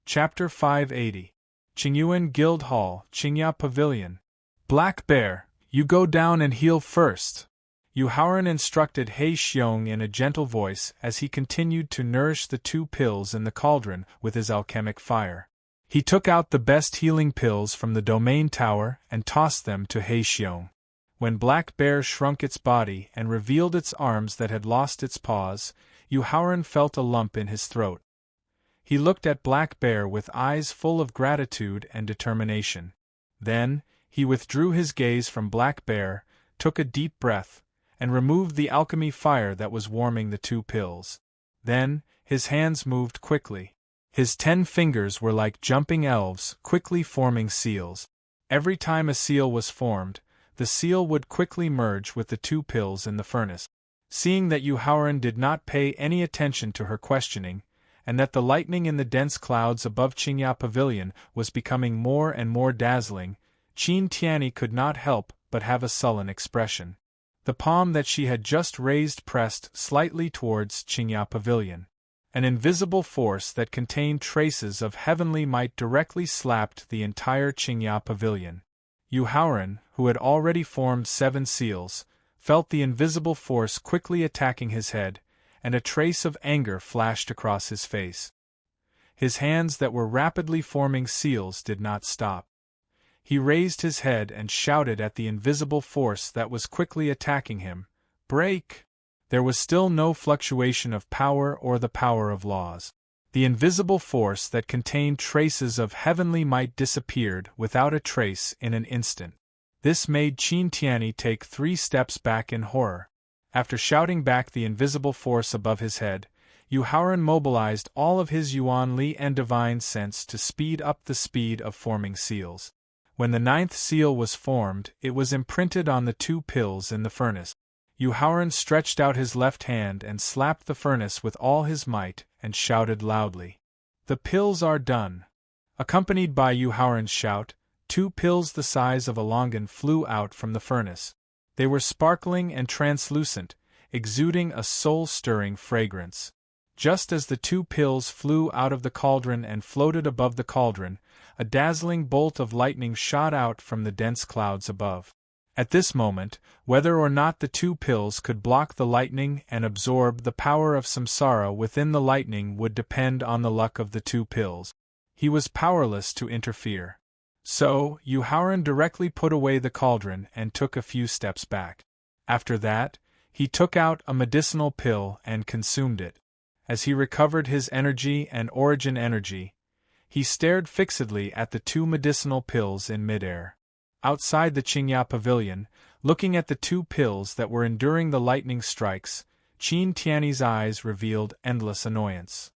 Chapter 580. Qingyuan Guild Hall, Qingya Pavilion. Black Bear, you go down and heal first. Yu Haoran instructed He Xiong in a gentle voice as he continued to nourish the 2 pills in the cauldron with his alchemic fire. He took out the best healing pills from the domain tower and tossed them to He Xiong. When Black Bear shrunk its body and revealed its arms that had lost its paws, Yu Haoran felt a lump in his throat. He looked at Black Bear with eyes full of gratitude and determination. Then, he withdrew his gaze from Black Bear, took a deep breath, and removed the alchemy fire that was warming the 2 pills. Then, his hands moved quickly. His 10 fingers were like jumping elves, quickly forming seals. Every time a seal was formed, the seal would quickly merge with the 2 pills in the furnace. Seeing that Yu Haoran did not pay any attention to her questioning, and that the lightning in the dense clouds above Qingya Pavilion was becoming more and more dazzling, Qin Tianyi could not help but have a sullen expression. The palm that she had just raised pressed slightly towards Qingya Pavilion. An invisible force that contained traces of heavenly might directly slapped the entire Qingya Pavilion. Yu Haoran, who had already formed 7 seals, felt the invisible force quickly attacking his head, and a trace of anger flashed across his face. His hands that were rapidly forming seals did not stop. He raised his head and shouted at the invisible force that was quickly attacking him, "Break!" There was still no fluctuation of power or the power of laws. The invisible force that contained traces of heavenly might disappeared without a trace in an instant. This made Qin Tianyi take 3 steps back in horror. After shouting back the invisible force above his head, Yu Haoran mobilized all of his Yuan Li and divine sense to speed up the speed of forming seals. When the 9th seal was formed, it was imprinted on the 2 pills in the furnace. Yu Haoran stretched out his left hand and slapped the furnace with all his might, and shouted loudly, "The pills are done!" Accompanied by Yu Haoran's shout, 2 pills the size of a longan flew out from the furnace. They were sparkling and translucent, exuding a soul-stirring fragrance. Just as the 2 pills flew out of the cauldron and floated above the cauldron, a dazzling bolt of lightning shot out from the dense clouds above. At this moment, whether or not the 2 pills could block the lightning and absorb the power of samsara within the lightning would depend on the luck of the 2 pills. He was powerless to interfere. So, Yu Haoran directly put away the cauldron and took a few steps back. After that, he took out a medicinal pill and consumed it. As he recovered his energy and origin energy, he stared fixedly at the 2 medicinal pills in midair. Outside the Qingya Pavilion, looking at the 2 pills that were enduring the lightning strikes, Qin Tianyi's eyes revealed endless annoyance.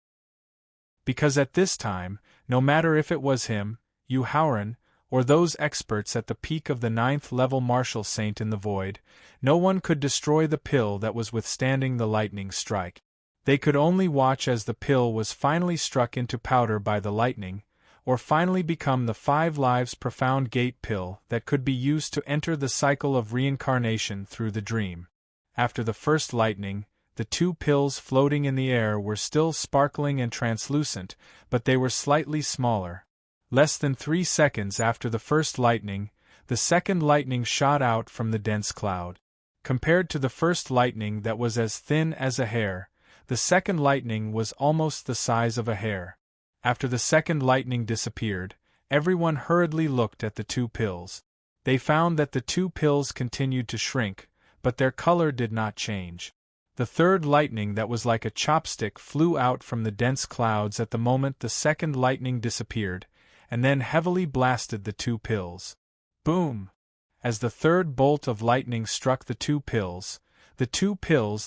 Because at this time, no matter if it was him, Yu Haoran, or those experts at the peak of the 9th-level martial saint in the void, no one could destroy the pill that was withstanding the lightning strike. They could only watch as the pill was finally struck into powder by the lightning, or finally become the 5 lives profound gate pill that could be used to enter the cycle of reincarnation through the dream. After the first lightning, the 2 pills floating in the air were still sparkling and translucent, but they were slightly smaller. Less than 3 seconds after the first lightning, the second lightning shot out from the dense cloud. Compared to the first lightning that was as thin as a hair, the second lightning was almost the size of a hair. After the second lightning disappeared, everyone hurriedly looked at the 2 pills. They found that the 2 pills continued to shrink, but their color did not change. The third lightning that was like a chopstick flew out from the dense clouds at the moment the second lightning disappeared, and then heavily blasted the 2 pills. Boom! As the third bolt of lightning struck the 2 pills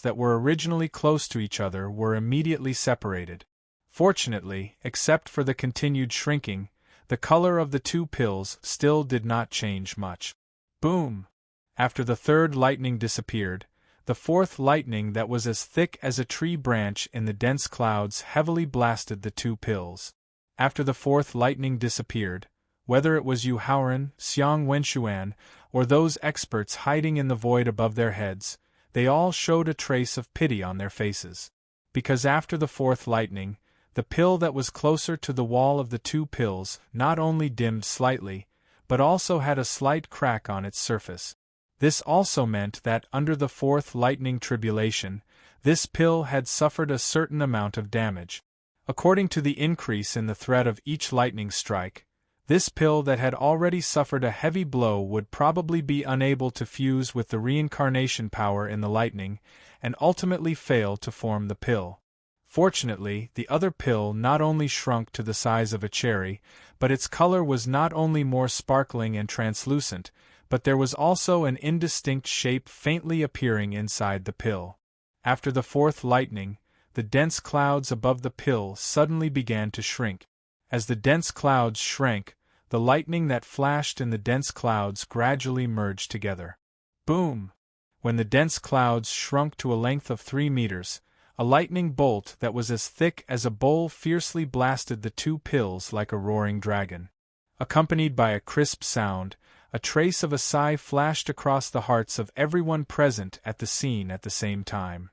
that were originally close to each other were immediately separated. Fortunately, except for the continued shrinking, the color of the 2 pills still did not change much. Boom! After the third lightning disappeared, the fourth lightning that was as thick as a tree branch in the dense clouds heavily blasted the 2 pills. After the fourth lightning disappeared, whether it was Yu Haoran, Xiang Wenshuan, or those experts hiding in the void above their heads, they all showed a trace of pity on their faces. Because after the fourth lightning, The pill that was closer to the wall of the two pills not only dimmed slightly, but also had a slight crack on its surface. This also meant that, under the fourth lightning tribulation, this pill had suffered a certain amount of damage. According to the increase in the threat of each lightning strike, this pill that had already suffered a heavy blow would probably be unable to fuse with the reincarnation power in the lightning, and ultimately fail to form the pill. Fortunately, the other pill not only shrunk to the size of a cherry, but its color was not only more sparkling and translucent, but there was also an indistinct shape faintly appearing inside the pill. After the fourth lightning, the dense clouds above the pill suddenly began to shrink. As the dense clouds shrank, the lightning that flashed in the dense clouds gradually merged together. Boom! When the dense clouds shrunk to a length of 3 meters, a lightning bolt that was as thick as a bowl fiercely blasted the two pills like a roaring dragon. Accompanied by a crisp sound, a trace of a sigh flashed across the hearts of everyone present at the scene at the same time.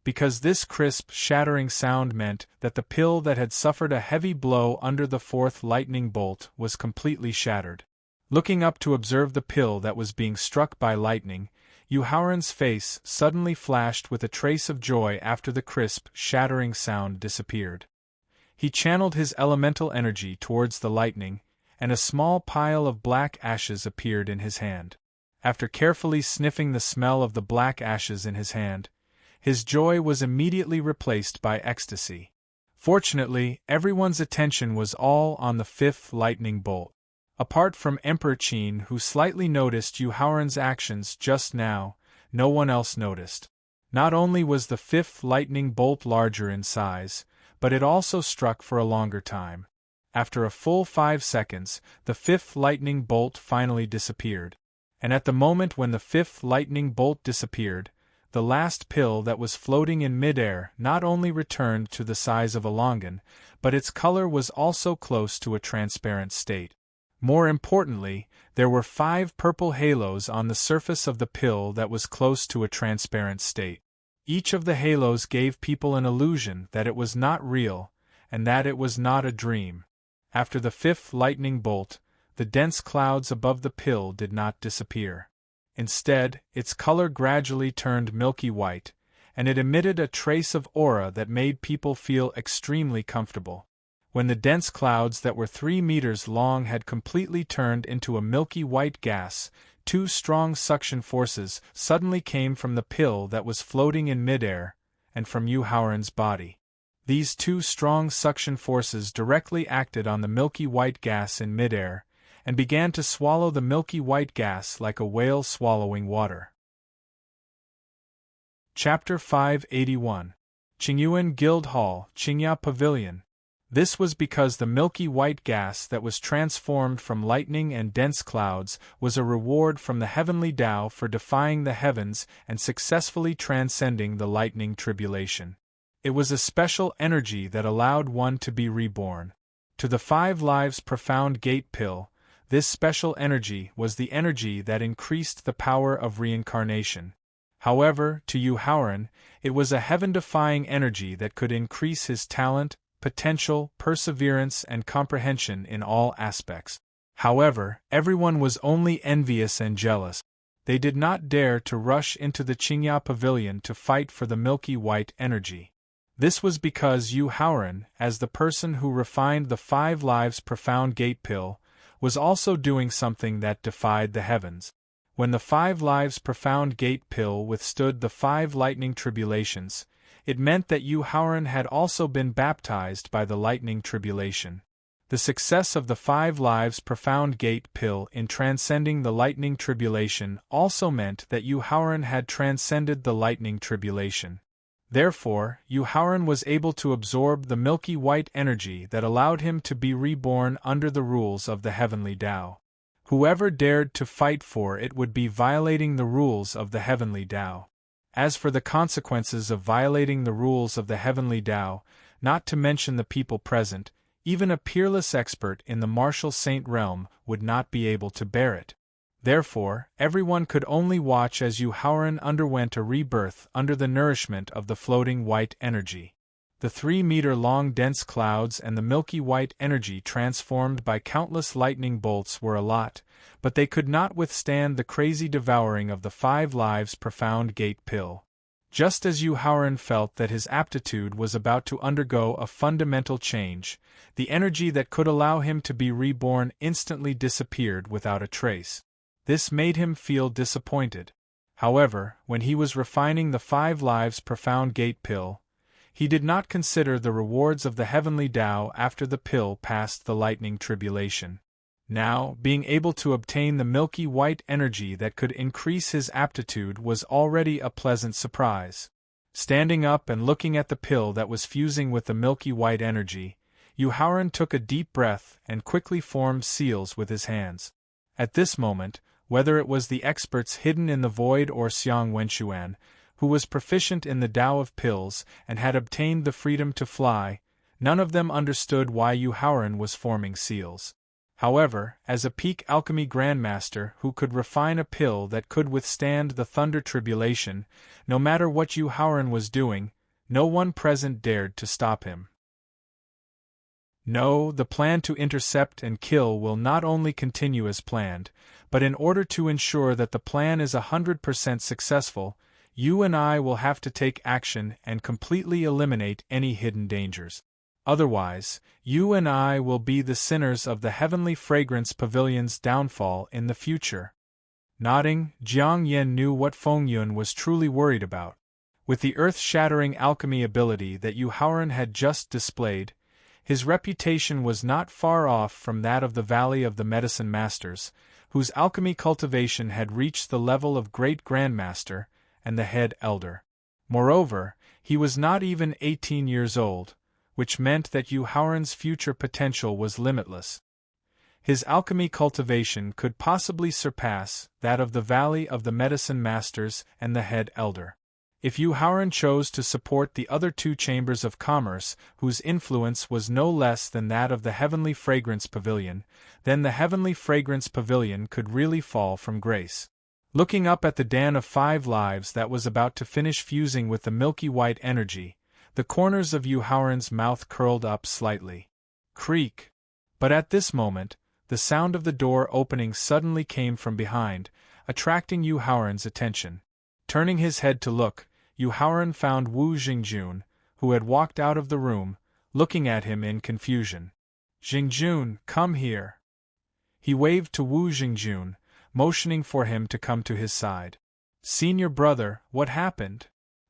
Because this crisp, shattering sound meant that the pill that had suffered a heavy blow under the fourth lightning bolt was completely shattered. Looking up to observe the pill that was being struck by lightning, Yuhauran's face suddenly flashed with a trace of joy after the crisp, shattering sound disappeared. He channeled his elemental energy towards the lightning, and a small pile of black ashes appeared in his hand. After carefully sniffing the smell of the black ashes in his hand, his joy was immediately replaced by ecstasy. Fortunately, everyone's attention was all on the fifth lightning bolt. Apart from Emperor Qin, who slightly noticed Yuhauran's actions just now, no one else noticed. Not only was the fifth lightning bolt larger in size, but it also struck for a longer time. After a full 5 seconds, the fifth lightning bolt finally disappeared. And at the moment when the fifth lightning bolt disappeared, the last pill that was floating in midair not only returned to the size of a longan, but its color was also close to a transparent state. More importantly, there were 5 purple halos on the surface of the pill that was close to a transparent state. Each of the halos gave people an illusion that it was not real, and that it was not a dream. After the fifth lightning bolt, the dense clouds above the pill did not disappear. Instead, its color gradually turned milky white, and it emitted a trace of aura that made people feel extremely comfortable. When the dense clouds that were 3 meters long had completely turned into a milky white gas, 2 strong suction forces suddenly came from the pill that was floating in midair, and from Yuhauran's body. These 2 strong suction forces directly acted on the milky white gas in midair, and began to swallow the milky white gas like a whale swallowing water. Chapter 581. Qingyuan Guild Hall, Qingya Pavilion. This was because the milky white gas that was transformed from lightning and dense clouds was a reward from the heavenly Tao for defying the heavens and successfully transcending the lightning tribulation. It was a special energy that allowed one to be reborn. To the 5 lives profound gate pill, this special energy was the energy that increased the power of reincarnation. However, to Yuhauran, it was a heaven-defying energy that could increase his talent, potential, perseverance, and comprehension in all aspects. However, everyone was only envious and jealous. They did not dare to rush into the Qingya Pavilion to fight for the milky white energy. This was because Yuhauran, as the person who refined the 5 lives profound gate pill, was also doing something that defied the heavens. When the 5 lives profound gate pill withstood the 5 lightning tribulations, it meant that Yuhauran had also been baptized by the lightning tribulation. The success of the 5 lives profound gate pill in transcending the lightning tribulation also meant that Yuhauran had transcended the lightning tribulation. Therefore, Yuhauran was able to absorb the milky white energy that allowed him to be reborn under the rules of the heavenly Tao. Whoever dared to fight for it would be violating the rules of the heavenly Tao. As for the consequences of violating the rules of the heavenly Tao, not to mention the people present, even a peerless expert in the martial saint realm would not be able to bear it. Therefore, everyone could only watch as Yuhauran underwent a rebirth under the nourishment of the floating white energy. The 3-meter-long dense clouds and the milky white energy transformed by countless lightning bolts were a lot, but they could not withstand the crazy devouring of the 5 lives profound gate pill. Just as Yu Haoran felt that his aptitude was about to undergo a fundamental change, the energy that could allow him to be reborn instantly disappeared without a trace. This made him feel disappointed. However, when he was refining the 5 lives profound gate pill, he did not consider the rewards of the heavenly Tao after the pill passed the lightning tribulation. Now, being able to obtain the milky white energy that could increase his aptitude was already a pleasant surprise. Standing up and looking at the pill that was fusing with the milky white energy, Yu Haoran took a deep breath and quickly formed seals with his hands. At this moment, whether it was the experts hidden in the void or Xiang Wenxuan, who was proficient in the Tao of pills and had obtained the freedom to fly, none of them understood why Yu Haoran was forming seals. However, as a peak alchemy grandmaster who could refine a pill that could withstand the thunder tribulation, no matter what Yu Haoran was doing, no one present dared to stop him. No, the plan to intercept and kill will not only continue as planned, but in order to ensure that the plan is 100% successful, you and I will have to take action and completely eliminate any hidden dangers. Otherwise, you and I will be the sinners of the Heavenly Fragrance Pavilion's downfall in the future. Nodding, Jiang Yen knew what Feng Yun was truly worried about. With the earth-shattering alchemy ability that Yu Haoran had just displayed, his reputation was not far off from that of the Valley of the Medicine Masters, whose alchemy cultivation had reached the level of Great Grandmaster and the Head Elder. Moreover, he was not even 18 years old, which meant that Yu Haoran's future potential was limitless. His alchemy cultivation could possibly surpass that of the Valley of the Medicine Masters and the Head Elder. If Yu Haoran chose to support the other 2 chambers of commerce, whose influence was no less than that of the Heavenly Fragrance Pavilion, then the Heavenly Fragrance Pavilion could really fall from grace. Looking up at the Dan of 5 lives that was about to finish fusing with the milky white energy, the corners of Yu Haoran's mouth curled up slightly. Creak! But at this moment, the sound of the door opening suddenly came from behind, attracting Yu Haoran's attention. Turning his head to look, Yu Haoran found Wu Jingjun, who had walked out of the room, looking at him in confusion. "Jingjun, come here." He waved to Wu Jingjun, motioning for him to come to his side. "Senior brother, what happened?"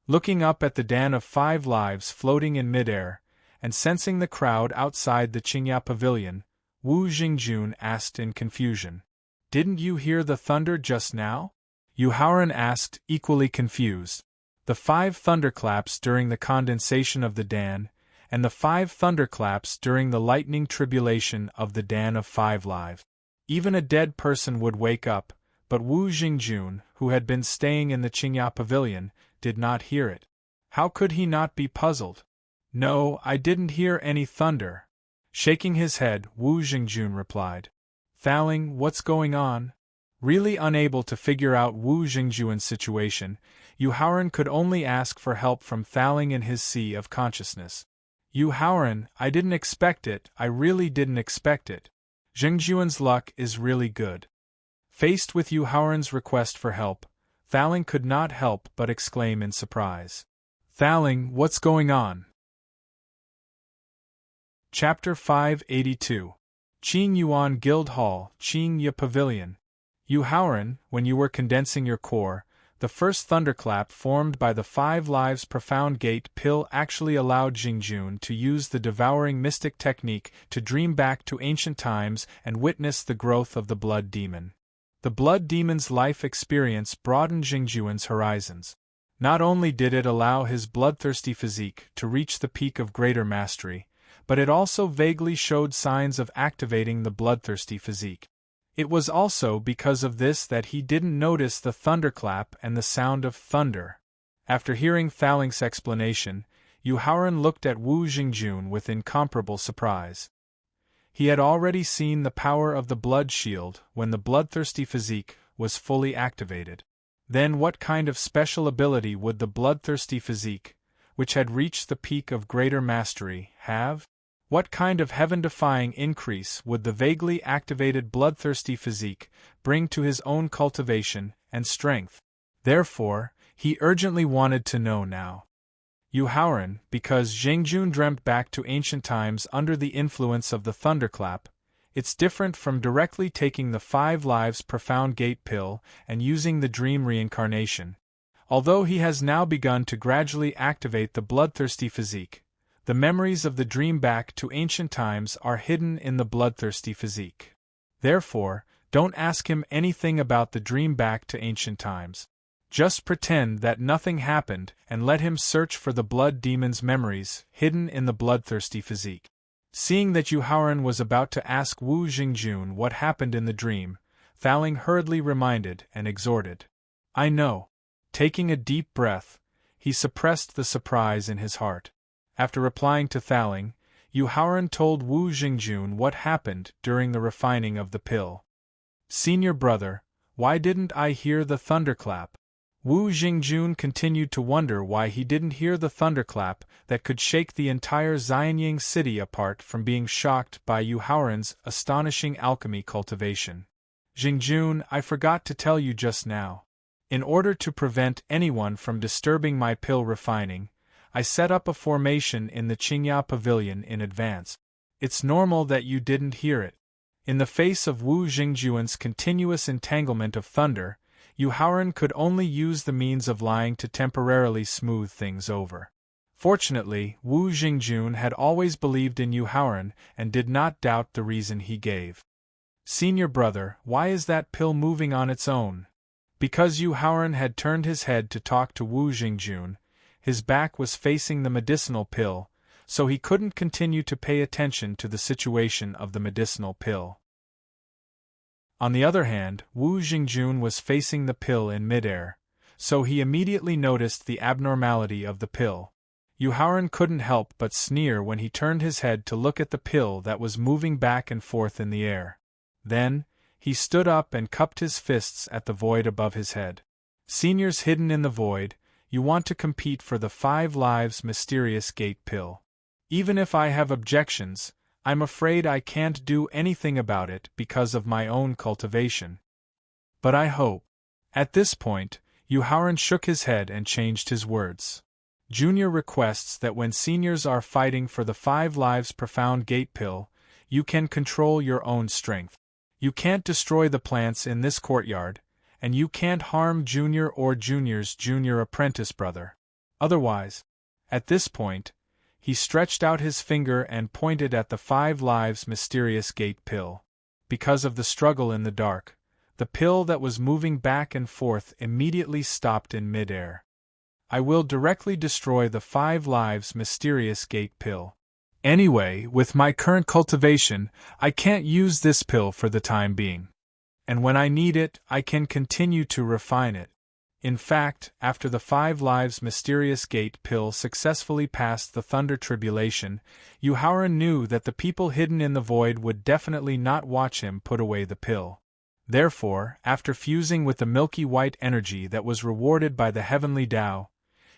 Looking up at the Dan of 5 lives floating in midair, and sensing the crowd outside the Qingya Pavilion, Wu Jingjun asked in confusion. "Didn't you hear the thunder just now?" Yu Haoran asked, equally confused. The 5 thunderclaps during the condensation of the Dan, and the 5 thunderclaps during the lightning tribulation of the Dan of 5 lives. Even a dead person would wake up, but Wu Jingjun, who had been staying in the Qingya Pavilion, did not hear it. How could he not be puzzled? "No, I didn't hear any thunder." Shaking his head, Wu Jingjun replied. "Thaling, what's going on?" Really unable to figure out Wu Jingjuan's situation, Yu Haoran could only ask for help from Thaling in his sea of consciousness. "Yu Haoran, I didn't expect it, I really didn't expect it. Jingjuan's luck is really good." Faced with Yu Haoran's request for help, Thaling could not help but exclaim in surprise. "Thaling, what's going on?" Chapter 582. Qing Yuan Guild Hall, Qingya Pavilion. Yu Haoran, when you were condensing your core, the first thunderclap formed by the 5 lives profound gate pill actually allowed Jingjun to use the devouring mystic technique to dream back to ancient times and witness the growth of the blood demon. The blood demon's life experience broadened Jingjuan's horizons. Not only did it allow his bloodthirsty physique to reach the peak of greater mastery, but it also vaguely showed signs of activating the bloodthirsty physique. It was also because of this that he didn't notice the thunderclap and the sound of thunder. After hearing Thaling's explanation, Yu Haoran looked at Wu Jingjun with incomparable surprise. He had already seen the power of the blood shield when the bloodthirsty physique was fully activated. Then what kind of special ability would the bloodthirsty physique, which had reached the peak of greater mastery, have? What kind of heaven-defying increase would the vaguely activated bloodthirsty physique bring to his own cultivation and strength? Therefore, he urgently wanted to know now. Yu Haoran, because Zhengjun dreamt back to ancient times under the influence of the thunderclap, it's different from directly taking the 5 lives profound gate pill and using the dream reincarnation. Although he has now begun to gradually activate the bloodthirsty physique, the memories of the dream back to ancient times are hidden in the bloodthirsty physique. Therefore, don't ask him anything about the dream back to ancient times. Just pretend that nothing happened and let him search for the blood demon's memories hidden in the bloodthirsty physique. Seeing that Yu Haoran was about to ask Wu Xingjun what happened in the dream, Thaling hurriedly reminded and exhorted. I know. Taking a deep breath, he suppressed the surprise in his heart. After replying to Thaling, Yu Haoran told Wu Xingjun what happened during the refining of the pill. Senior brother, why didn't I hear the thunderclap? Wu Xingjun continued to wonder why he didn't hear the thunderclap that could shake the entire Xianying city apart from being shocked by Yu Haoran's astonishing alchemy cultivation. Xingjun, I forgot to tell you just now. In order to prevent anyone from disturbing my pill refining, I set up a formation in the Qingya Pavilion in advance. It's normal that you didn't hear it. In the face of Wu Xingjun's continuous entanglement of thunder, Yu Haoran could only use the means of lying to temporarily smooth things over. Fortunately, Wu Xingjun had always believed in Yu Haoran and did not doubt the reason he gave. Senior brother, why is that pill moving on its own? Because Yu Haoran had turned his head to talk to Wu Xingjun, his back was facing the medicinal pill, so he couldn't continue to pay attention to the situation of the medicinal pill. On the other hand, Wu Xingjun was facing the pill in midair, so he immediately noticed the abnormality of the pill. Yu Haoran couldn't help but sneer when he turned his head to look at the pill that was moving back and forth in the air. Then, he stood up and cupped his fists at the void above his head. Seniors hidden in the void, you want to compete for the 5 lives mysterious gate pill. Even if I have objections, I'm afraid I can't do anything about it because of my own cultivation. But I hope. At this point, Yu Haoran shook his head and changed his words. Junior requests that when seniors are fighting for the 5 lives profound gate pill, you can control your own strength. You can't destroy the plants in this courtyard, and you can't harm Junior or Junior's junior apprentice brother. Otherwise, at this point, he stretched out his finger and pointed at the 5 lives mysterious gate pill. Because of the struggle in the dark, the pill that was moving back and forth immediately stopped in midair. I will directly destroy the 5 lives mysterious gate pill. Anyway, with my current cultivation, I can't use this pill for the time being. And when I need it, I can continue to refine it. In fact, after the 5 lives mysterious gate pill successfully passed the thunder tribulation, Yu Haoran knew that the people hidden in the void would definitely not watch him put away the pill. Therefore, after fusing with the milky white energy that was rewarded by the heavenly Tao,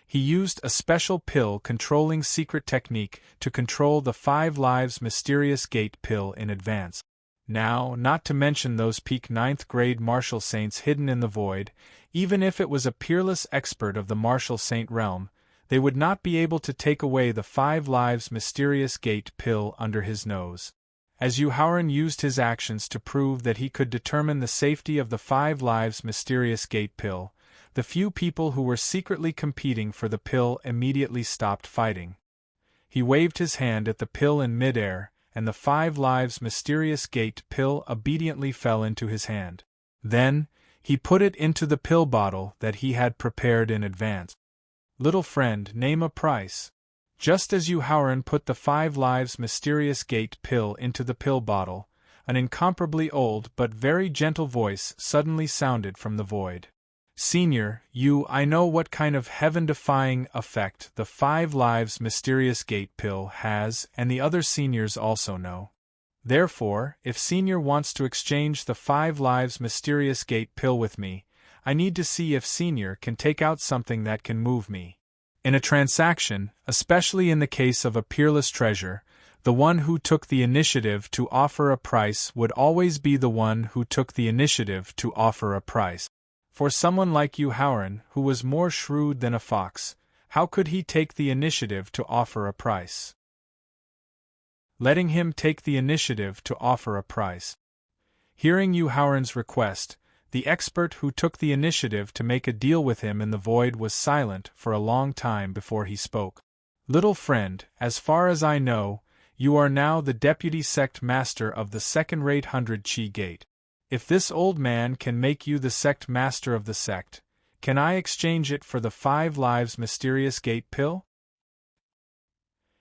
he used a special pill controlling secret technique to control the 5 lives mysterious gate pill in advance. Now, not to mention those peak 9th grade martial saints hidden in the void, even if it was a peerless expert of the martial saint realm, they would not be able to take away the 5 lives mysterious gate pill under his nose. As Yu Haoran used his actions to prove that he could determine the safety of the 5 lives mysterious gate pill, the few people who were secretly competing for the pill immediately stopped fighting. He waved his hand at the pill in midair, and the 5 lives mysterious gate pill obediently fell into his hand. Then, he put it into the pill bottle that he had prepared in advance. Little friend, name a price. Just as Yu Haoran put the 5 lives mysterious gate pill into the pill bottle, an incomparably old but very gentle voice suddenly sounded from the void. Senior, I know what kind of heaven-defying effect the 5 lives mysterious gate pill has, and the other seniors also know. Therefore, if Senior wants to exchange the 5 lives mysterious gate pill with me, I need to see if Senior can take out something that can move me. In a transaction, especially in the case of a peerless treasure, the one who took the initiative to offer a price would always be the one who took the initiative to offer a price. For someone like Yu Haoran, who was more shrewd than a fox, how could he take the initiative to offer a price? Letting him take the initiative to offer a price. Hearing Yu Haoran's request, the expert who took the initiative to make a deal with him in the void was silent for a long time before he spoke. Little friend, as far as I know, you are now the deputy sect master of the second-rate 100 Qi Gate. If this old man can make you the sect master of the sect, can I exchange it for the 5 lives mysterious gate pill?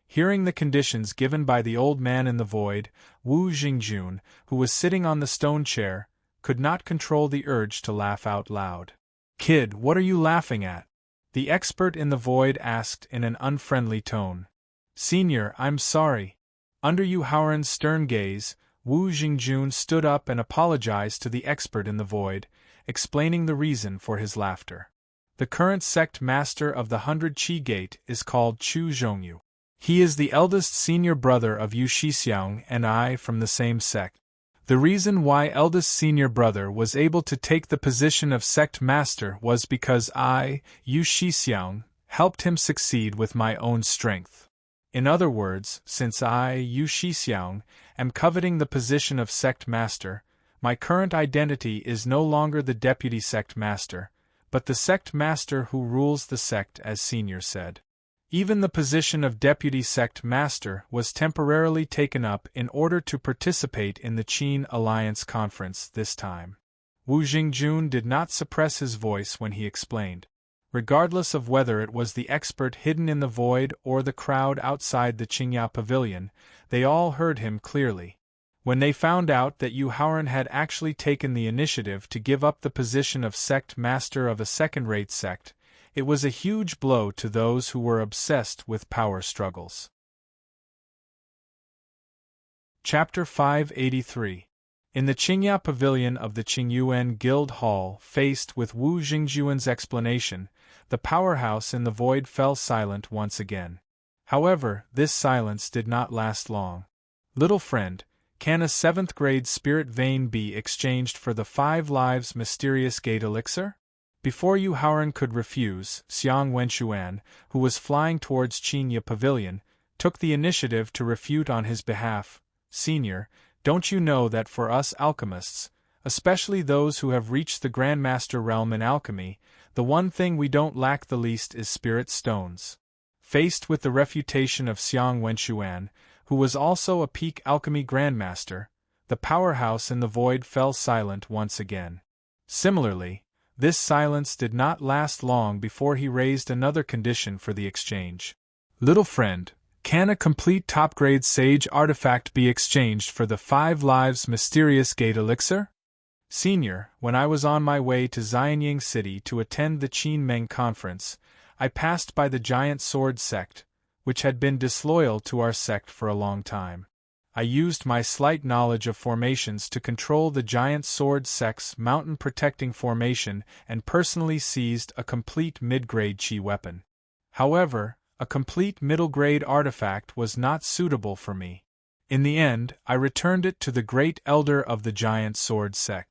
Hearing the conditions given by the old man in the void, Wu Jingjun, who was sitting on the stone chair, could not control the urge to laugh out loud. Kid, what are you laughing at? The expert in the void asked in an unfriendly tone. Senior, I'm sorry. Under Yu Haoran's stern gaze, Wu Jingjun stood up and apologized to the expert in the void, explaining the reason for his laughter. The current sect master of the 100 Qi Gate is called Chu Zhongyu. He is the eldest senior brother of Yu Shixiang and I from the same sect. The reason why eldest senior brother was able to take the position of sect master was because I, Yu Shixiang, helped him succeed with my own strength. In other words, since I, Yu Shixiang, am coveting the position of sect master, my current identity is no longer the deputy sect master, but the sect master who rules the sect, as senior said. Even the position of deputy sect master was temporarily taken up in order to participate in the Qin Alliance conference this time. Wu Jingjun did not suppress his voice when he explained. Regardless of whether it was the expert hidden in the void or the crowd outside the Qingya Pavilion, they all heard him clearly. When they found out that Yu Haoran had actually taken the initiative to give up the position of sect master of a second-rate sect, it was a huge blow to those who were obsessed with power struggles. Chapter 583. In the Qingya Pavilion of the Qingyuan Guild Hall, faced with Wu Jingjuan's explanation, the powerhouse in the void fell silent once again. However, this silence did not last long. Little friend, can a 7th-grade spirit vein be exchanged for the 5 lives mysterious gate elixir? Before Yu Haoran could refuse, Xiang Wenxuan, who was flying towards Qingya Pavilion, took the initiative to refute on his behalf. Senior, don't you know that for us alchemists, especially those who have reached the Grandmaster realm in alchemy, the one thing we don't lack the least is spirit stones? Faced with the refutation of Xiang Wenxuan, who was also a peak alchemy Grandmaster, the powerhouse in the void fell silent once again. Similarly, this silence did not last long before he raised another condition for the exchange. Little friend, can a complete top-grade sage artifact be exchanged for the 5 lives mysterious gate elixir? Senior, when I was on my way to Xianying City to attend the Qin Meng conference, I passed by the giant sword sect, which had been disloyal to our sect for a long time. I used my slight knowledge of formations to control the giant sword sect's mountain-protecting formation and personally seized a complete mid-grade Qi weapon. However, a complete middle-grade artifact was not suitable for me. In the end, I returned it to the great elder of the giant sword sect.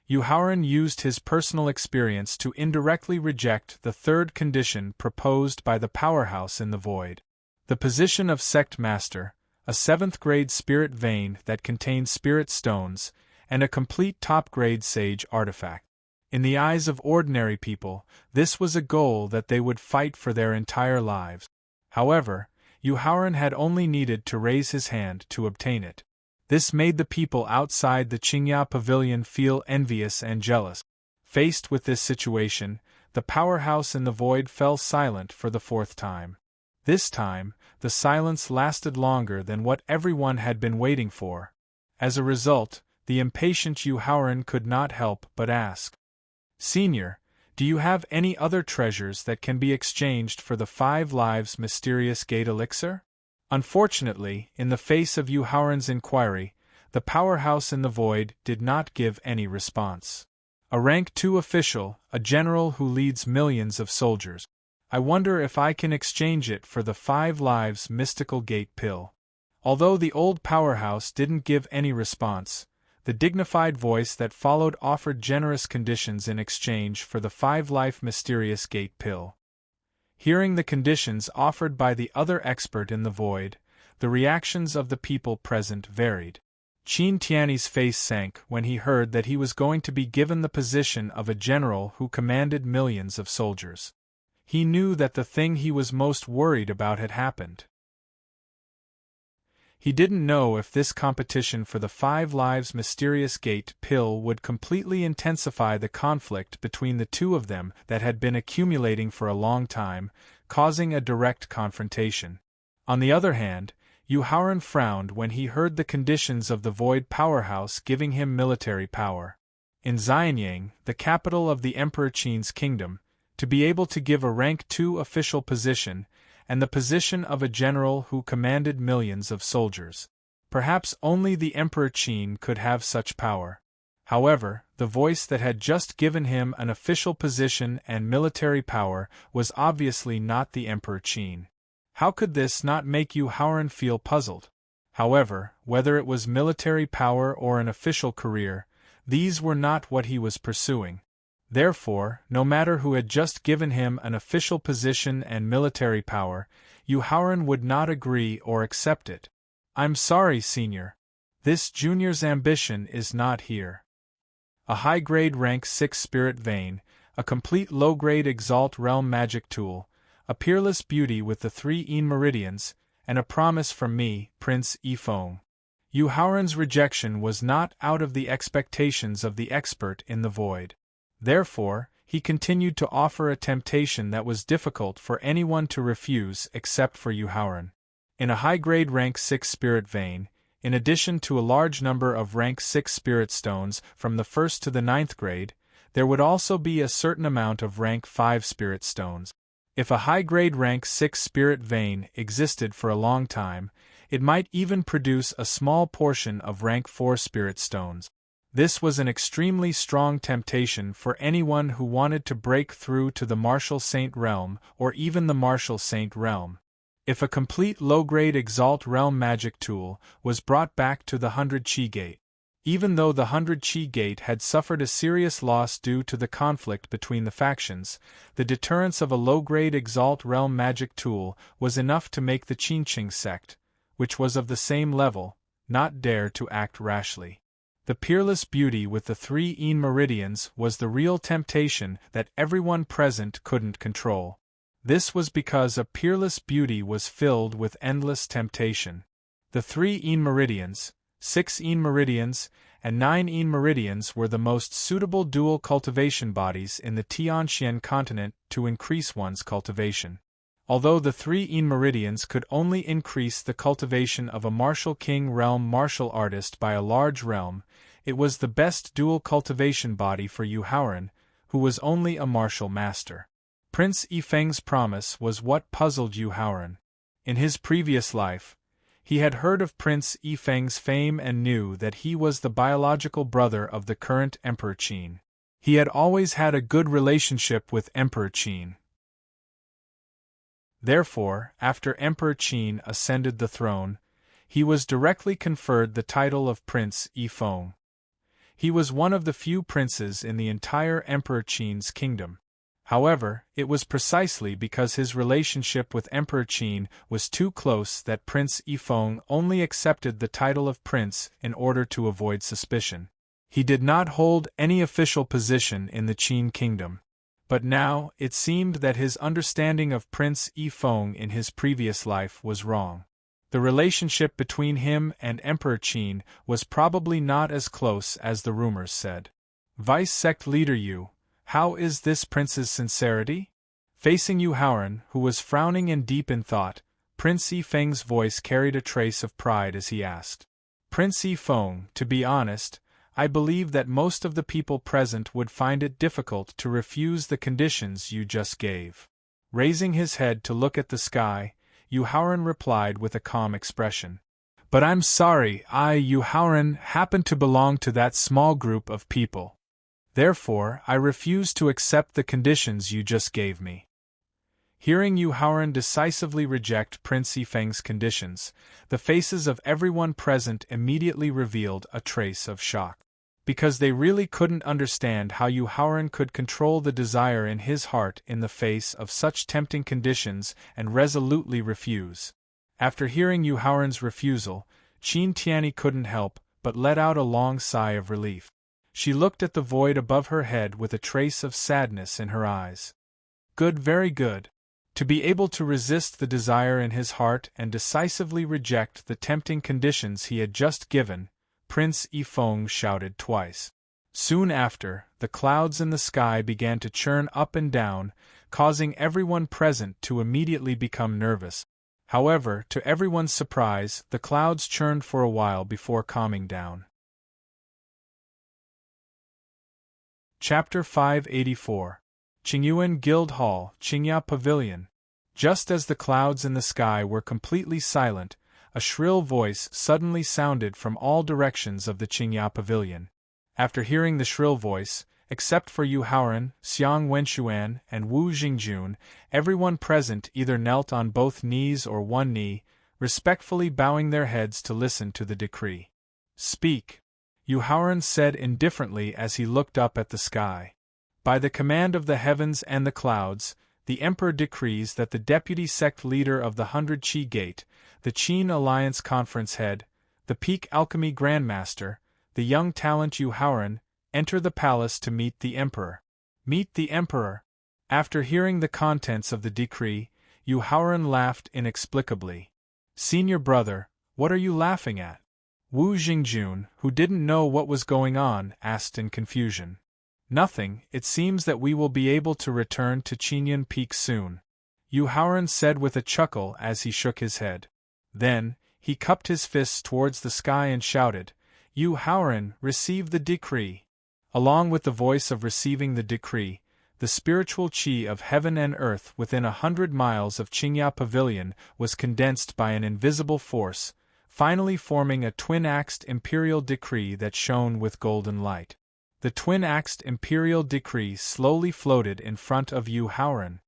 Yu Haoran used his personal experience to indirectly reject the 3rd condition proposed by the powerhouse in the void. The position of sect master, a 7th-grade spirit vein that contains spirit stones, and a complete top-grade sage artifact. In the eyes of ordinary people, this was a goal that they would fight for their entire lives. However, Yu Haoran had only needed to raise his hand to obtain it. This made the people outside the Qingya Pavilion feel envious and jealous. Faced with this situation, the powerhouse in the void fell silent for the 4th time. This time, the silence lasted longer than what everyone had been waiting for. As a result, the impatient Yu Haoran could not help but ask, Senior, do you have any other treasures that can be exchanged for the 5 lives mysterious gate elixir? Unfortunately, in the face of Yu Haoran's inquiry, the powerhouse in the void did not give any response. A rank 2 official, a general who leads millions of soldiers. I wonder if I can exchange it for the 5 lives mystical gate pill. Although the old powerhouse didn't give any response, the dignified voice that followed offered generous conditions in exchange for the 5-life mysterious gate pill. Hearing the conditions offered by the other expert in the void, the reactions of the people present varied. Qin Tianyi's face sank when he heard that he was going to be given the position of a general who commanded millions of soldiers. He knew that the thing he was most worried about had happened. He didn't know if this competition for the 5 lives mysterious gate pill would completely intensify the conflict between the two of them that had been accumulating for a long time, causing a direct confrontation. On the other hand, Yu Haoran frowned when he heard the conditions of the Void Powerhouse giving him military power. In Xianyang, the capital of the Emperor Qin's kingdom, to be able to give a rank 2 official position, and the position of a general who commanded millions of soldiers. Perhaps only the Emperor Qin could have such power. However, the voice that had just given him an official position and military power was obviously not the Emperor Qin. How could this not make Yu Haoran feel puzzled? However, whether it was military power or an official career, these were not what he was pursuing. Therefore, no matter who had just given him an official position and military power, Yu Haoran would not agree or accept it. "I'm sorry, Senior. This junior's ambition is not here." A high-grade rank 6 spirit vein, a complete low-grade Exalt Realm magic tool, a peerless beauty with the 3 meridians, and a promise from me, Prince Yifeng. Yu Haoran's rejection was not out of the expectations of the expert in the void. Therefore, he continued to offer a temptation that was difficult for anyone to refuse except for Yu Haoran. In a high-grade rank 6 spirit vein, in addition to a large number of rank 6 spirit stones from the 1st to the 9th grade, there would also be a certain amount of rank 5 spirit stones. If a high-grade rank 6 spirit vein existed for a long time, it might even produce a small portion of rank 4 spirit stones. This was an extremely strong temptation for anyone who wanted to break through to the Martial Saint realm or even the Martial Saint realm. If a complete low-grade Exalt Realm magic tool was brought back to the 100 Qi Gate, even though the 100 Qi Gate had suffered a serious loss due to the conflict between the factions, the deterrence of a low-grade Exalt Realm magic tool was enough to make the Qinqing sect, which was of the same level, not dare to act rashly. The peerless beauty with the 3 meridians was the real temptation that everyone present couldn't control. This was because a peerless beauty was filled with endless temptation. The 3 meridians, 6 meridians, and 9 meridians were the most suitable dual cultivation bodies in the Tianxian continent to increase one's cultivation. Although the 3 meridians could only increase the cultivation of a martial king realm martial artist by a large realm, it was the best dual cultivation body for Yu Haoran, who was only a martial master. Prince Yifeng's promise was what puzzled Yu Haoran. In his previous life, he had heard of Prince Yifeng's fame and knew that he was the biological brother of the current Emperor Qin. He had always had a good relationship with Emperor Qin. Therefore, after Emperor Qin ascended the throne, he was directly conferred the title of Prince Yifeng. He was one of the few princes in the entire Emperor Qin's kingdom. However, it was precisely because his relationship with Emperor Qin was too close that Prince Yifeng only accepted the title of prince in order to avoid suspicion. He did not hold any official position in the Qin kingdom. But now, it seemed that his understanding of Prince Yifeng in his previous life was wrong. The relationship between him and Emperor Qin was probably not as close as the rumors said. Vice Sect Leader Yu, how is this prince's sincerity? Facing Yu Haoran, who was frowning and deep in thought, Prince Yifeng's voice carried a trace of pride as he asked. Prince Yifeng, to be honest, I believe that most of the people present would find it difficult to refuse the conditions you just gave. Raising his head to look at the sky, Yu Haoran replied with a calm expression. But I'm sorry, Yu Haoran, happen to belong to that small group of people. Therefore, I refuse to accept the conditions you just gave me. Hearing Yu Haoran decisively reject Prince Yifeng's conditions, the faces of everyone present immediately revealed a trace of shock. Because they really couldn't understand how Yu Haoran could control the desire in his heart in the face of such tempting conditions and resolutely refuse. After hearing Yu Haoran's refusal, Qin Tianyi couldn't help but let out a long sigh of relief. She looked at the void above her head with a trace of sadness in her eyes. Good, very good. To be able to resist the desire in his heart and decisively reject the tempting conditions he had just given, Prince Yifeng shouted twice. Soon after, the clouds in the sky began to churn up and down, causing everyone present to immediately become nervous. However, to everyone's surprise, the clouds churned for a while before calming down. Chapter 584. Qingyuan Guild Hall, Qingya Pavilion. Just as the clouds in the sky were completely silent, a shrill voice suddenly sounded from all directions of the Qingya Pavilion. After hearing the shrill voice, except for Yu Haoran, Xiang Wenxuan, and Wu Jingjun, everyone present either knelt on both knees or one knee, respectfully bowing their heads to listen to the decree. Speak, Yu Haoran said indifferently as he looked up at the sky. By the command of the heavens and the clouds, the Emperor decrees that the deputy sect leader of the 100 Qi Gate, the Qin Alliance Conference head, the Peak Alchemy Grandmaster, the young talent Yu Haoran, enter the palace to meet the Emperor. Meet the Emperor. After hearing the contents of the decree, Yu Haoran laughed inexplicably. Senior brother, what are you laughing at? Wu Jingjun, who didn't know what was going on, asked in confusion. Nothing, it seems that we will be able to return to Qinyan Peak soon, Yu Haoran said with a chuckle as he shook his head. Then, he cupped his fists towards the sky and shouted, Yu Haoran, receive the decree. Along with the voice of receiving the decree, the spiritual qi of heaven and earth within 100 miles of Qingya Pavilion was condensed by an invisible force, finally forming a twin-axed imperial decree that shone with golden light. The twin-axed imperial decree slowly floated in front of Yu Haoran.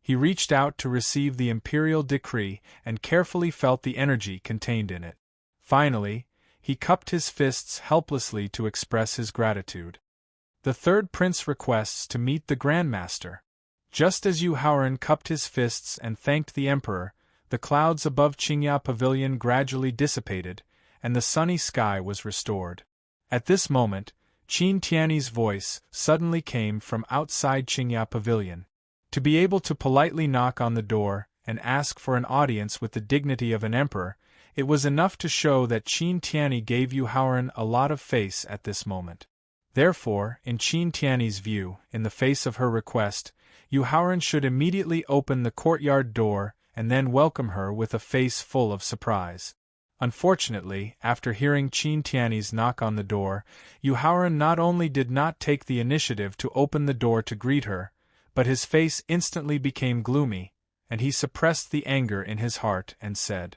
He reached out to receive the imperial decree and carefully felt the energy contained in it. Finally, he cupped his fists helplessly to express his gratitude. The third prince requests to meet the Grandmaster. Just as Yu Haoran cupped his fists and thanked the Emperor, the clouds above Qingya Pavilion gradually dissipated, and the sunny sky was restored. At this moment, Qin Tianyi's voice suddenly came from outside Qingya Pavilion. To be able to politely knock on the door and ask for an audience with the dignity of an emperor, it was enough to show that Qin Tianyi gave Yu Haoran a lot of face at this moment. Therefore, in Qin Tianyi's view, in the face of her request, Yu Haoran should immediately open the courtyard door and then welcome her with a face full of surprise. Unfortunately, after hearing Qin Tianyi's knock on the door, Yu Haoran not only did not take the initiative to open the door to greet her, but his face instantly became gloomy, and he suppressed the anger in his heart and said,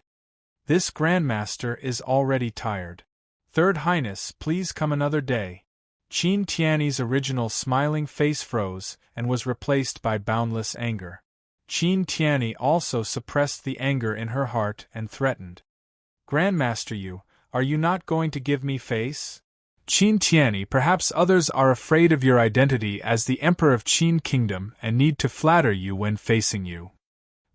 This Grandmaster is already tired. Third Highness, please come another day. Qin Tianyi's original smiling face froze and was replaced by boundless anger. Qin Tianyi also suppressed the anger in her heart and threatened. Grandmaster Yu, are you not going to give me face? Qin Tianyi, perhaps others are afraid of your identity as the Emperor of Qin Kingdom and need to flatter you when facing you.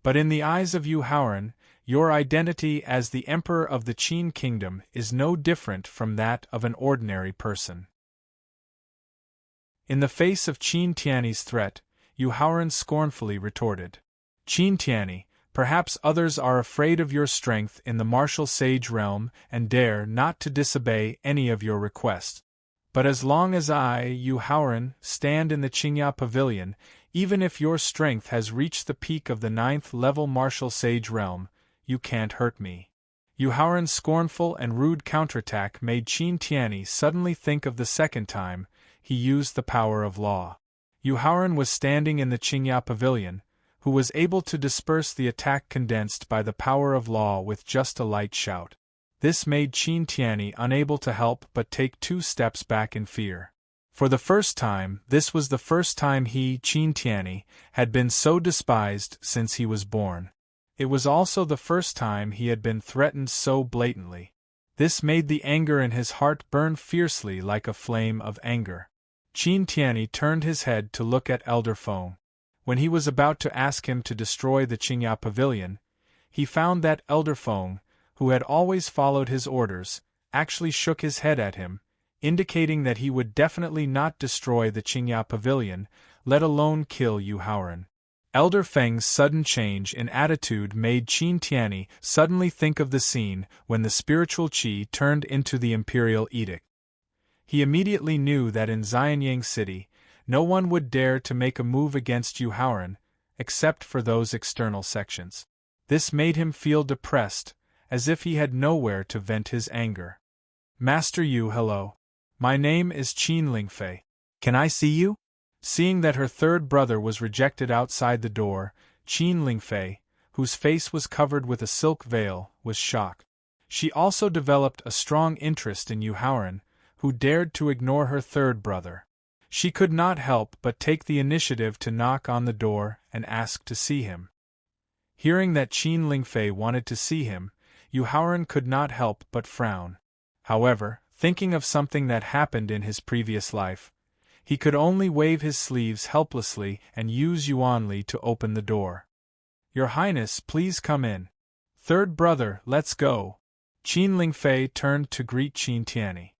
But in the eyes of Yu Haoran, your identity as the Emperor of the Qin Kingdom is no different from that of an ordinary person. In the face of Qin Tianyi's threat, Yu Haoran scornfully retorted, Qin Tianyi, perhaps others are afraid of your strength in the martial sage realm and dare not to disobey any of your requests. But as long as I, Yu Haoran, stand in the Qingya Pavilion, even if your strength has reached the peak of the 9th level martial sage realm, you can't hurt me. Yu Haoran's scornful and rude counterattack made Qin Tianyi suddenly think of the second time he used the power of law. Yu Haoran was standing in the Qingya Pavilion, who was able to disperse the attack condensed by the power of law with just a light shout. This made Qin Tianyi unable to help but take 2 steps back in fear. For the first time, this was the first time he, Qin Tianyi, had been so despised since he was born. It was also the first time he had been threatened so blatantly. This made the anger in his heart burn fiercely like a flame of anger. Qin Tianyi turned his head to look at Elder Feng. When he was about to ask him to destroy the Qingya Pavilion, he found that Elder Feng, who had always followed his orders, actually shook his head at him, indicating that he would definitely not destroy the Qingya Pavilion, let alone kill Yu Haoran. Elder Feng's sudden change in attitude made Qin Tianyi suddenly think of the scene when the spiritual qi turned into the imperial edict. He immediately knew that in Xianyang City, no one would dare to make a move against Yu Haoran, except for those external sections. This made him feel depressed, as if he had nowhere to vent his anger. Master Yu, hello. My name is Qin Lingfei. Can I see you? Seeing that her third brother was rejected outside the door, Qin Lingfei, whose face was covered with a silk veil, was shocked. She also developed a strong interest in Yu Haoran, who dared to ignore her third brother. She could not help but take the initiative to knock on the door and ask to see him. Hearing that Qin Lingfei wanted to see him, Yu Haoran could not help but frown. However, thinking of something that happened in his previous life, he could only wave his sleeves helplessly and use Yuanli to open the door. Your Highness, please come in. Third brother, let's go. Qin Lingfei turned to greet Qin Tianyi.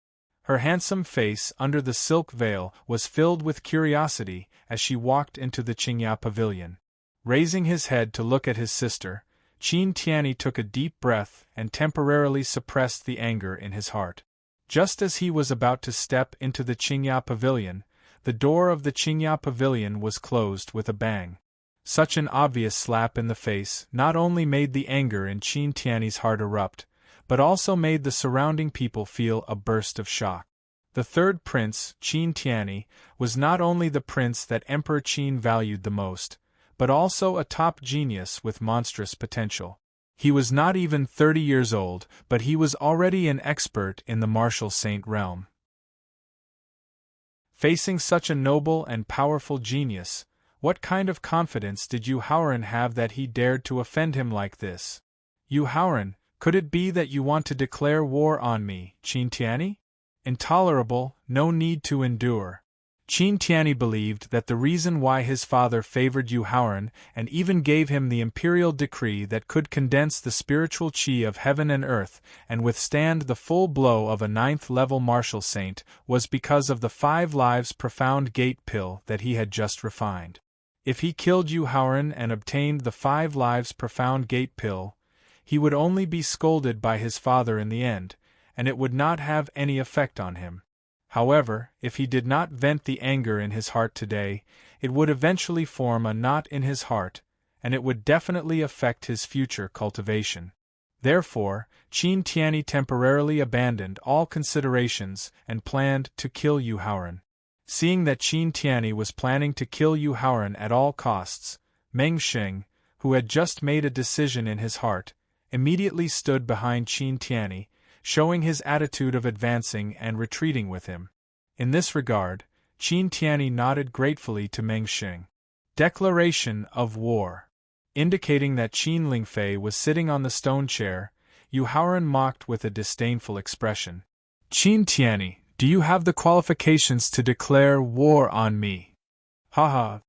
Her handsome face under the silk veil was filled with curiosity as she walked into the Qingya Pavilion. Raising his head to look at his sister, Qin Tianyi took a deep breath and temporarily suppressed the anger in his heart. Just as he was about to step into the Qingya Pavilion, the door of the Qingya Pavilion was closed with a bang. Such an obvious slap in the face not only made the anger in Qin Tianyi's heart erupt, but also made the surrounding people feel a burst of shock. The third prince, Qin Tianyi, was not only the prince that Emperor Qin valued the most, but also a top genius with monstrous potential. He was not even 30 years old, but he was already an expert in the martial saint realm. Facing such a noble and powerful genius, what kind of confidence did Yu Haoran have that he dared to offend him like this? Yu Haoran, could it be that you want to declare war on me, Qin Tianyi? Intolerable, no need to endure. Qin Tianyi believed that the reason why his father favored Yu Haoran and even gave him the imperial decree that could condense the spiritual qi of heaven and earth and withstand the full blow of a 9th-level martial saint was because of the 5 lives profound gate pill that he had just refined. If he killed Yu Haoran and obtained the 5 lives profound gate pill, he would only be scolded by his father in the end, and it would not have any effect on him. However, if he did not vent the anger in his heart today, it would eventually form a knot in his heart, and it would definitely affect his future cultivation. Therefore, Qin Tianyi temporarily abandoned all considerations and planned to kill Yu Haoran. Seeing that Qin Tianyi was planning to kill Yu Haoran at all costs, Meng Sheng, who had just made a decision in his heart, immediately stood behind Qin Tianyi, showing his attitude of advancing and retreating with him. In this regard, Qin Tianyi nodded gratefully to Meng Sheng. Declaration of war. Indicating that Qin Lingfei was sitting on the stone chair, Yu Haoran mocked with a disdainful expression. Qin Tianyi, do you have the qualifications to declare war on me? Ha.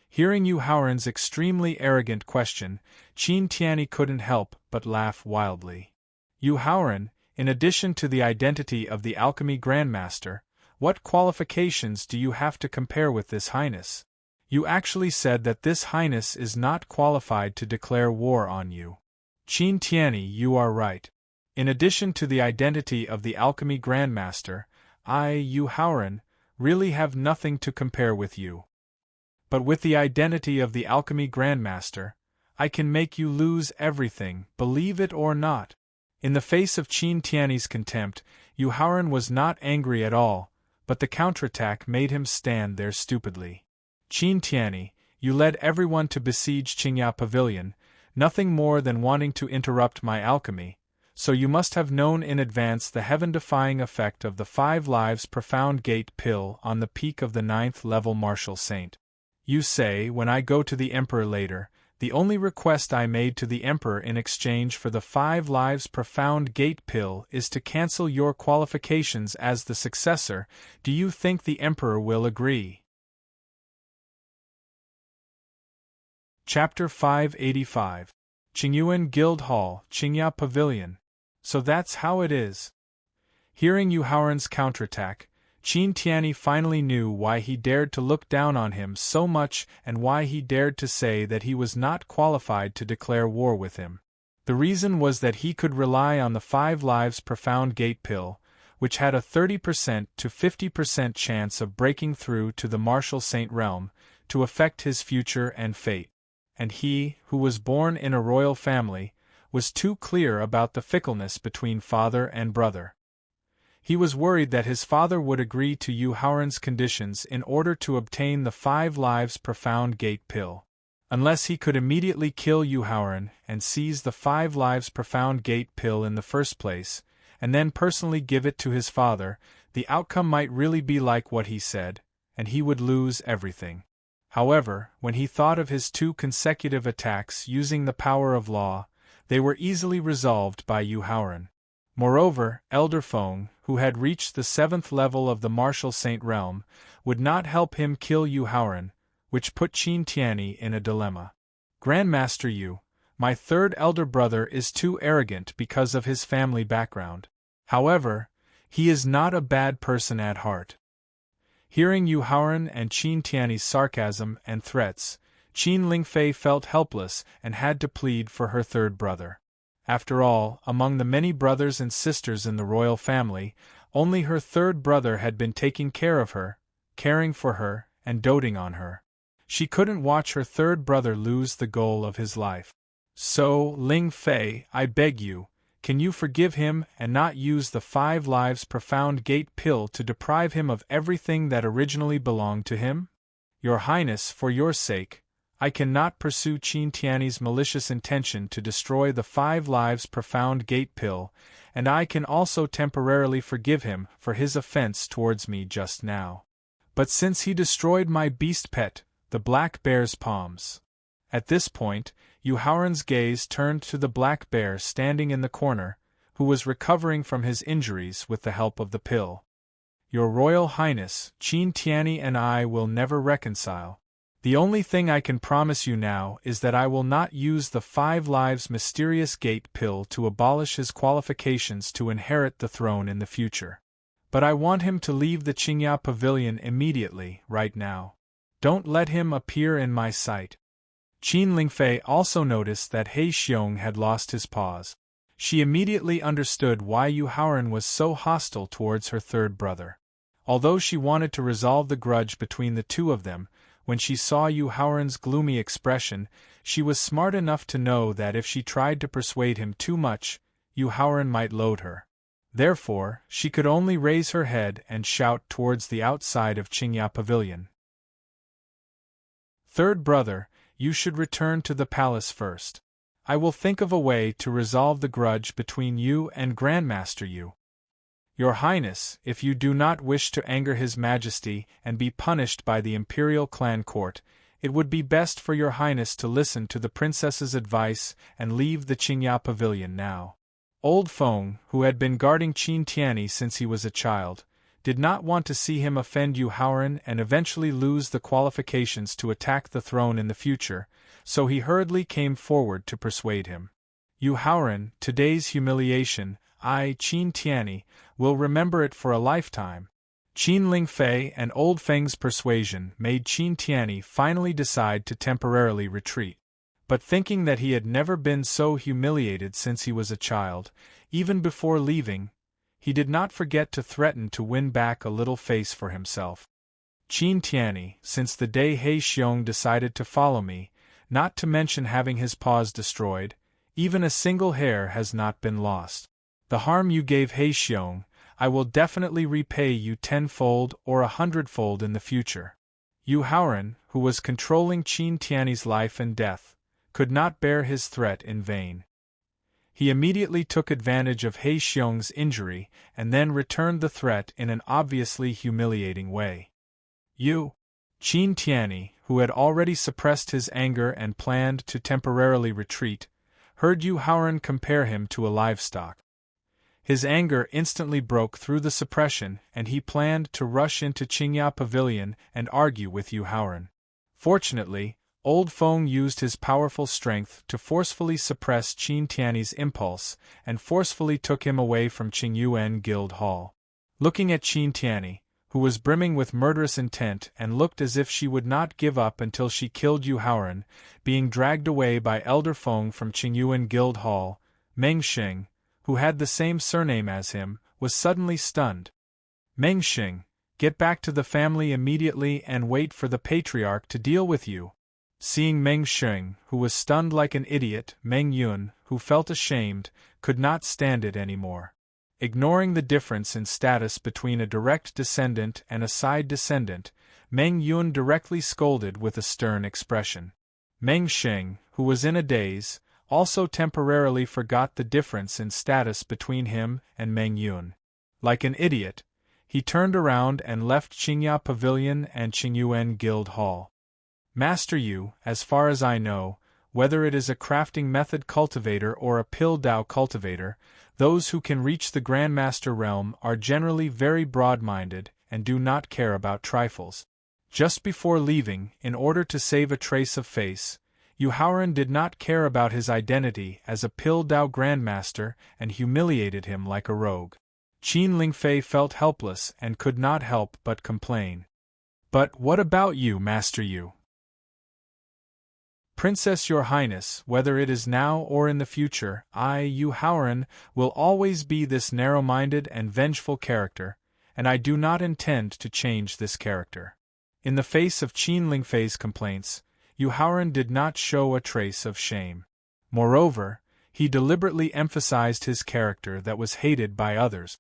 Hearing Yu Haoran's extremely arrogant question, Qin Tianyi couldn't help but laugh wildly. Yu Haoran, in addition to the identity of the alchemy grandmaster, what qualifications do you have to compare with this highness? You actually said that this highness is not qualified to declare war on you. Qin Tianyi, you are right. In addition to the identity of the alchemy grandmaster, I, Yu Haoran, really have nothing to compare with you. But with the identity of the alchemy grandmaster, I can make you lose everything, believe it or not. In the face of Qin Tianyi's contempt, Yu Haoran was not angry at all, but the counterattack made him stand there stupidly. Qin Tianyi, you led everyone to besiege Qingya Pavilion, nothing more than wanting to interrupt my alchemy, so you must have known in advance the heaven-defying effect of the 5 lives profound gate pill on the peak of the 9th level martial saint. You say, when I go to the Emperor later, the only request I made to the Emperor in exchange for the 5 lives profound gate pill is to cancel your qualifications as the successor. Do you think the Emperor will agree? Chapter 585. Qingyuan Guild Hall, Qingya Pavilion. So that's how it is. Hearing Yu Haoran's counterattack, Qin Tianyi finally knew why he dared to look down on him so much and why he dared to say that he was not qualified to declare war with him. The reason was that he could rely on the 5 lives profound gate pill, which had a 30% to 50% chance of breaking through to the martial saint realm, to affect his future and fate. And he, who was born in a royal family, was too clear about the fickleness between father and brother. He was worried that his father would agree to Yu Haoran's conditions in order to obtain the 5 lives profound gate pill. Unless he could immediately kill Yu Haoran and seize the 5 lives profound gate pill in the first place, and then personally give it to his father, the outcome might really be like what he said, and he would lose everything. However, when he thought of his 2 consecutive attacks using the power of law, they were easily resolved by Yu Haoran. Moreover, Elder Feng, who had reached the 7th level of the martial saint realm, would not help him kill Yu Haoran, which put Qin Tianyi in a dilemma. Grandmaster Yu, my 3rd elder brother is too arrogant because of his family background. However, he is not a bad person at heart. Hearing Yu Haoran and Qin Tianyi's sarcasm and threats, Qin Lingfei felt helpless and had to plead for her 3rd brother. After all, among the many brothers and sisters in the royal family, only her 3rd brother had been taking care of her, caring for her, and doting on her. She couldn't watch her 3rd brother lose the goal of his life. So, Ling Fei, I beg you, can you forgive him and not use the 5 lives profound gate pill to deprive him of everything that originally belonged to him? Your Highness, for your sake, I cannot pursue Qin Tianyi's malicious intention to destroy the 5 lives profound gate pill, and I can also temporarily forgive him for his offense towards me just now. But since he destroyed my beast pet, the black bear's palms. At this point, Yu Haoran's gaze turned to the black bear standing in the corner, who was recovering from his injuries with the help of the pill. Your Royal Highness, Qin Tianyi and I will never reconcile. The only thing I can promise you now is that I will not use the 5 lives mysterious gate pill to abolish his qualifications to inherit the throne in the future. But I want him to leave the Qingya Pavilion immediately, right now. Don't let him appear in my sight. Qin Lingfei also noticed that He Xiong had lost his paws. She immediately understood why Yu Haoran was so hostile towards her 3rd brother. Although she wanted to resolve the grudge between the 2 of them, when she saw Yu Haoran's gloomy expression, she was smart enough to know that if she tried to persuade him too much, Yu Haoran might loathe her. Therefore, she could only raise her head and shout towards the outside of Qingya Pavilion. 3rd brother, you should return to the palace first. I will think of a way to resolve the grudge between you and Grandmaster Yu. Your Highness, if you do not wish to anger His Majesty and be punished by the Imperial Clan Court, it would be best for your Highness to listen to the princess's advice and leave the Qingya Pavilion now. Old Feng, who had been guarding Qin Tianyi since he was a child, did not want to see him offend Yu Haoran and eventually lose the qualifications to attack the throne in the future, so he hurriedly came forward to persuade him. Yu Haoran, today's humiliation, I, Qin Tianyi, will remember it for a lifetime. Qin Lingfei and Old Feng's persuasion made Qin Tianyi finally decide to temporarily retreat. But thinking that he had never been so humiliated since he was a child, even before leaving, he did not forget to threaten to win back a little face for himself. Qin Tianyi, since the day He Xiong decided to follow me, not to mention having his paws destroyed, even a single hair has not been lost. The harm you gave He Xiong, I will definitely repay you 10-fold or 100-fold in the future. Yu Haoran, who was controlling Qin Tianyi's life and death, could not bear his threat in vain. He immediately took advantage of He Xiong's injury and then returned the threat in an obviously humiliating way. You? Qin Tianyi, who had already suppressed his anger and planned to temporarily retreat, heard Yu Haoran compare him to a livestock. His anger instantly broke through the suppression and he planned to rush into Qingya Pavilion and argue with Yu Haoran. Fortunately, Old Feng used his powerful strength to forcefully suppress Qin Tianyi's impulse and forcefully took him away from Qingyuan Guild Hall. Looking at Qin Tianyi, who was brimming with murderous intent and looked as if she would not give up until she killed Yu Haoran, being dragged away by Elder Feng from Qingyuan Guild Hall, Meng Xing, who had the same surname as him, was suddenly stunned. Meng Xing, get back to the family immediately and wait for the patriarch to deal with you. Seeing Meng Xing, who was stunned like an idiot, Meng Yun, who felt ashamed, could not stand it anymore. Ignoring the difference in status between a direct descendant and a side descendant, Meng Yun directly scolded with a stern expression. Meng Xing, who was in a daze, also temporarily forgot the difference in status between him and Meng Yun. Like an idiot, he turned around and left Qingya Pavilion and Qingyuan Guild Hall. Master Yu, as far as I know, whether it is a crafting method cultivator or a pill Dao cultivator, those who can reach the Grandmaster realm are generally very broad-minded and do not care about trifles. Just before leaving, in order to save a trace of face, Yu Haoran did not care about his identity as a pill Dao Grandmaster and humiliated him like a rogue. Qin Lingfei felt helpless and could not help but complain. But what about you, Master Yu? Princess, Your Highness, whether it is now or in the future, I, Yu Haoran, will always be this narrow-minded and vengeful character, and I do not intend to change this character. In the face of Qin Lingfei's complaints, Yu Haoran did not show a trace of shame. Moreover, he deliberately emphasized his character that was hated by others.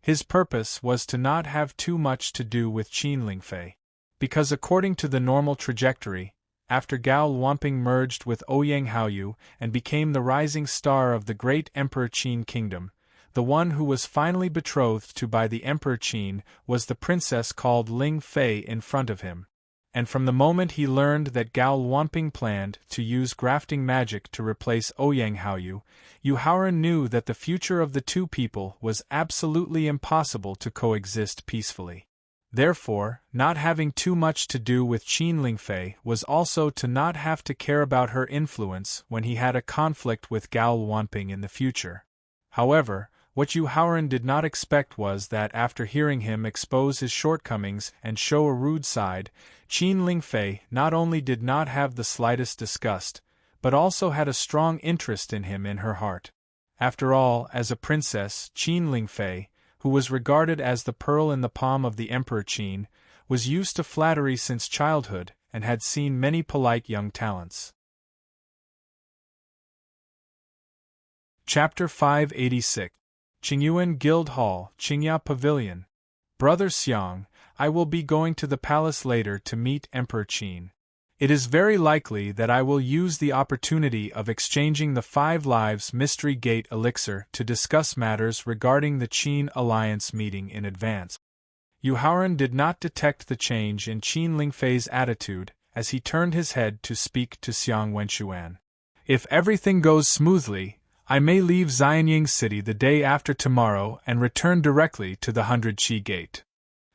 His purpose was to not have too much to do with Qin Lingfei, because according to the normal trajectory, after Gao Luanping merged with Ouyang Haoyu and became the rising star of the great Emperor Qin kingdom, the one who was finally betrothed to by the Emperor Qin was the princess called Ling Fei in front of him. And from the moment he learned that Gao Luanping planned to use grafting magic to replace Ouyang Haoyu, Yu Haoran knew that the future of the two people was absolutely impossible to coexist peacefully. Therefore, not having too much to do with Qin Lingfei was also to not have to care about her influence when he had a conflict with Gao Luanping in the future. However, what Yu Haoran did not expect was that after hearing him expose his shortcomings and show a rude side, Qin Lingfei not only did not have the slightest disgust, but also had a strong interest in him in her heart. After all, as a princess, Qin Lingfei, who was regarded as the pearl in the palm of the Emperor Qin, was used to flattery since childhood and had seen many polite young talents. Chapter 586 Qingyuan Guild Hall, Qingya Pavilion. Brother Xiang, I will be going to the palace later to meet Emperor Qin. It is very likely that I will use the opportunity of exchanging the 5 Lives Mystery Gate elixir to discuss matters regarding the Qin alliance meeting in advance. Yu Haoran did not detect the change in Qin Lingfei's attitude as he turned his head to speak to Xiang Wenxuan. If everything goes smoothly, I may leave Xianying City the day after tomorrow and return directly to the 100 Qi Gate.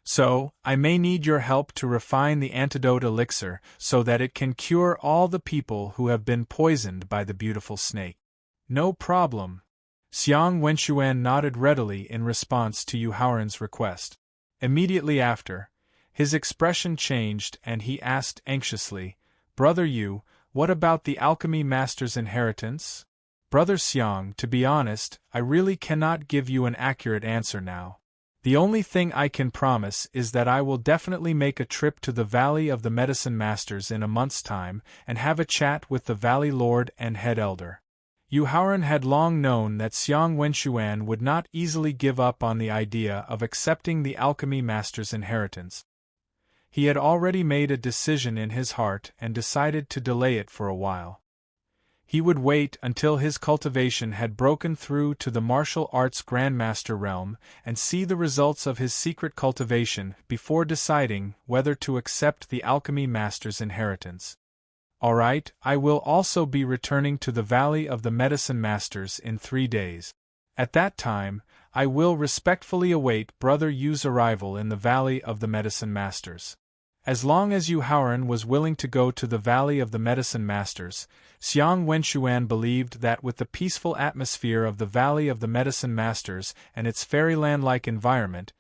So, I may need your help to refine the antidote elixir so that it can cure all the people who have been poisoned by the beautiful snake. No problem. Xiang Wenxuan nodded readily in response to Yu Haoran's request. Immediately after, his expression changed and he asked anxiously, Brother Yu, what about the alchemy master's inheritance? Brother Xiang, to be honest, I really cannot give you an accurate answer now. The only thing I can promise is that I will definitely make a trip to the Valley of the Medicine Masters in a month's time and have a chat with the Valley Lord and Head Elder. Yu Haoran had long known that Xiang Wenxuan would not easily give up on the idea of accepting the alchemy master's inheritance. He had already made a decision in his heart and decided to delay it for a while. He would wait until his cultivation had broken through to the martial arts grandmaster realm and see the results of his secret cultivation before deciding whether to accept the alchemy master's inheritance. Alright, I will also be returning to the Valley of the Medicine Masters in 3 days. At that time, I will respectfully await Brother Yu's arrival in the Valley of the Medicine Masters. As long as Yu Haoran was willing to go to the Valley of the Medicine Masters, Xiang Wenxuan believed that with the peaceful atmosphere of the Valley of the Medicine Masters and its fairyland-like environment,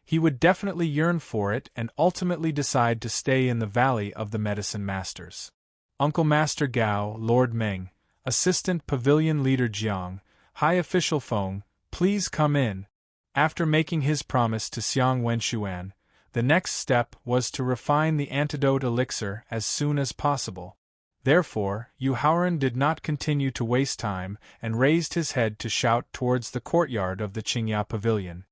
he would definitely yearn for it and ultimately decide to stay in the Valley of the Medicine Masters. Uncle Master Gao, Lord Meng, Assistant Pavilion Leader Jiang, High Official Feng, please come in. After making his promise to Xiang Wenxuan, the next step was to refine the antidote elixir as soon as possible. Therefore, Yu Haoran did not continue to waste time and raised his head to shout towards the courtyard of the Qingya Pavilion.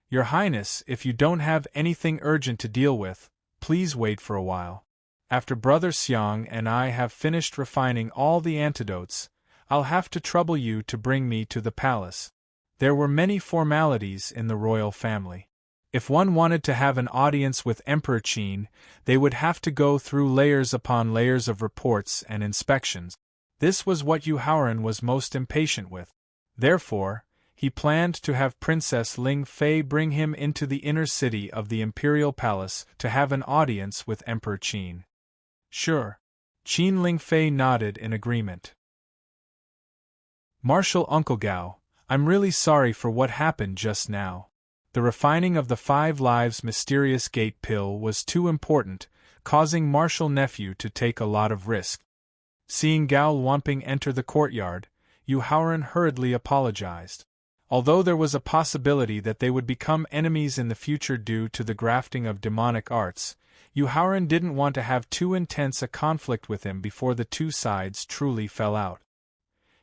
Your Highness, if you don't have anything urgent to deal with, please wait for a while. After Brother Xiang and I have finished refining all the antidotes, I'll have to trouble you to bring me to the palace. There were many formalities in the royal family. If one wanted to have an audience with Emperor Qin, they would have to go through layers upon layers of reports and inspections. This was what Yu Haoran was most impatient with. Therefore, he planned to have Princess Ling Fei bring him into the inner city of the Imperial Palace to have an audience with Emperor Qin. Sure. Qin Ling Fei nodded in agreement. Marshal Uncle Gao, I'm really sorry for what happened just now. The refining of the 5 Lives mysterious gate pill was too important, causing Marshal Nephew to take a lot of risk. Seeing Gao Luanping enter the courtyard, Yu Haoran hurriedly apologized. Although there was a possibility that they would become enemies in the future due to the grafting of demonic arts, Yu Haoran didn't want to have too intense a conflict with him before the two sides truly fell out.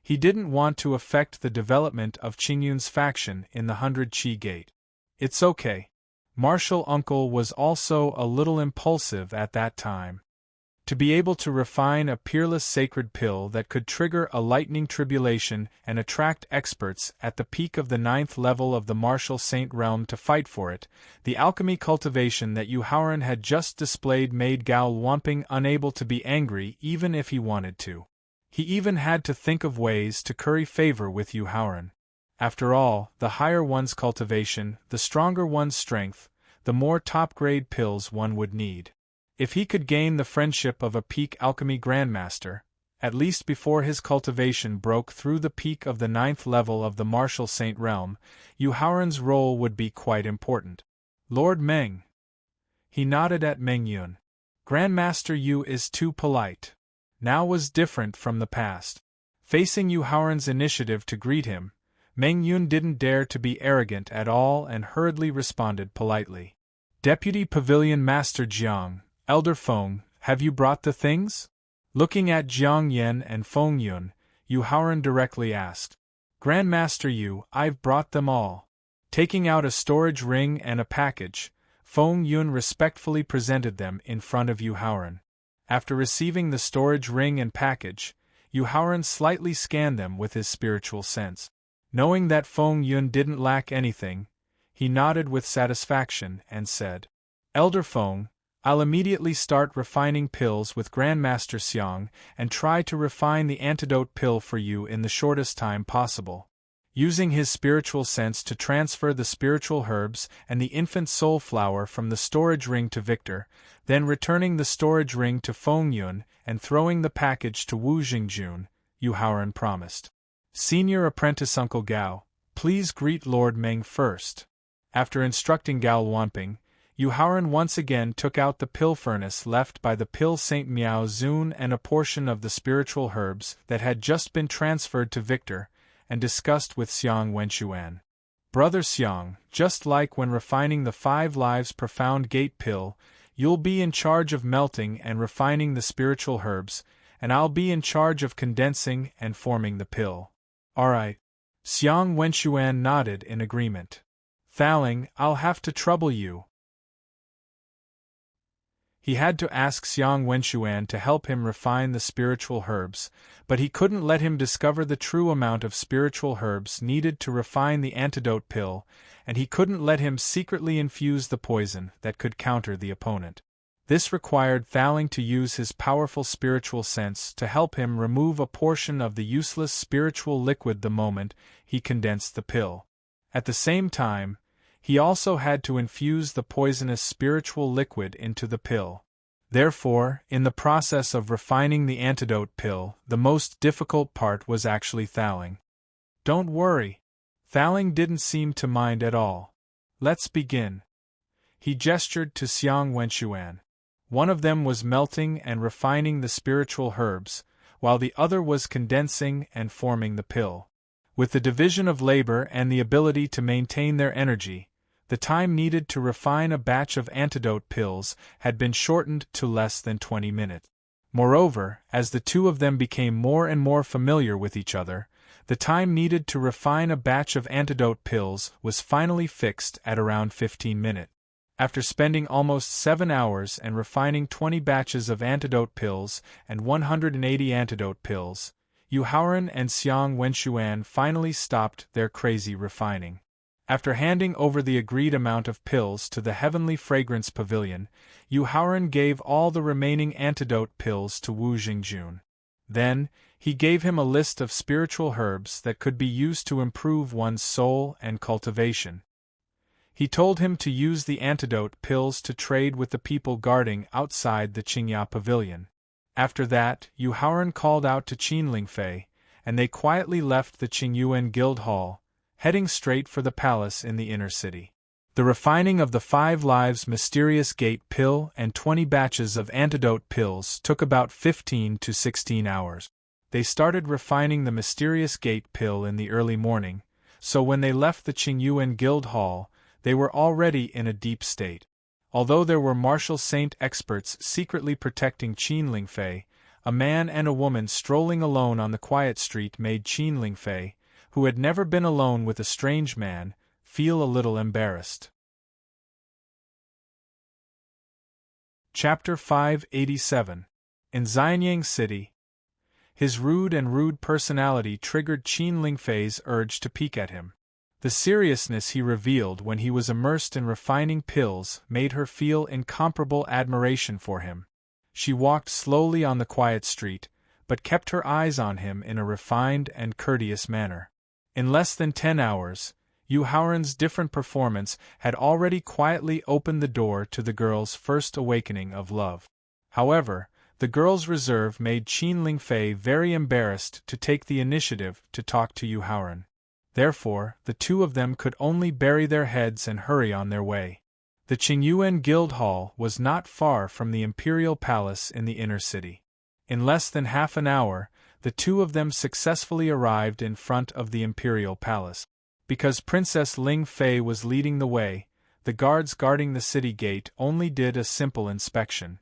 He didn't want to affect the development of Qingyun's faction in the 100 Qi Gate. It's okay. Marshal Uncle was also a little impulsive at that time. To be able to refine a peerless sacred pill that could trigger a lightning tribulation and attract experts at the peak of the 9th level of the Martial Saint realm to fight for it, the alchemy cultivation that Yu Haoran had just displayed made Gao Luanping unable to be angry even if he wanted to. He even had to think of ways to curry favor with Yu Haoran. After all, the higher one's cultivation, the stronger one's strength, the more top-grade pills one would need. If he could gain the friendship of a peak alchemy grandmaster, at least before his cultivation broke through the peak of the 9th level of the Martial Saint realm, Yu Haoran's role would be quite important. Lord Meng. He nodded at Meng Yun. Grandmaster Yu is too polite. Now was different from the past. Facing Yu Haoran's initiative to greet him, Meng Yun didn't dare to be arrogant at all and hurriedly responded politely. Deputy Pavilion Master Jiang, Elder Feng, have you brought the things? Looking at Jiang Yan and Feng Yun, Yu Haoran directly asked. Grandmaster Yu, I've brought them all. Taking out a storage ring and a package, Feng Yun respectfully presented them in front of Yu Haoran. After receiving the storage ring and package, Yu Haoran slightly scanned them with his spiritual sense. Knowing that Feng Yun didn't lack anything, he nodded with satisfaction and said, Elder Feng, I'll immediately start refining pills with Grandmaster Xiang and try to refine the antidote pill for you in the shortest time possible. Using his spiritual sense to transfer the spiritual herbs and the infant soul flower from the storage ring to Victor, then returning the storage ring to Feng Yun and throwing the package to Wu Jingjun, Yu Haoran promised. Senior Apprentice Uncle Gao, please greet Lord Meng first. After instructing Gao Luanping, Yu Haoran once again took out the pill furnace left by the pill Saint Miao Zun and a portion of the spiritual herbs that had just been transferred to Victor, and discussed with Xiang Wenxuan. Brother Xiang, just like when refining the 5 Lives Profound Gate pill, you'll be in charge of melting and refining the spiritual herbs, and I'll be in charge of condensing and forming the pill. Alright. Xiang Wenxuan nodded in agreement. Thaling, I'll have to trouble you. He had to ask Xiang Wenxuan to help him refine the spiritual herbs, but he couldn't let him discover the true amount of spiritual herbs needed to refine the antidote pill, and he couldn't let him secretly infuse the poison that could counter the opponent. This required Thaling to use his powerful spiritual sense to help him remove a portion of the useless spiritual liquid the moment he condensed the pill. At the same time, he also had to infuse the poisonous spiritual liquid into the pill. Therefore, in the process of refining the antidote pill, the most difficult part was actually Thaling. "Don't worry." Thaling didn't seem to mind at all. "Let's begin." He gestured to Xiang Wenxuan. One of them was melting and refining the spiritual herbs, while the other was condensing and forming the pill. With the division of labor and the ability to maintain their energy, the time needed to refine a batch of antidote pills had been shortened to less than 20 minutes. Moreover, as the two of them became more and more familiar with each other, the time needed to refine a batch of antidote pills was finally fixed at around 15 minutes. After spending almost 7 hours and refining 20 batches of antidote pills and 180 antidote pills, Yu Haoran and Xiang Wenxuan finally stopped their crazy refining. After handing over the agreed amount of pills to the Heavenly Fragrance Pavilion, Yu Haoran gave all the remaining antidote pills to Wu Jingjun. Then, he gave him a list of spiritual herbs that could be used to improve one's soul and cultivation. He told him to use the antidote pills to trade with the people guarding outside the Qingya Pavilion. After that, Yu Haoran called out to Qin Lingfei, and they quietly left the Qingyuan Guild Hall, heading straight for the palace in the inner city. The refining of the 5 Lives Mysterious Gate pill and 20 batches of antidote pills took about 15 to 16 hours. They started refining the Mysterious Gate pill in the early morning, so when they left the Qingyuan Guild Hall, they were already in a deep state. Although there were martial saint experts secretly protecting Qin Lingfei, a man and a woman strolling alone on the quiet street made Qin Lingfei, who had never been alone with a strange man, feel a little embarrassed. Chapter 587. In Xianyang City. His rude personality triggered Qin Lingfei's urge to peek at him. The seriousness he revealed when he was immersed in refining pills made her feel incomparable admiration for him. She walked slowly on the quiet street, but kept her eyes on him in a refined and courteous manner. In less than 10 hours, Yu Haoran's different performance had already quietly opened the door to the girl's first awakening of love. However, the girl's reserve made Qin Lingfei very embarrassed to take the initiative to talk to Yu Haoran. Therefore, the two of them could only bury their heads and hurry on their way. The Qingyuan Guild Hall was not far from the Imperial Palace in the inner city. In less than half an hour, the two of them successfully arrived in front of the Imperial Palace. Because Princess Ling Fei was leading the way, the guards guarding the city gate only did a simple inspection.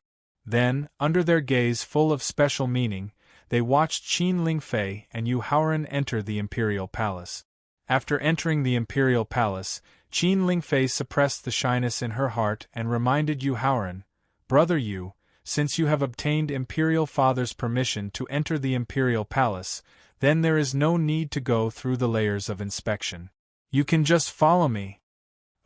Then, under their gaze full of special meaning, they watched Qin Lingfei and Yu Haoran enter the Imperial Palace. After entering the Imperial Palace, Qin Lingfei suppressed the shyness in her heart and reminded Yu Haoran, "Brother Yu, since you have obtained Imperial Father's permission to enter the Imperial Palace, then there is no need to go through the layers of inspection. You can just follow me."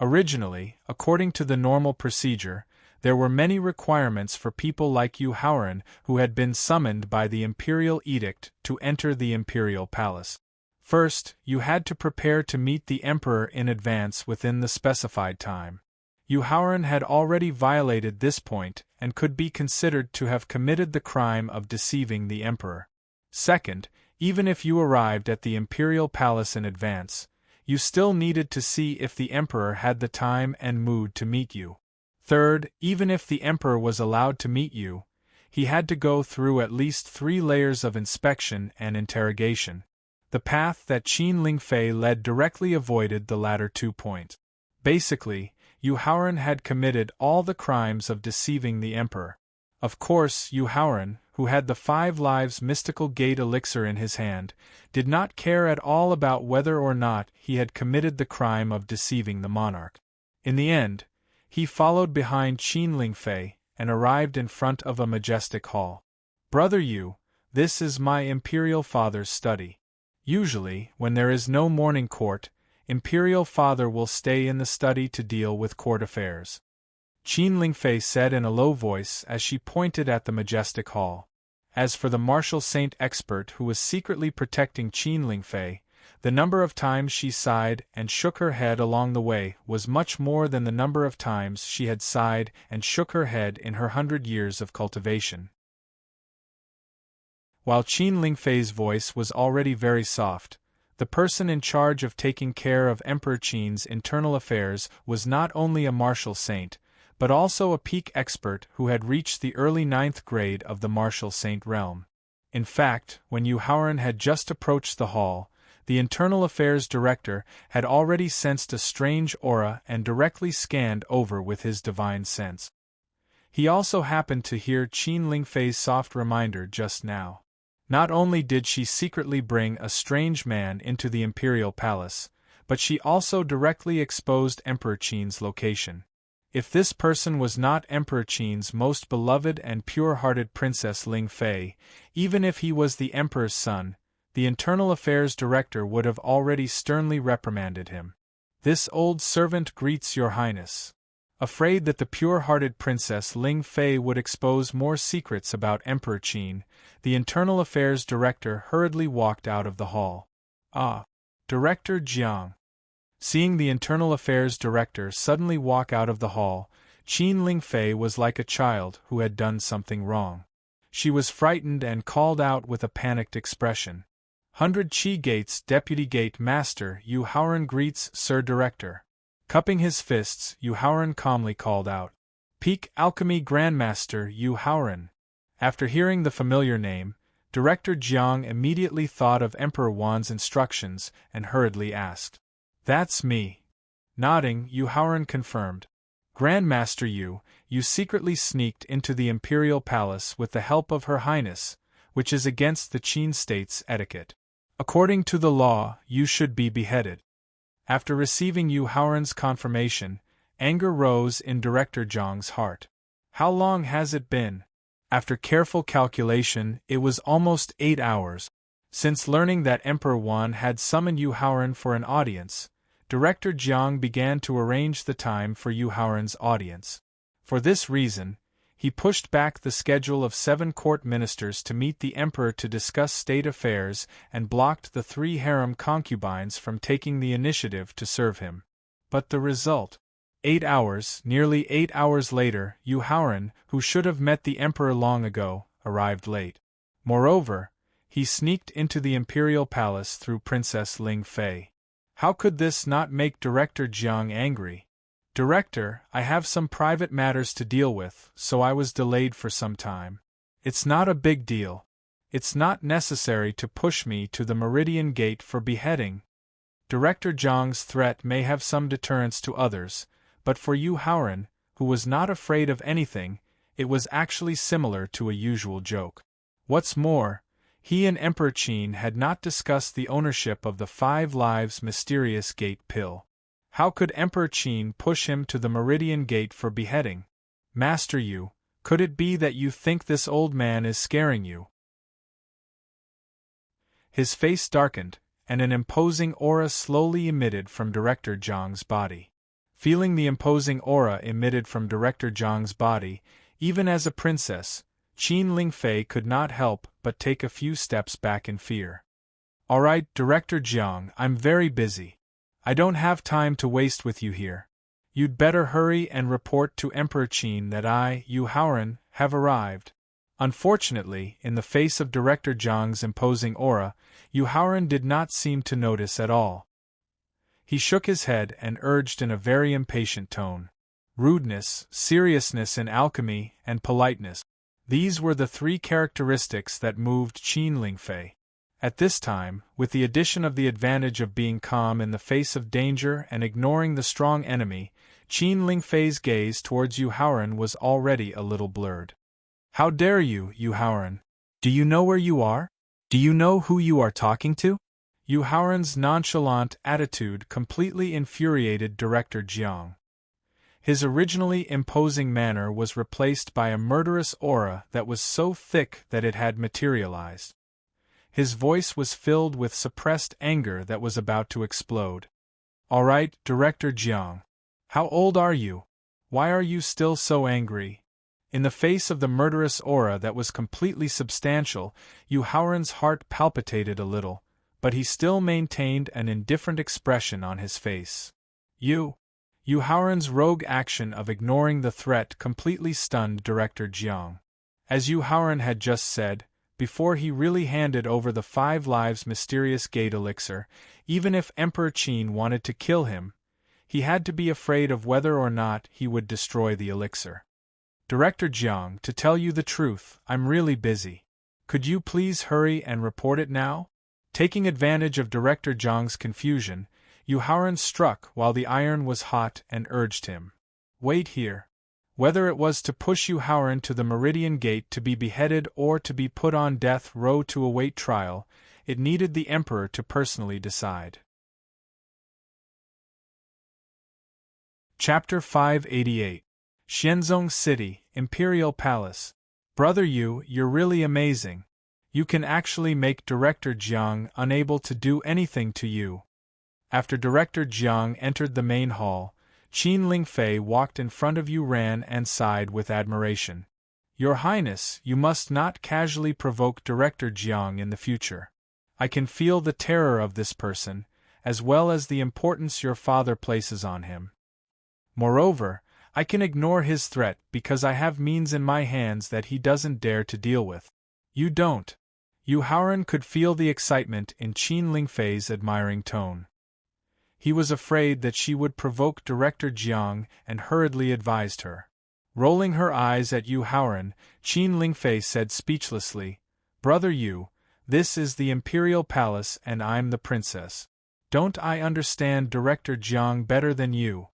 Originally, according to the normal procedure, there were many requirements for people like Yu Haoran who had been summoned by the Imperial Edict to enter the Imperial Palace. First, you had to prepare to meet the Emperor in advance within the specified time. Yu Haoran had already violated this point and could be considered to have committed the crime of deceiving the Emperor. Second, even if you arrived at the Imperial Palace in advance, you still needed to see if the Emperor had the time and mood to meet you. Third, even if the Emperor was allowed to meet you, he had to go through at least 3 layers of inspection and interrogation. The path that Qin Lingfei led directly avoided the latter 2 points. Basically, Yu Haoran had committed all the crimes of deceiving the Emperor. Of course, Yu Haoran, who had the 5 Lives Mystical Gate elixir in his hand, did not care at all about whether or not he had committed the crime of deceiving the monarch. In the end, he followed behind Qin Lingfei, and arrived in front of a majestic hall. "Brother Yu, this is my imperial father's study. Usually, when there is no morning court, imperial father will stay in the study to deal with court affairs," Qin Lingfei said in a low voice as she pointed at the majestic hall. As for the martial saint expert who was secretly protecting Qin Lingfei, the number of times she sighed and shook her head along the way was much more than the number of times she had sighed and shook her head in her 100 years of cultivation. While Qin Lingfei's voice was already very soft, the person in charge of taking care of Emperor Qin's internal affairs was not only a martial saint, but also a peak expert who had reached the early 9th grade of the martial saint realm. In fact, when Yu Haoran had just approached the hall, the internal affairs director had already sensed a strange aura and directly scanned over with his divine sense. He also happened to hear Qin Lingfei's soft reminder just now. Not only did she secretly bring a strange man into the imperial palace, but she also directly exposed Emperor Qin's location. If this person was not Emperor Qin's most beloved and pure-hearted Princess Ling Fei, even if he was the Emperor's son, the Internal Affairs Director would have already sternly reprimanded him. "This old servant greets your highness." Afraid that the pure-hearted Princess Ling Fei would expose more secrets about Emperor Qin, the Internal Affairs Director hurriedly walked out of the hall. "Ah, Director Jiang." Seeing the Internal Affairs Director suddenly walk out of the hall, Qin Lingfei was like a child who had done something wrong. She was frightened and called out with a panicked expression. "100 Qi Gates Deputy Gate Master Yu Haoran greets Sir Director." Cupping his fists, Yu Haoran calmly called out, "Peak Alchemy Grandmaster Yu Haoran." After hearing the familiar name, Director Jiang immediately thought of Emperor Wan's instructions and hurriedly asked, "That's me." Nodding, Yu Haoran confirmed. "Grandmaster Yu, you secretly sneaked into the imperial palace with the help of Her Highness, which is against the Qin state's etiquette. According to the law, you should be beheaded." After receiving Yu Haoran's confirmation, anger rose in Director Jiang's heart. "How long has it been?" After careful calculation, it was almost 8 hours. Since learning that Emperor Wan had summoned Yu Haoran for an audience, Director Jiang began to arrange the time for Yu Haoran's audience. For this reason, he pushed back the schedule of 7 court ministers to meet the emperor to discuss state affairs and blocked the 3 harem concubines from taking the initiative to serve him. But the result? 8 hours, nearly 8 hours later, Yu Haoran, who should have met the emperor long ago, arrived late. Moreover, he sneaked into the imperial palace through Princess Ling Fei. How could this not make Director Jiang angry? "Director, I have some private matters to deal with, so I was delayed for some time." "It's not a big deal. It's not necessary to push me to the Meridian Gate for beheading." Director Jiang's threat may have some deterrence to others, but for Yu Haoran, who was not afraid of anything, it was actually similar to a usual joke. What's more, he and Emperor Qin had not discussed the ownership of the 5 Lives mysterious gate pill. How could Emperor Qin push him to the Meridian Gate for beheading? "Master Yu, could it be that you think this old man is scaring you?" His face darkened, and an imposing aura slowly emitted from Director Jiang's body. Feeling the imposing aura emitted from Director Jiang's body, even as a princess, Qin Lingfei could not help but take a few steps back in fear. "All right, Director Jiang, I'm very busy. I don't have time to waste with you here. You'd better hurry and report to Emperor Qin that I, Yu Haoran, have arrived." Unfortunately, in the face of Director Jiang's imposing aura, Yu Haoran did not seem to notice at all. He shook his head and urged in a very impatient tone. Rudeness, seriousness in alchemy, and politeness. These were the 3 characteristics that moved Qin Lingfei. At this time, with the addition of the advantage of being calm in the face of danger and ignoring the strong enemy, Qin Lingfei's gaze towards Yu Haoran was already a little blurred. "How dare you, Yu Haoran? Do you know where you are? Do you know who you are talking to?" Yu Haoran's nonchalant attitude completely infuriated Director Jiang. His originally imposing manner was replaced by a murderous aura that was so thick that it had materialized. His voice was filled with suppressed anger that was about to explode. "All right, Director Jiang. How old are you? Why are you still so angry?" In the face of the murderous aura that was completely substantial, Yu Haoran's heart palpitated a little, but he still maintained an indifferent expression on his face. Yu Haoran's rogue action of ignoring the threat completely stunned Director Jiang. As Yu Haoran had just said, before he really handed over the 5 lives mysterious gate elixir, even if Emperor Qin wanted to kill him, he had to be afraid of whether or not he would destroy the elixir. "Director Jiang, to tell you the truth, I'm really busy. Could you please hurry and report it now?" Taking advantage of Director Jiang's confusion, Yu Haoran struck while the iron was hot and urged him. "Wait here." Whether it was to push Yu Haoran to the Meridian Gate to be beheaded or to be put on death row to await trial, it needed the Emperor to personally decide. Chapter 588. Xianzong City, Imperial Palace. "Brother Yu, you're really amazing. You can actually make Director Jiang unable to do anything to you." After Director Jiang entered the main hall, Qin Lingfei walked in front of Yu Ran and sighed with admiration. "Your Highness, you must not casually provoke Director Jiang in the future. I can feel the terror of this person, as well as the importance your father places on him. Moreover, I can ignore his threat because I have means in my hands that he doesn't dare to deal with." "You don't." Yu Haoran could feel the excitement in Qin Lingfei's admiring tone. He was afraid that she would provoke Director Jiang and hurriedly advised her. Rolling her eyes at Yu Haoran, Qin Lingfei said speechlessly, "Brother Yu, this is the Imperial Palace and I'm the princess. Don't I understand Director Jiang better than you?"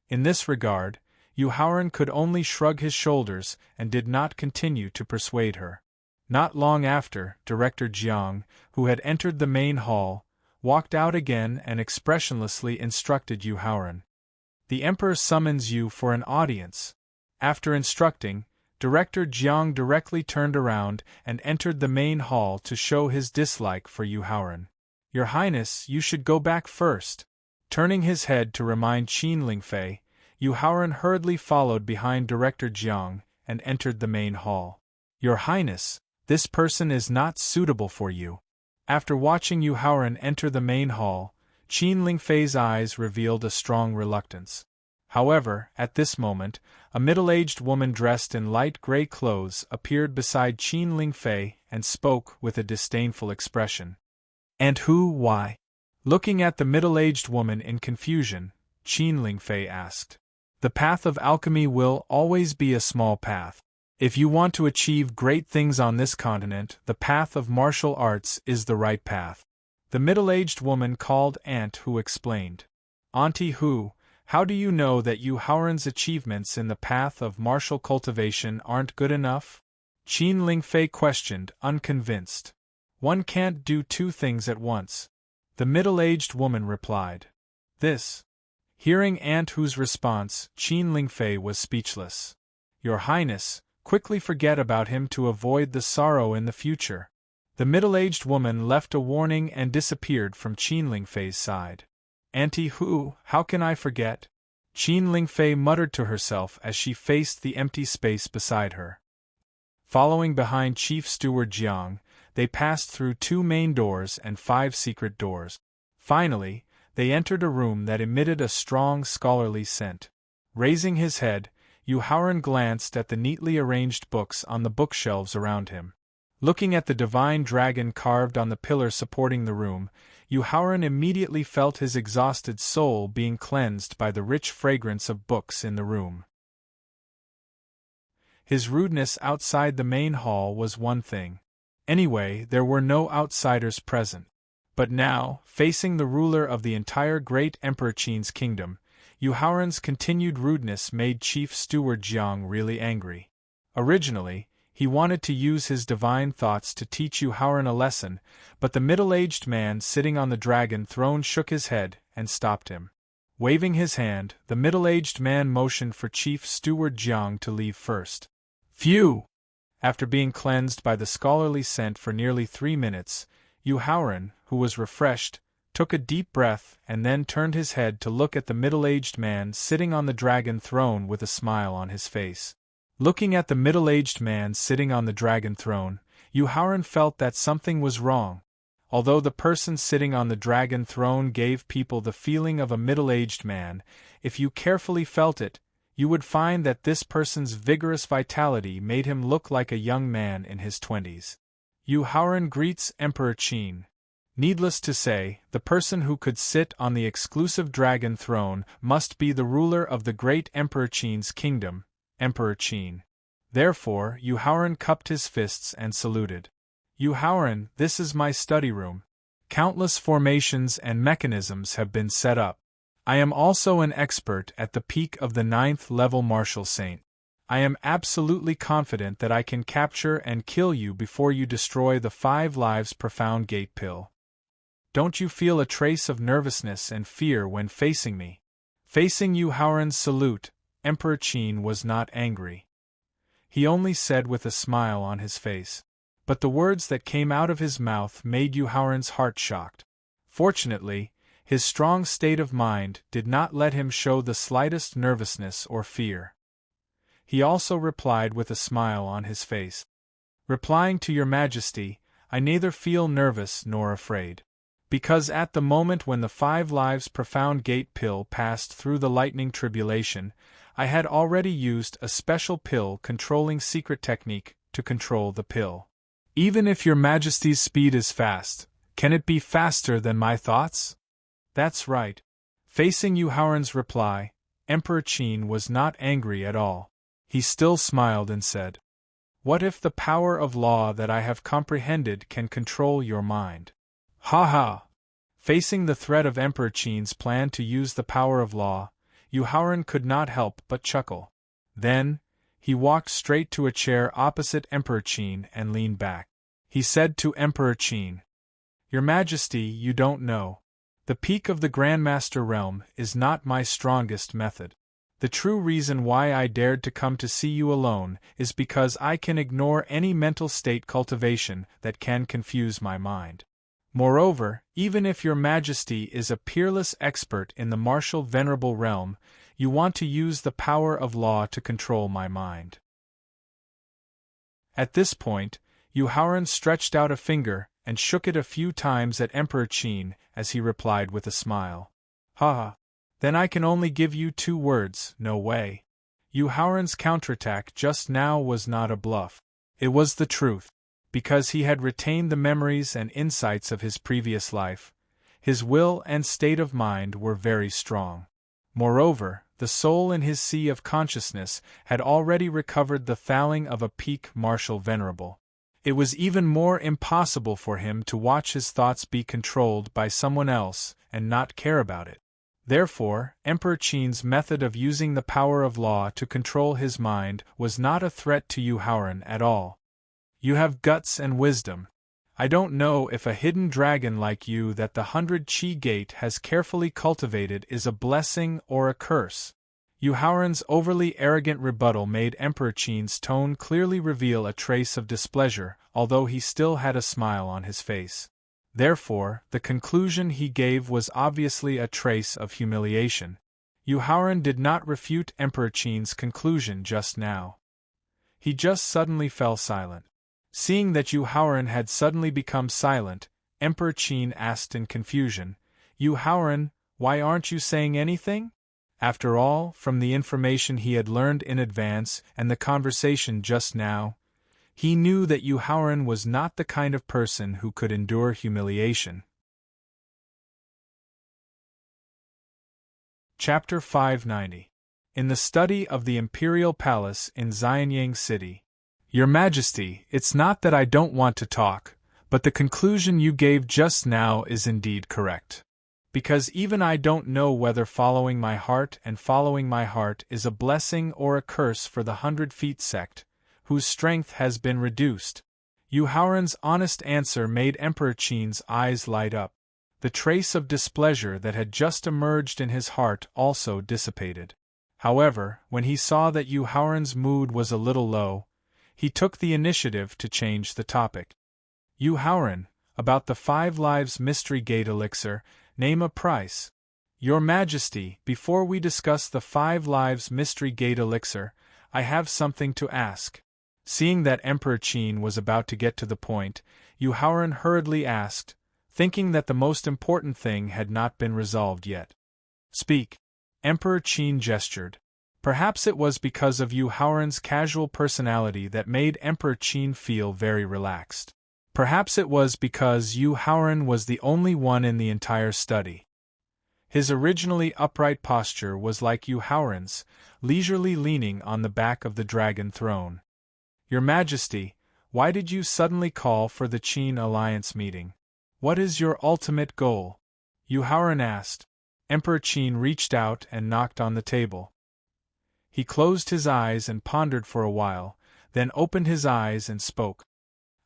In this regard, Yu Haoran could only shrug his shoulders and did not continue to persuade her. Not long after, Director Jiang, who had entered the main hall, walked out again and expressionlessly instructed Yu Haoran. "The Emperor summons you for an audience." After instructing, Director Jiang directly turned around and entered the main hall to show his dislike for Yu Haoran. "Your Highness, you should go back first." Turning his head to remind Qin Lingfei, Yu Haoran hurriedly followed behind Director Jiang and entered the main hall. "Your Highness, this person is not suitable for you." After watching Yu Haoran enter the main hall, Qin Lingfei's eyes revealed a strong reluctance. However, at this moment, a middle-aged woman dressed in light gray clothes appeared beside Qin Lingfei and spoke with a disdainful expression. "And who, why?" Looking at the middle-aged woman in confusion, Qin Lingfei asked. "The path of alchemy will always be a small path. If you want to achieve great things on this continent, the path of martial arts is the right path." The middle-aged woman called Aunt Hu explained. "Auntie Hu, how do you know that Yu Haoran's achievements in the path of martial cultivation aren't good enough?" Qin Lingfei questioned, unconvinced. "One can't do 2 things at once," the middle-aged woman replied. Hearing Aunt Hu's response, Qin Lingfei was speechless. "Your Highness, quickly forget about him to avoid the sorrow in the future." The middle-aged woman left a warning and disappeared from Qin Lingfei's side. "Auntie Hu, how can I forget?" Qin Lingfei muttered to herself as she faced the empty space beside her. Following behind Chief Steward Jiang, they passed through 2 main doors and 5 secret doors. Finally, they entered a room that emitted a strong scholarly scent. Raising his head, Yu Haoran glanced at the neatly arranged books on the bookshelves around him. Looking at the divine dragon carved on the pillar supporting the room, Yu Haoran immediately felt his exhausted soul being cleansed by the rich fragrance of books in the room. His rudeness outside the main hall was one thing. Anyway, there were no outsiders present. But now, facing the ruler of the entire great Emperor Qin's kingdom, Yu Haoran's continued rudeness made Chief Steward Jiang really angry. Originally, he wanted to use his divine thoughts to teach Yu Haoran a lesson, but the middle-aged man sitting on the dragon throne shook his head and stopped him. Waving his hand, the middle-aged man motioned for Chief Steward Jiang to leave first. Phew! After being cleansed by the scholarly scent for nearly 3 minutes, Yu Haoran, who was refreshed, took a deep breath and then turned his head to look at the middle-aged man sitting on the dragon throne with a smile on his face. Looking at the middle-aged man sitting on the dragon throne, Yu Haoran felt that something was wrong. Although the person sitting on the dragon throne gave people the feeling of a middle-aged man, if you carefully felt it, you would find that this person's vigorous vitality made him look like a young man in his 20s. Yu Haoran greets Emperor Qin. Needless to say, the person who could sit on the exclusive dragon throne must be the ruler of the great Emperor Qin's kingdom, Emperor Qin. Therefore, Yu Haoran cupped his fists and saluted. Yu Haoran, this is my study room. Countless formations and mechanisms have been set up. I am also an expert at the peak of the 9th level martial saint. I am absolutely confident that I can capture and kill you before you destroy the 5 lives profound gate pill. Don't you feel a trace of nervousness and fear when facing me? Facing Yu Haoran's salute, Emperor Qin was not angry. He only said with a smile on his face. But the words that came out of his mouth made Yu Haoran's heart shocked. Fortunately, his strong state of mind did not let him show the slightest nervousness or fear. He also replied with a smile on his face. Replying to your majesty, I neither feel nervous nor afraid. Because at the moment when the 5 lives profound gate pill passed through the lightning tribulation, I had already used a special pill controlling secret technique to control the pill. Even if your majesty's speed is fast, can it be faster than my thoughts? That's right. Facing Yu Haoran's reply, Emperor Qin was not angry at all. He still smiled and said, What if the power of law that I have comprehended can control your mind? Ha ha! Facing the threat of Emperor Qin's plan to use the power of law, Yu Haoran could not help but chuckle. Then, he walked straight to a chair opposite Emperor Qin and leaned back. He said to Emperor Qin, Your Majesty, you don't know. The peak of the Grandmaster realm is not my strongest method. The true reason why I dared to come to see you alone is because I can ignore any mental state cultivation that can confuse my mind. Moreover, even if your Majesty is a peerless expert in the martial venerable realm, you want to use the power of law to control my mind. At this point, Yu Haoran stretched out a finger and shook it a few times at Emperor Qin as he replied with a smile. Ha! Then I can only give you 2 words, no way. Yu Haoran's counterattack just now was not a bluff. It was the truth. Because he had retained the memories and insights of his previous life, his will and state of mind were very strong. Moreover, the soul in his sea of consciousness had already recovered the thaling of a peak martial venerable. It was even more impossible for him to watch his thoughts be controlled by someone else and not care about it. Therefore, Emperor Qin's method of using the power of law to control his mind was not a threat to Yu Haoran at all. You have guts and wisdom. I don't know if a hidden dragon like you that the 100 Qi Gate has carefully cultivated is a blessing or a curse. Yu Haoran's overly arrogant rebuttal made Emperor Qin's tone clearly reveal a trace of displeasure, although he still had a smile on his face. Therefore, the conclusion he gave was obviously a trace of humiliation. Yu Haoran did not refute Emperor Qin's conclusion just now. He just suddenly fell silent. Seeing that Yu Haoran had suddenly become silent, Emperor Qin asked in confusion, Yu Haoran, why aren't you saying anything? After all, from the information he had learned in advance and the conversation just now, he knew that Yu Haoran was not the kind of person who could endure humiliation. Chapter 590. In the Study of the Imperial Palace in Xianyang City. Your Majesty, it's not that I don't want to talk, but the conclusion you gave just now is indeed correct. Because even I don't know whether following my heart is a blessing or a curse for the 100 Feet sect, whose strength has been reduced. Yu Haoran's honest answer made Emperor Qin's eyes light up. The trace of displeasure that had just emerged in his heart also dissipated. However, when he saw that Yu Haoran's mood was a little low, he took the initiative to change the topic. Yu Haoran, about the 5 Lives Mystery Gate Elixir, name a price. Your Majesty, before we discuss the 5 Lives Mystery Gate Elixir, I have something to ask. Seeing that Emperor Qin was about to get to the point, Yu Haoran hurriedly asked, thinking that the most important thing had not been resolved yet. Speak. Emperor Qin gestured. Perhaps it was because of Yu Haoran's casual personality that made Emperor Qin feel very relaxed. Perhaps it was because Yu Haoran was the only one in the entire study. His originally upright posture was like Yu Haoran's, leisurely leaning on the back of the dragon throne. Your Majesty, why did you suddenly call for the Qin Alliance meeting? What is your ultimate goal? Yu Haoran asked. Emperor Qin reached out and knocked on the table. He closed his eyes and pondered for a while, then opened his eyes and spoke.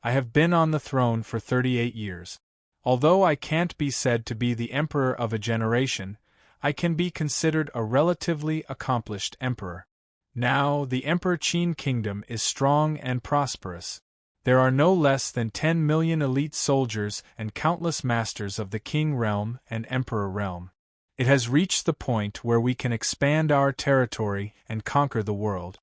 I have been on the throne for 38 years. Although I can't be said to be the emperor of a generation, I can be considered a relatively accomplished emperor. Now, the Emperor Qin Kingdom is strong and prosperous. There are no less than 10 million elite soldiers and countless masters of the King Realm and Emperor Realm. It has reached the point where we can expand our territory and conquer the world.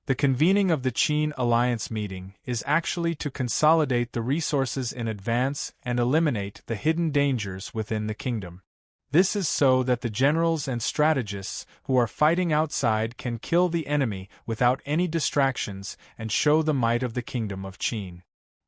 The convening of the Qin Alliance meeting is actually to consolidate the resources in advance and eliminate the hidden dangers within the kingdom. This is so that the generals and strategists who are fighting outside can kill the enemy without any distractions and show the might of the kingdom of Qin.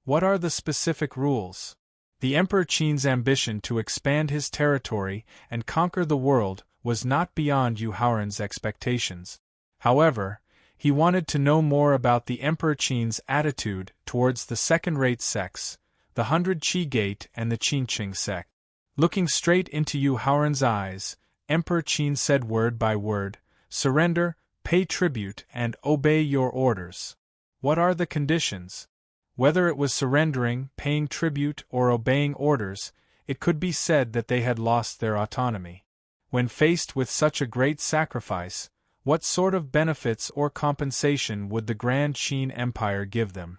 What are the specific rules? The Emperor Qin's ambition to expand his territory and conquer the world was not beyond Yu Haoran's expectations. However, he wanted to know more about the Emperor Qin's attitude towards the second-rate sects, the 100 Qi Gate and the Qinqing sect. Looking straight into Yu Haoran's eyes, Emperor Qin said word by word, surrender, pay tribute, and obey your orders. What are the conditions? Whether it was surrendering, paying tribute, or obeying orders, it could be said that they had lost their autonomy. When faced with such a great sacrifice, what sort of benefits or compensation would the Grand Qin Empire give them?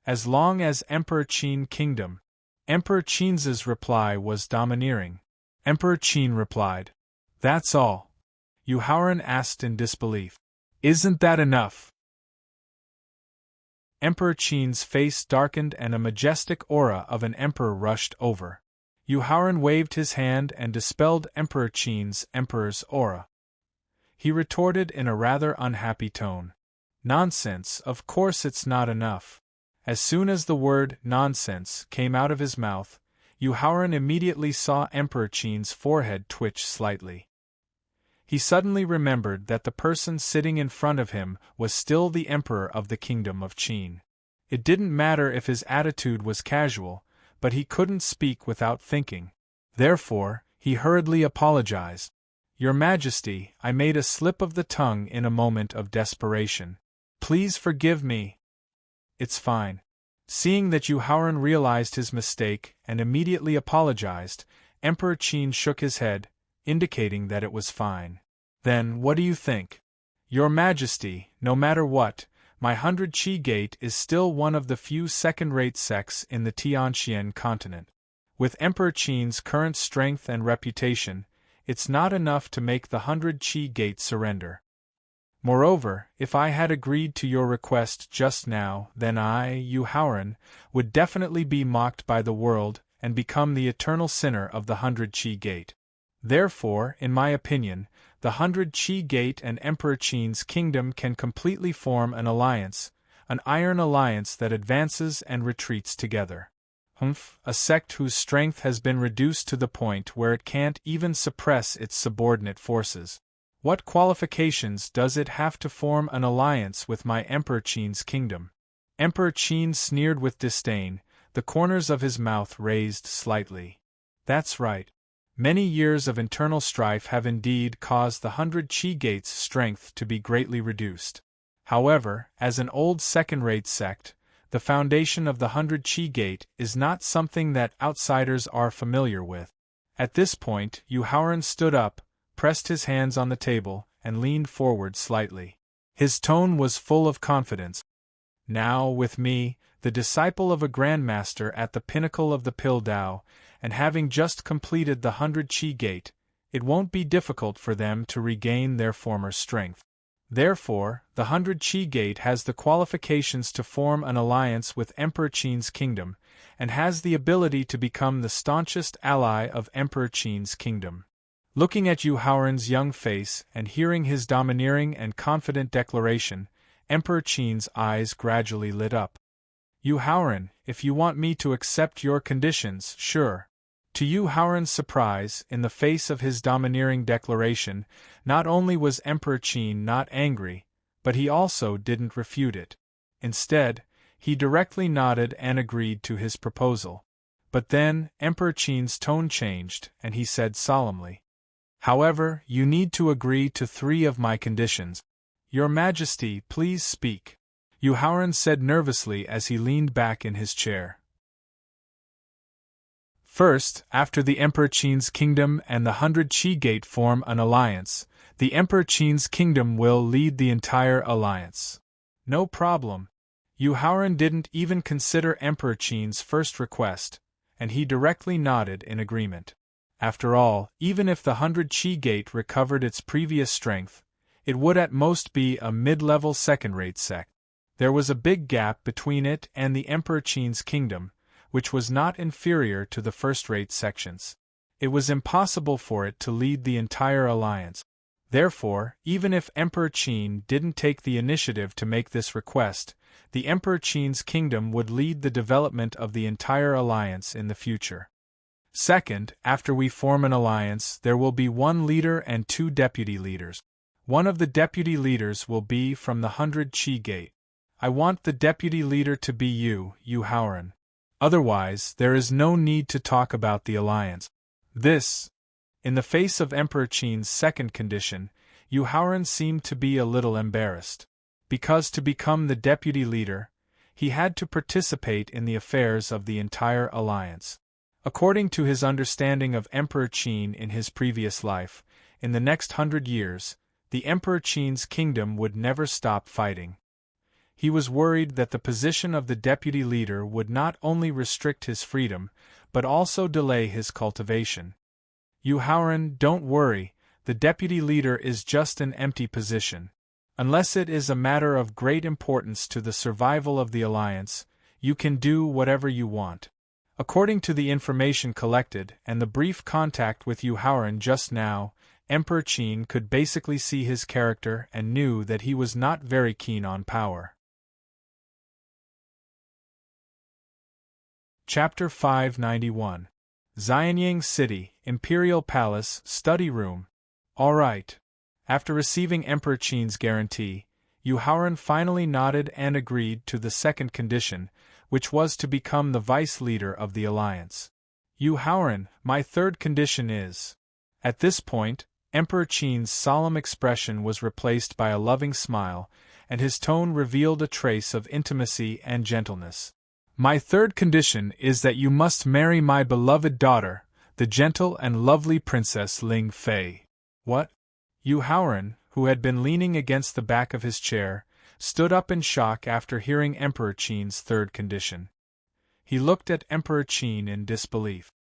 As long as Emperor Qin Kingdom. Emperor Qin's reply was domineering. Emperor Qin replied, "That's all." Yu Haoran asked in disbelief, "Isn't that enough?" Emperor Qin's face darkened and a majestic aura of an emperor rushed over. Yu Haoran waved his hand and dispelled Emperor Qin's emperor's aura. He retorted in a rather unhappy tone, "Nonsense, of course it's not enough." As soon as the word nonsense came out of his mouth, Yu Haoran immediately saw Emperor Qin's forehead twitch slightly. He suddenly remembered that the person sitting in front of him was still the emperor of the kingdom of Qin. It didn't matter if his attitude was casual, but he couldn't speak without thinking. Therefore, he hurriedly apologized. "Your Majesty, I made a slip of the tongue in a moment of desperation. Please forgive me." "It's fine." Seeing that Yu Haoran realized his mistake and immediately apologized, Emperor Qin shook his head, indicating that it was fine. "Then, what do you think?" "Your Majesty, no matter what, my 100 Qi Gate is still one of the few second-rate sects in the Tianxian continent. With Emperor Qin's current strength and reputation, it's not enough to make the 100 Qi Gate surrender. Moreover, if I had agreed to your request just now, then I, Yu Haoran, would definitely be mocked by the world and become the eternal sinner of the 100 Qi Gate. Therefore, in my opinion, the 100 Qi Gate and Emperor Qin's kingdom can completely form an alliance, an iron alliance that advances and retreats together. A sect whose strength has been reduced to the point where it can't even suppress its subordinate forces. What qualifications does it have to form an alliance with my Emperor Qin's kingdom?" Emperor Qin sneered with disdain, the corners of his mouth raised slightly. "That's right. Many years of internal strife have indeed caused the 100 Qi Gate's strength to be greatly reduced. However, as an old second-rate sect, the foundation of the 100 Qi Gate is not something that outsiders are familiar with. At this point, Yu Haoran stood up, pressed his hands on the table, and leaned forward slightly. His tone was full of confidence. Now, with me, the disciple of a grandmaster at the pinnacle of the Pill Tao, and having just completed the 100 Qi Gate, it won't be difficult for them to regain their former strength. Therefore, the 100 Qi Gate has the qualifications to form an alliance with Emperor Qin's kingdom, and has the ability to become the staunchest ally of Emperor Qin's kingdom. Looking at Yu Haoran's young face and hearing his domineering and confident declaration, Emperor Qin's eyes gradually lit up. Yu Haoran, if you want me to accept your conditions, sure. To Yu Haoran's surprise, in the face of his domineering declaration, not only was Emperor Qin not angry, but he also didn't refute it. Instead, he directly nodded and agreed to his proposal. But then, Emperor Qin's tone changed, and he said solemnly, "However, you need to agree to 3 of my conditions." "Your Majesty, please speak," Yu Haoran said nervously as he leaned back in his chair. First, after the Emperor Qin's kingdom and the 100 Qi Gate form an alliance, the Emperor Qin's kingdom will lead the entire alliance. No problem. Yu Haoran didn't even consider Emperor Qin's first request, and he directly nodded in agreement. After all, even if the 100 Qi Gate recovered its previous strength, it would at most be a mid-level second-rate sect. There was a big gap between it and the Emperor Qin's kingdom, which was not inferior to the first-rate sections. It was impossible for it to lead the entire alliance. Therefore, even if Emperor Qin didn't take the initiative to make this request, the Emperor Qin's kingdom would lead the development of the entire alliance in the future. Second, after we form an alliance, there will be 1 leader and 2 deputy leaders. One of the deputy leaders will be from the 100 Qi Gate. I want the deputy leader to be you, Yu Haoran. Otherwise, there is no need to talk about the alliance. This. In the face of Emperor Qin's second condition, Yu Haoran seemed to be a little embarrassed. Because to become the deputy leader, he had to participate in the affairs of the entire alliance. According to his understanding of Emperor Qin in his previous life, in the next 100 years, the Emperor Qin's kingdom would never stop fighting. He was worried that the position of the deputy leader would not only restrict his freedom, but also delay his cultivation. Yu Haoran, don't worry, the deputy leader is just an empty position. Unless it is a matter of great importance to the survival of the alliance, you can do whatever you want. According to the information collected and the brief contact with Yu Haoran just now, Emperor Qin could basically see his character and knew that he was not very keen on power. Chapter 591. Xianyang City, Imperial Palace, Study Room. All right. After receiving Emperor Qin's guarantee, Yu Haoran finally nodded and agreed to the second condition, which was to become the vice leader of the alliance. Yu Haoran, my third condition is. At this point, Emperor Qin's solemn expression was replaced by a loving smile, and his tone revealed a trace of intimacy and gentleness. My third condition is that you must marry my beloved daughter, the gentle and lovely Princess Ling Fei. What? Yu Haoran, who had been leaning against the back of his chair, stood up in shock after hearing Emperor Qin's third condition. He looked at Emperor Qin in disbelief.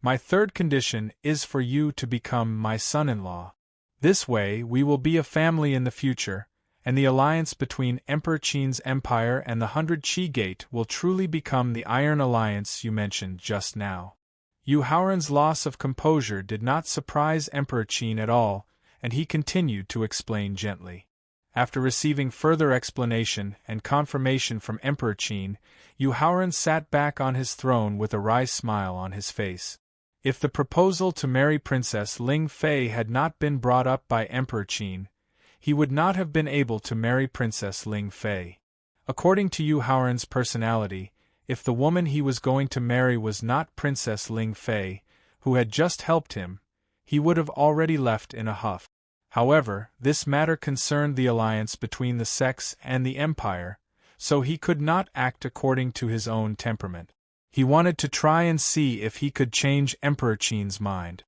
My third condition is for you to become my son-in-law. This way we will be a family in the future, and the alliance between Emperor Qin's empire and the 100 Qi Gate will truly become the Iron Alliance you mentioned just now. Yu Haoran's loss of composure did not surprise Emperor Qin at all, and he continued to explain gently. After receiving further explanation and confirmation from Emperor Qin, Yu Haoran sat back on his throne with a wry smile on his face. If the proposal to marry Princess Ling Fei had not been brought up by Emperor Qin, he would not have been able to marry Princess Ling Fei. According to Yu Haoran's personality, if the woman he was going to marry was not Princess Ling Fei, who had just helped him, he would have already left in a huff. However, this matter concerned the alliance between the sects and the empire, so he could not act according to his own temperament. He wanted to try and see if he could change Emperor Qin's mind.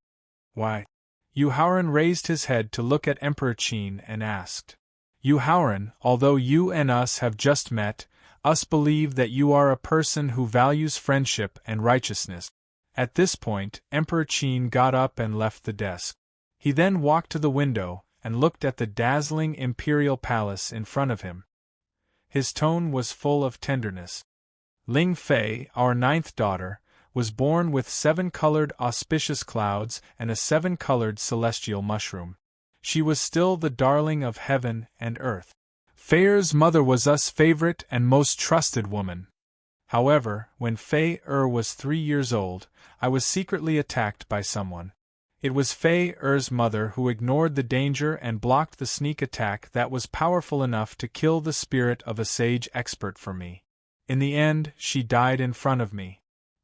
Why? Yu Haoran raised his head to look at Emperor Qin and asked. Yu Haoran, although you and us have just met, us believe that you are a person who values friendship and righteousness. At this point, Emperor Qin got up and left the desk. He then walked to the window and looked at the dazzling imperial palace in front of him. His tone was full of tenderness. Ling Fei, our 9th daughter, was born with 7-colored auspicious clouds and a 7-colored celestial mushroom. She was still the darling of heaven and earth. Fei's mother was us favorite and most trusted woman. However, when Fei was 3 years old, I was secretly attacked by someone. It was Fei's mother who ignored the danger and blocked the sneak attack that was powerful enough to kill the spirit of a sage expert for me. In the end, she died in front of me.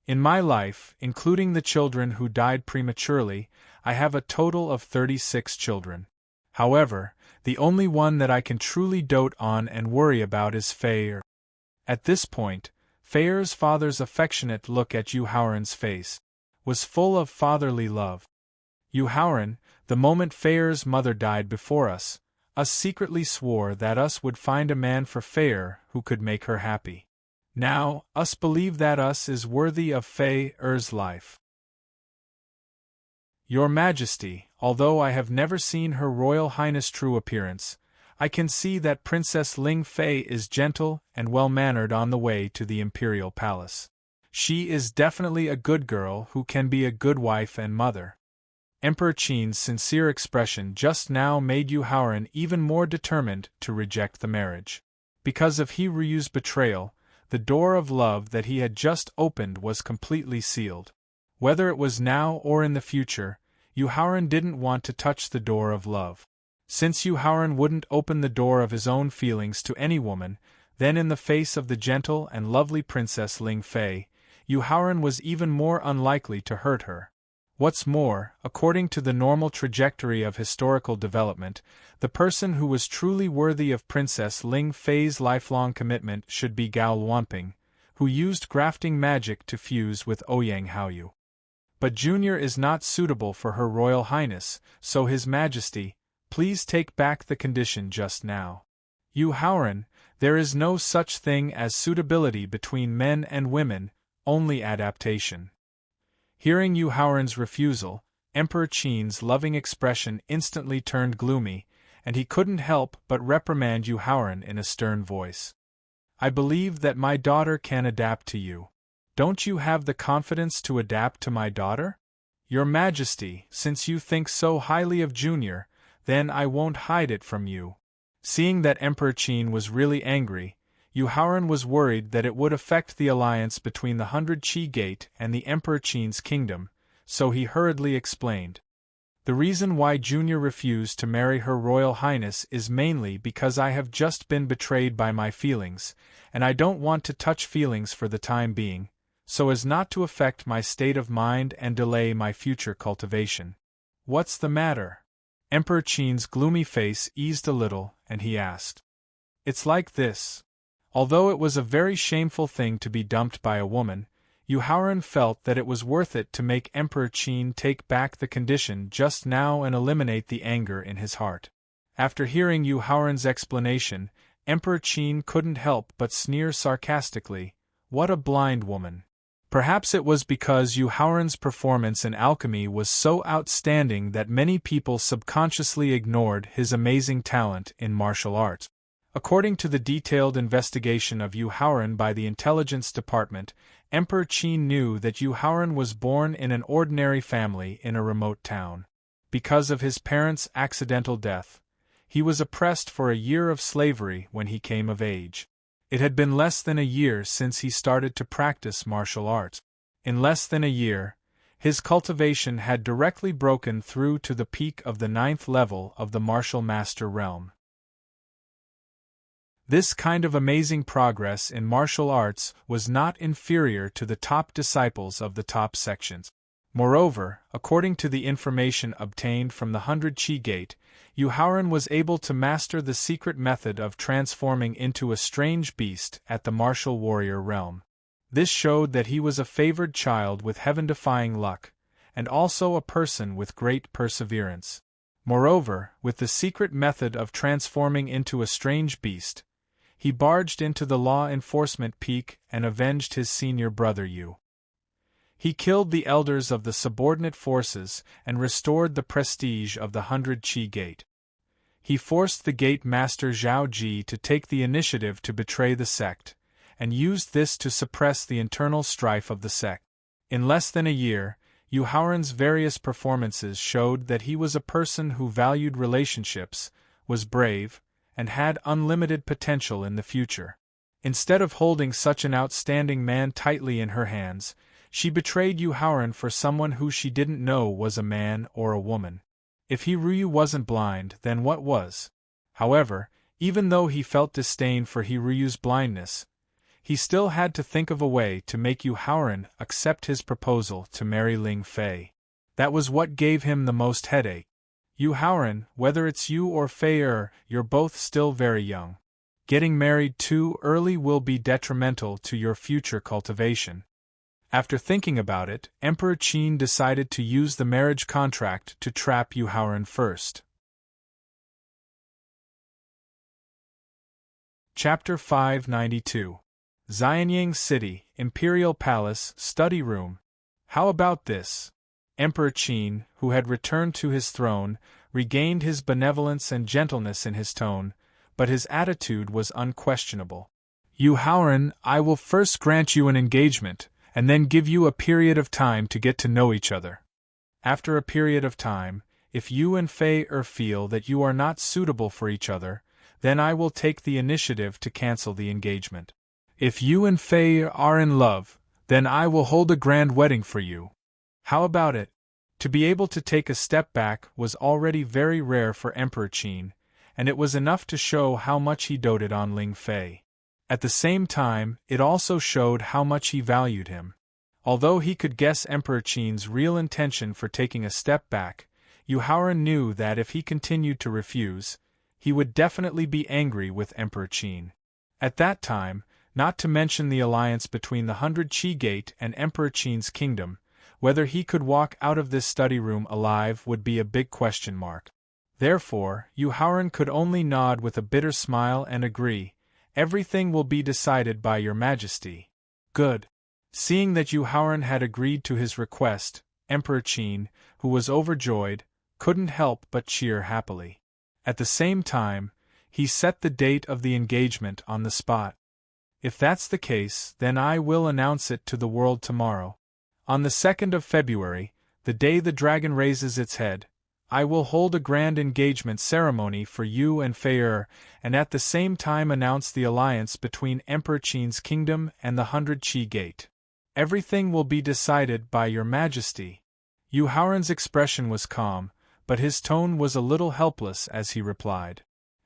In my life, including the children who died prematurely, I have a total of 36 children. However, the only one that I can truly dote on and worry about is Fei. At this point, Fei's father's affectionate look at Yu Haoran's face was full of fatherly love. Yu Haoran, the moment Fei's mother died before us secretly swore that us would find a man for Fei who could make her happy. Now, us believe that us is worthy of Fei's life. Your Majesty, although I have never seen Her Royal Highness' true appearance, I can see that Princess Ling Fei is gentle and well-mannered on the way to the imperial palace. She is definitely a good girl who can be a good wife and mother. Emperor Qin's sincere expression just now made Yu Haoran even more determined to reject the marriage. Because of He Ryu's betrayal, the door of love that he had just opened was completely sealed. Whether it was now or in the future, Yu Haoran didn't want to touch the door of love. Since Yu Haoran wouldn't open the door of his own feelings to any woman, then in the face of the gentle and lovely Princess Ling Fei, Yu Haoran was even more unlikely to hurt her. What's more, according to the normal trajectory of historical development, the person who was truly worthy of Princess Ling Fei's lifelong commitment should be Gao Luanping, who used grafting magic to fuse with Ouyang Haoyu. But Junior is not suitable for Her Royal Highness, so His Majesty, please take back the condition just now. Yu Haoran, there is no such thing as suitability between men and women, only adaptation. Hearing Yu Haoran's refusal, Emperor Qin's loving expression instantly turned gloomy, and he couldn't help but reprimand Yu Haoran in a stern voice. I believe that my daughter can adapt to you. Don't you have the confidence to adapt to my daughter? Your Majesty, since you think so highly of Junior, then I won't hide it from you. Seeing that Emperor Qin was really angry, Yu Haoran was worried that it would affect the alliance between the 100 Qi Gate and the Emperor Qin's kingdom, so he hurriedly explained. The reason why Junior refused to marry Her Royal Highness is mainly because I have just been betrayed by my feelings, and I don't want to touch feelings for the time being, so as not to affect my state of mind and delay my future cultivation. What's the matter? Emperor Qin's gloomy face eased a little, and he asked. It's like this. Although it was a very shameful thing to be dumped by a woman, Yu Haoran felt that it was worth it to make Emperor Qin take back the condition just now and eliminate the anger in his heart. After hearing Yu Haoran's explanation, Emperor Qin couldn't help but sneer sarcastically, "What a blind woman." Perhaps it was because Yu Haoran's performance in alchemy was so outstanding that many people subconsciously ignored his amazing talent in martial arts. According to the detailed investigation of Yu Haoran by the Intelligence Department, Emperor Qin knew that Yu Haoran was born in an ordinary family in a remote town. Because of his parents' accidental death, he was oppressed for a year of slavery when he came of age. It had been less than a year since he started to practice martial arts. In less than a year, his cultivation had directly broken through to the peak of the 9th level of the martial master realm. This kind of amazing progress in martial arts was not inferior to the top disciples of the top sections. Moreover, according to the information obtained from the 100 Qi Gate, Yu Haoran was able to master the secret method of transforming into a strange beast at the martial warrior realm. This showed that he was a favored child with heaven-defying luck, and also a person with great perseverance. Moreover, with the secret method of transforming into a strange beast, he barged into the law enforcement peak and avenged his senior brother Yu. He killed the elders of the subordinate forces and restored the prestige of the 100 Qi Gate. He forced the gate master Zhao Ji to take the initiative to betray the sect, and used this to suppress the internal strife of the sect. In less than a year, Yu Haoran's various performances showed that he was a person who valued relationships, was brave, and had unlimited potential in the future. Instead of holding such an outstanding man tightly in her hands, she betrayed Yu Haoran for someone who she didn't know was a man or a woman. If He Ruyu wasn't blind, then what was? However, even though he felt disdain for He Ruyu's blindness, he still had to think of a way to make Yu Haoran accept his proposal to marry Ling Fei. That was what gave him the most headache. Yu Haoran, whether it's you or Fei you're both still very young. Getting married too early will be detrimental to your future cultivation. After thinking about it, Emperor Qin decided to use the marriage contract to trap Yu Haoran first. Chapter 592. Xianyang City, Imperial Palace, Study Room. How about this? Emperor Qin, who had returned to his throne, regained his benevolence and gentleness in his tone, but his attitude was unquestionable. Yu Haoran, I will first grant you an engagement, and then give you a period of time to get to know each other. After a period of time, if you and Fei feel that you are not suitable for each other, then I will take the initiative to cancel the engagement. If you and Fei are in love, then I will hold a grand wedding for you. How about it? To be able to take a step back was already very rare for Emperor Qin, and it was enough to show how much he doted on Ling Fei. At the same time, it also showed how much he valued him. Although he could guess Emperor Qin's real intention for taking a step back, Yu Haoran knew that if he continued to refuse, he would definitely be angry with Emperor Qin. At that time, not to mention the alliance between the 100 Qi Gate and Emperor Qin's kingdom, whether he could walk out of this study room alive would be a big question mark. Therefore, Yu Haoran could only nod with a bitter smile and agree, everything will be decided by your majesty. Good. Seeing that Yu Haoran had agreed to his request, Emperor Qin, who was overjoyed, couldn't help but cheer happily. At the same time, he set the date of the engagement on the spot. If that's the case, then I will announce it to the world tomorrow. On the 2nd of February, the day the dragon raises its head, I will hold a grand engagement ceremony for you and Fei and at the same time announce the alliance between Emperor Qin's kingdom and the 100 Qi Gate. Everything will be decided by your majesty. Yu Haoran's expression was calm, but his tone was a little helpless as he replied.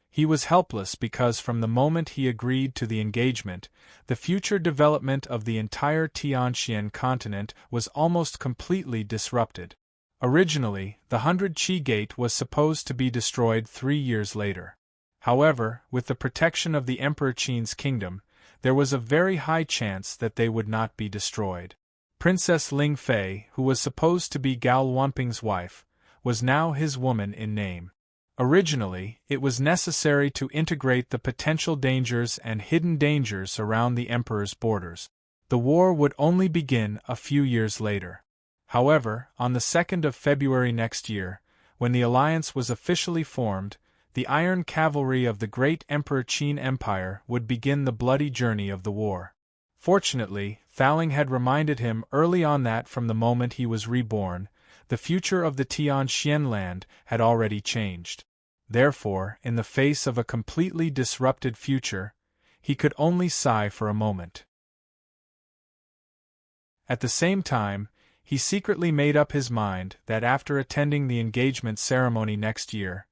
He was helpless because from the moment he agreed to the engagement, the future development of the entire Tianxian continent was almost completely disrupted. Originally, the 100 Qi Gate was supposed to be destroyed 3 years later. However, with the protection of the Emperor Qin's kingdom, there was a very high chance that they would not be destroyed. Princess Ling Fei, who was supposed to be Gao Wanping's wife, was now his woman in name. Originally, it was necessary to integrate the potential dangers and hidden dangers around the emperor's borders. The war would only begin a few years later. However, on the 2nd of February next year, when the alliance was officially formed, the Iron Cavalry of the great Emperor Qin Empire would begin the bloody journey of the war. Fortunately, Thouling had reminded him early on that from the moment he was reborn, the future of the Tianxian land had already changed. Therefore, in the face of a completely disrupted future, he could only sigh for a moment. At the same time, he secretly made up his mind that after attending the engagement ceremony next year,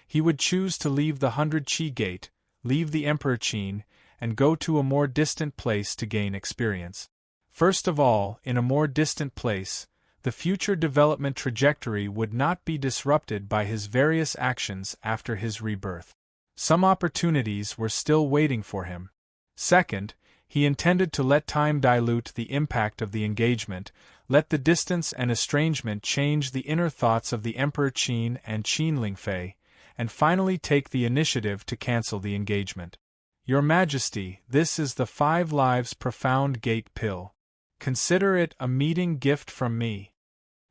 he would choose to leave the 100 Qi Gate, leave the Emperor Qin, and go to a more distant place to gain experience. First of all, in a more distant place, the future development trajectory would not be disrupted by his various actions after his rebirth. Some opportunities were still waiting for him. Second, He intended to let time dilute the impact of the engagement, let the distance and estrangement change the inner thoughts of the Emperor Qin and Qin Lingfei, and finally take the initiative to cancel the engagement. Your Majesty, this is the 5 Lives Profound Gate Pill. Consider it a meeting gift from me.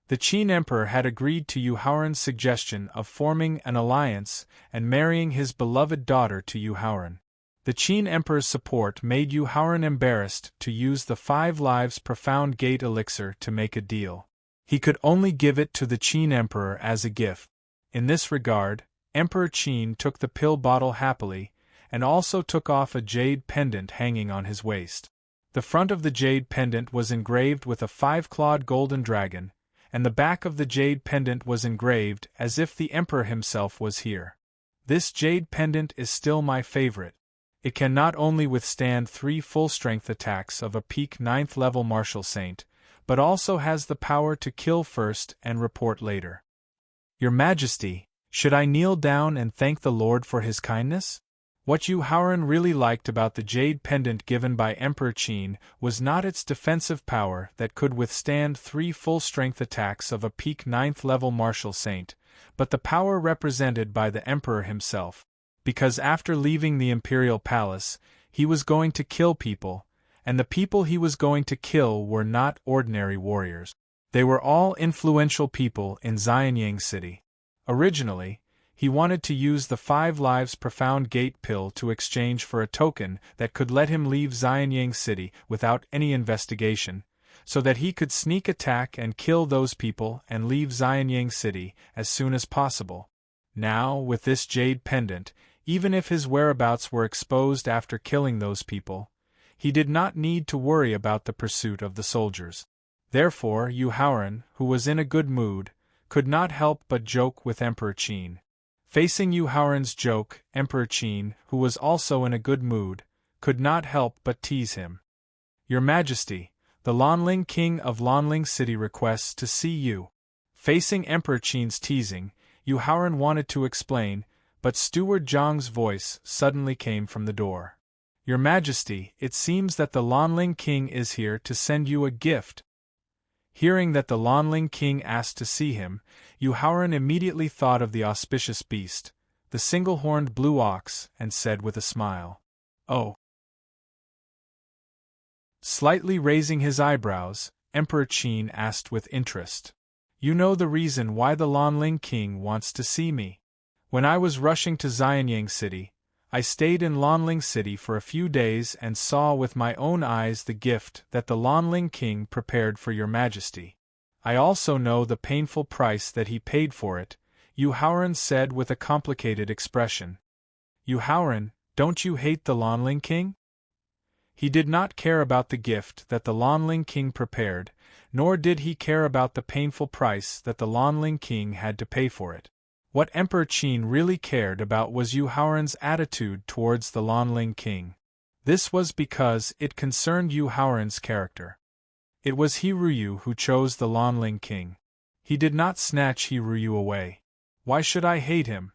The Qin Emperor had agreed to Yu Haoran's suggestion of forming an alliance and marrying his beloved daughter to Yu Haoran. The Qin Emperor's support made Yu Haoran embarrassed to use the 5 Lives Profound Gate elixir to make a deal. He could only give it to the Qin Emperor as a gift. In this regard, Emperor Qin took the pill bottle happily, and also took off a jade pendant hanging on his waist. The front of the jade pendant was engraved with a 5-clawed golden dragon, and the back of the jade pendant was engraved as if the Emperor himself was here. This jade pendant is still my favorite. It can not only withstand 3 full-strength attacks of a peak 9th level martial saint, but also has the power to kill first and report later. Your Majesty, should I kneel down and thank the Lord for his kindness? What Yu Haoran really liked about the jade pendant given by Emperor Qin was not its defensive power that could withstand 3 full-strength attacks of a peak 9th level martial saint, but the power represented by the Emperor himself. Because after leaving the Imperial Palace, he was going to kill people, and the people he was going to kill were not ordinary warriors. They were all influential people in Xianyang City. Originally, he wanted to use the 5 Lives Profound Gate Pill to exchange for a token that could let him leave Xianyang City without any investigation, so that he could sneak attack and kill those people and leave Xianyang City as soon as possible. Now, with this jade pendant, even if his whereabouts were exposed after killing those people, he did not need to worry about the pursuit of the soldiers. Therefore, Yu Haoran, who was in a good mood, could not help but joke with Emperor Qin. Facing Yu Haoran's joke, Emperor Qin, who was also in a good mood, could not help but tease him. Your Majesty, the Lanling King of Lanling City requests to see you. Facing Emperor Qin's teasing, Yu Haoran wanted to explain, but Steward Zhang's voice suddenly came from the door. Your Majesty, it seems that the Lanling King is here to send you a gift. Hearing that the Lanling King asked to see him, Yu Haoran immediately thought of the auspicious beast, the single-horned blue ox, and said with a smile, "Oh." Slightly raising his eyebrows, Emperor Qin asked with interest, "You know the reason why the Lanling King wants to see me? When I was rushing to Xianyang City, I stayed in Lanling City for a few days and saw with my own eyes the gift that the Lanling King prepared for your Majesty. I also know the painful price that he paid for it," Yu Haoran said with a complicated expression. "Yu Haoran, don't you hate the Lanling King?" He did not care about the gift that the Lanling King prepared, nor did he care about the painful price that the Lanling King had to pay for it. What Emperor Qin really cared about was Yu Haoran's attitude towards the Lanling King. This was because it concerned Yu Haoran's character. It was He Ruyu who chose the Lanling King. He did not snatch He Ruyu away. Why should I hate him?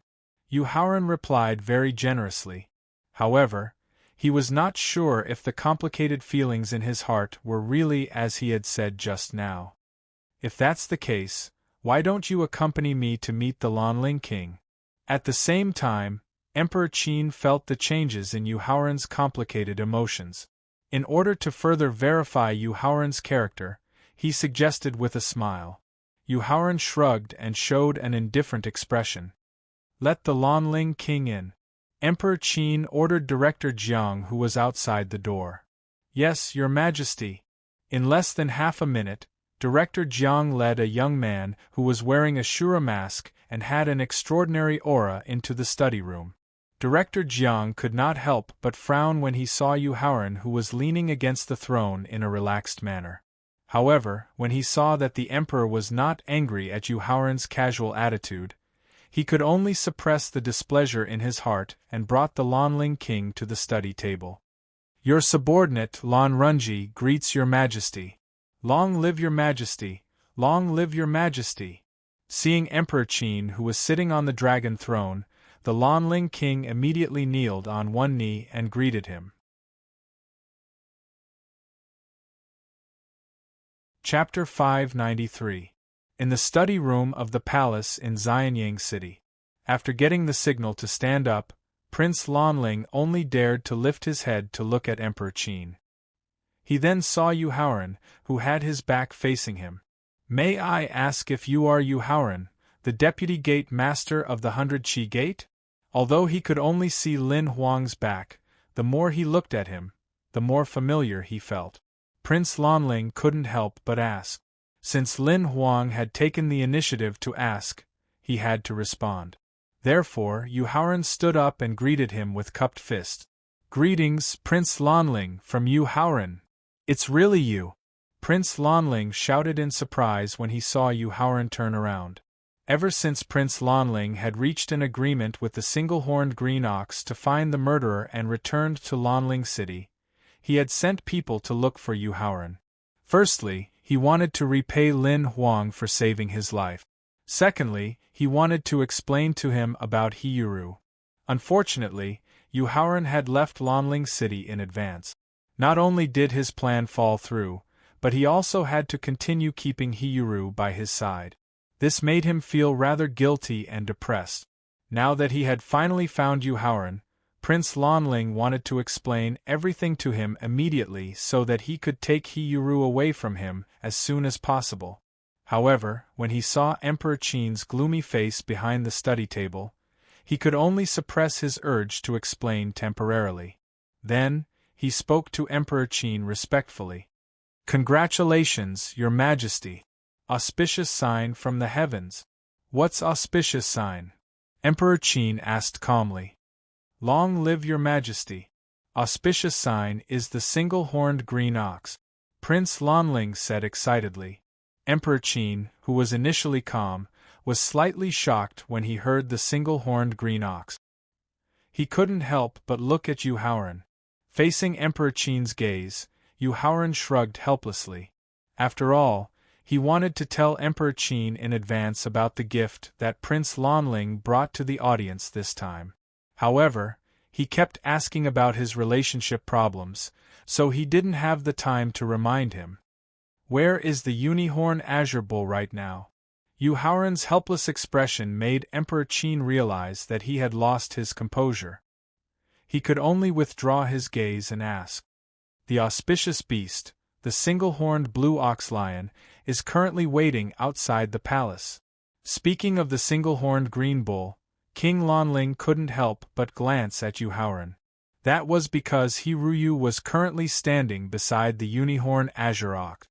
Yu Haoran replied very generously. However, he was not sure if the complicated feelings in his heart were really as he had said just now. If that's the case, why don't you accompany me to meet the Lanling King? At the same time, Emperor Qin felt the changes in Yu Haoran's complicated emotions. In order to further verify Yu Haoran's character, he suggested with a smile. Yu Haoran shrugged and showed an indifferent expression. "Let the Lanling King in." Emperor Qin ordered Director Jiang, who was outside the door. "Yes, Your Majesty." In less than half a minute, Director Jiang led a young man who was wearing a Shura mask and had an extraordinary aura into the study room. Director Jiang could not help but frown when he saw Yu Haoran, who was leaning against the throne in a relaxed manner. However, when he saw that the Emperor was not angry at Yu Haoran's casual attitude, he could only suppress the displeasure in his heart and brought the Lanling King to the study table. "Your subordinate, Lan Runji, greets Your Majesty." "Long live Your Majesty! Long live Your Majesty!" Seeing Emperor Qin, who was sitting on the dragon throne, the Lanling King immediately kneeled on one knee and greeted him. Chapter 593. In the study room of the palace in Xianyang City. After getting the signal to stand up, Prince Lanling only dared to lift his head to look at Emperor Qin. He then saw Yu Haoran, who had his back facing him. "May I ask if you are Yu Haoran, the deputy gate master of the 100 Qi Gate?" Although he could only see Lin Huang's back, the more he looked at him, the more familiar he felt. Prince Lanling couldn't help but ask. Since Lin Huang had taken the initiative to ask, he had to respond. Therefore, Yu Haoran stood up and greeted him with cupped fist. "Greetings, Prince Lanling, from Yu Haoran. It's really you!" Prince Lanling shouted in surprise when he saw Yu Haoran turn around. Ever since Prince Lanling had reached an agreement with the single-horned green ox to find the murderer and returned to Lanling City, he had sent people to look for Yu Haoran. Firstly, he wanted to repay Lin Huang for saving his life. Secondly, he wanted to explain to him about Hiyuru. Unfortunately, Yu Haoran had left Lanling City in advance. Not only did his plan fall through, but he also had to continue keeping Hiyuru by his side. This made him feel rather guilty and depressed. Now that he had finally found Yu Haoran, Prince Lanling wanted to explain everything to him immediately so that he could take Hiyuru away from him as soon as possible. However, when he saw Emperor Qin's gloomy face behind the study table, he could only suppress his urge to explain temporarily. Then, he spoke to Emperor Qin respectfully. "Congratulations, Your Majesty. Auspicious sign from the heavens." "What's auspicious sign?" Emperor Qin asked calmly. "Long live Your Majesty. Auspicious sign is the single-horned green ox," Prince Lanling said excitedly. Emperor Qin, who was initially calm, was slightly shocked when he heard the single-horned green ox. He couldn't help but look at Yu Haoran. Facing Emperor Qin's gaze, Yu Haoran shrugged helplessly. After all, he wanted to tell Emperor Qin in advance about the gift that Prince Lanling brought to the audience this time. However, he kept asking about his relationship problems, so he didn't have the time to remind him. "Where is the unicorn azure bull right now?" Yu Haoran's helpless expression made Emperor Qin realize that he had lost his composure. He could only withdraw his gaze and ask. "The auspicious beast, the single-horned blue ox lion, is currently waiting outside the palace." Speaking of the single-horned green bull, King Lanling couldn't help but glance at Yu Haoran. That was because Hiyuru was currently standing beside the unicorn azure ox.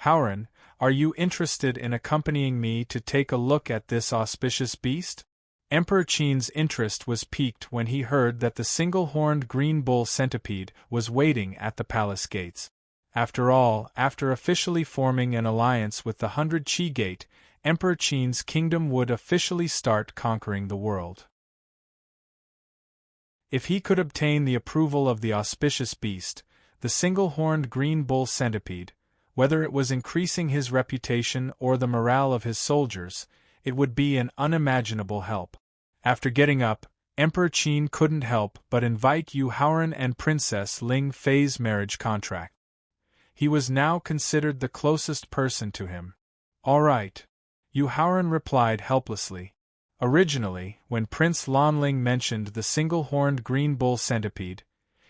"Haoran, are you interested in accompanying me to take a look at this auspicious beast?" Emperor Qin's interest was piqued when he heard that the single-horned green bull centipede was waiting at the palace gates. After all, after officially forming an alliance with the 100 Qi Gate, Emperor Qin's kingdom would officially start conquering the world. If he could obtain the approval of the auspicious beast, the single-horned green bull centipede, whether it was increasing his reputation or the morale of his soldiers, it would be an unimaginable help. After getting up, Emperor Qin couldn't help but invite Yu Haoran and Princess Ling Fei's marriage contract. He was now considered the closest person to him. "All right," Yu Haoran replied helplessly. Originally, when Prince Lanling mentioned the single-horned green bull centipede,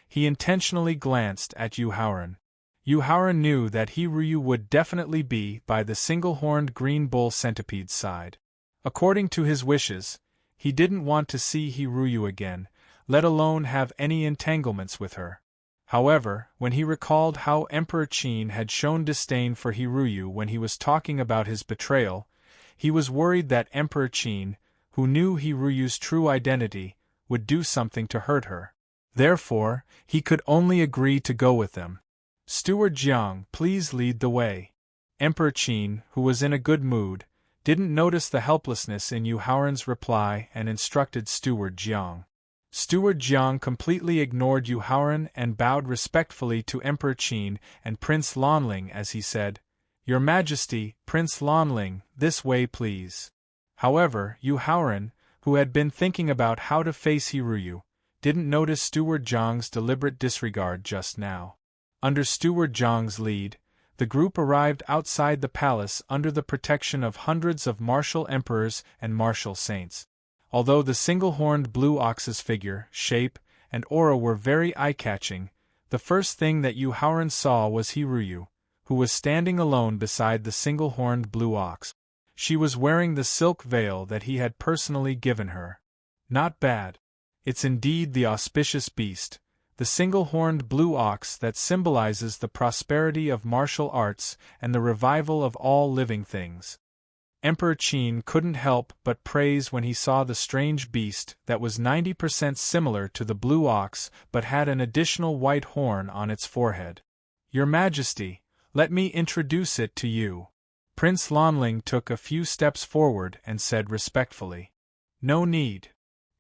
he intentionally glanced at Yu Haoran. Yu Haoran knew that Hiyuru would definitely be by the single-horned green bull centipede's side. According to his wishes, he didn't want to see Hiyuru again, let alone have any entanglements with her. However, when he recalled how Emperor Qin had shown disdain for Hiyuru when he was talking about his betrayal, he was worried that Emperor Qin, who knew Hiyuru's true identity, would do something to hurt her. Therefore, he could only agree to go with them. "Steward Jiang, please lead the way." Emperor Qin, who was in a good mood, didn't notice the helplessness in Yu Haoran's reply and instructed Steward Jiang. Steward Jiang completely ignored Yu Haoran and bowed respectfully to Emperor Qin and Prince Lanling as he said, "Your Majesty, Prince Lanling, this way please." However, Yu Haoran, who had been thinking about how to face Hiyuru, didn't notice Steward Jiang's deliberate disregard just now. Under Steward Jiang's lead, the group arrived outside the palace under the protection of hundreds of martial emperors and martial saints. Although the single-horned blue ox's figure, shape, and aura were very eye-catching, the first thing that Yu Haoran saw was Hiruyu, who was standing alone beside the single-horned blue ox. She was wearing the silk veil that he had personally given her. Not bad. It's indeed the auspicious beast, the single-horned blue ox that symbolizes the prosperity of martial arts and the revival of all living things. Emperor Qin couldn't help but praise when he saw the strange beast that was 90% similar to the blue ox but had an additional white horn on its forehead. Your Majesty, let me introduce it to you. Prince Lanling took a few steps forward and said respectfully. No need.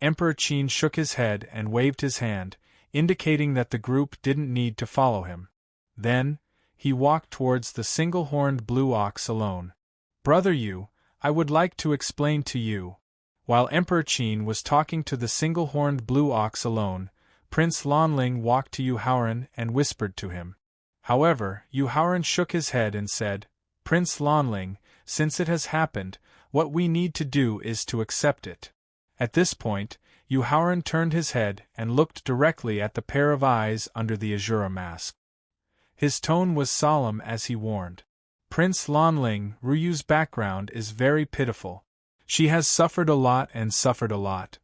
Emperor Qin shook his head and waved his hand, indicating that the group didn't need to follow him. Then, he walked towards the single-horned blue ox alone. Brother Yu, I would like to explain to you. While Emperor Qin was talking to the single-horned blue ox alone, Prince Lanling walked to Yu Haoran and whispered to him. However, Yu Haoran shook his head and said, Prince Lanling, since it has happened, what we need to do is to accept it. At this point, Yu Haoran turned his head and looked directly at the pair of eyes under the Azura mask. His tone was solemn as he warned. Prince Lanling, Ruyu's background is very pitiful. She has suffered a lot and suffered a lot.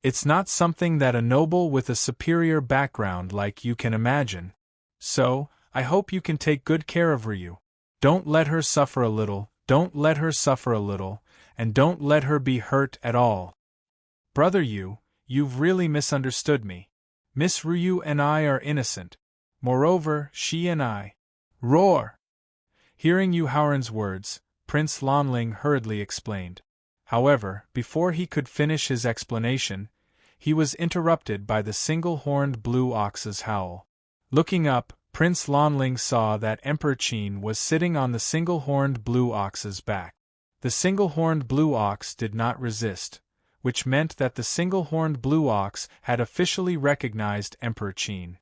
It's not something that a noble with a superior background like you can imagine. So, I hope you can take good care of Ryu. Don't let her suffer a little, don't let her suffer a little, and don't let her be hurt at all. Brother Yu, you've really misunderstood me. Miss Ryu and I are innocent. Moreover, she and I. Roar! Hearing Yu Haoran's words, Prince Lanling hurriedly explained. However, before he could finish his explanation, he was interrupted by the single-horned blue ox's howl. Looking up, Prince Lanling saw that Emperor Qin was sitting on the single-horned blue ox's back. The single-horned blue ox did not resist, which meant that the single-horned blue ox had officially recognized Emperor Qin.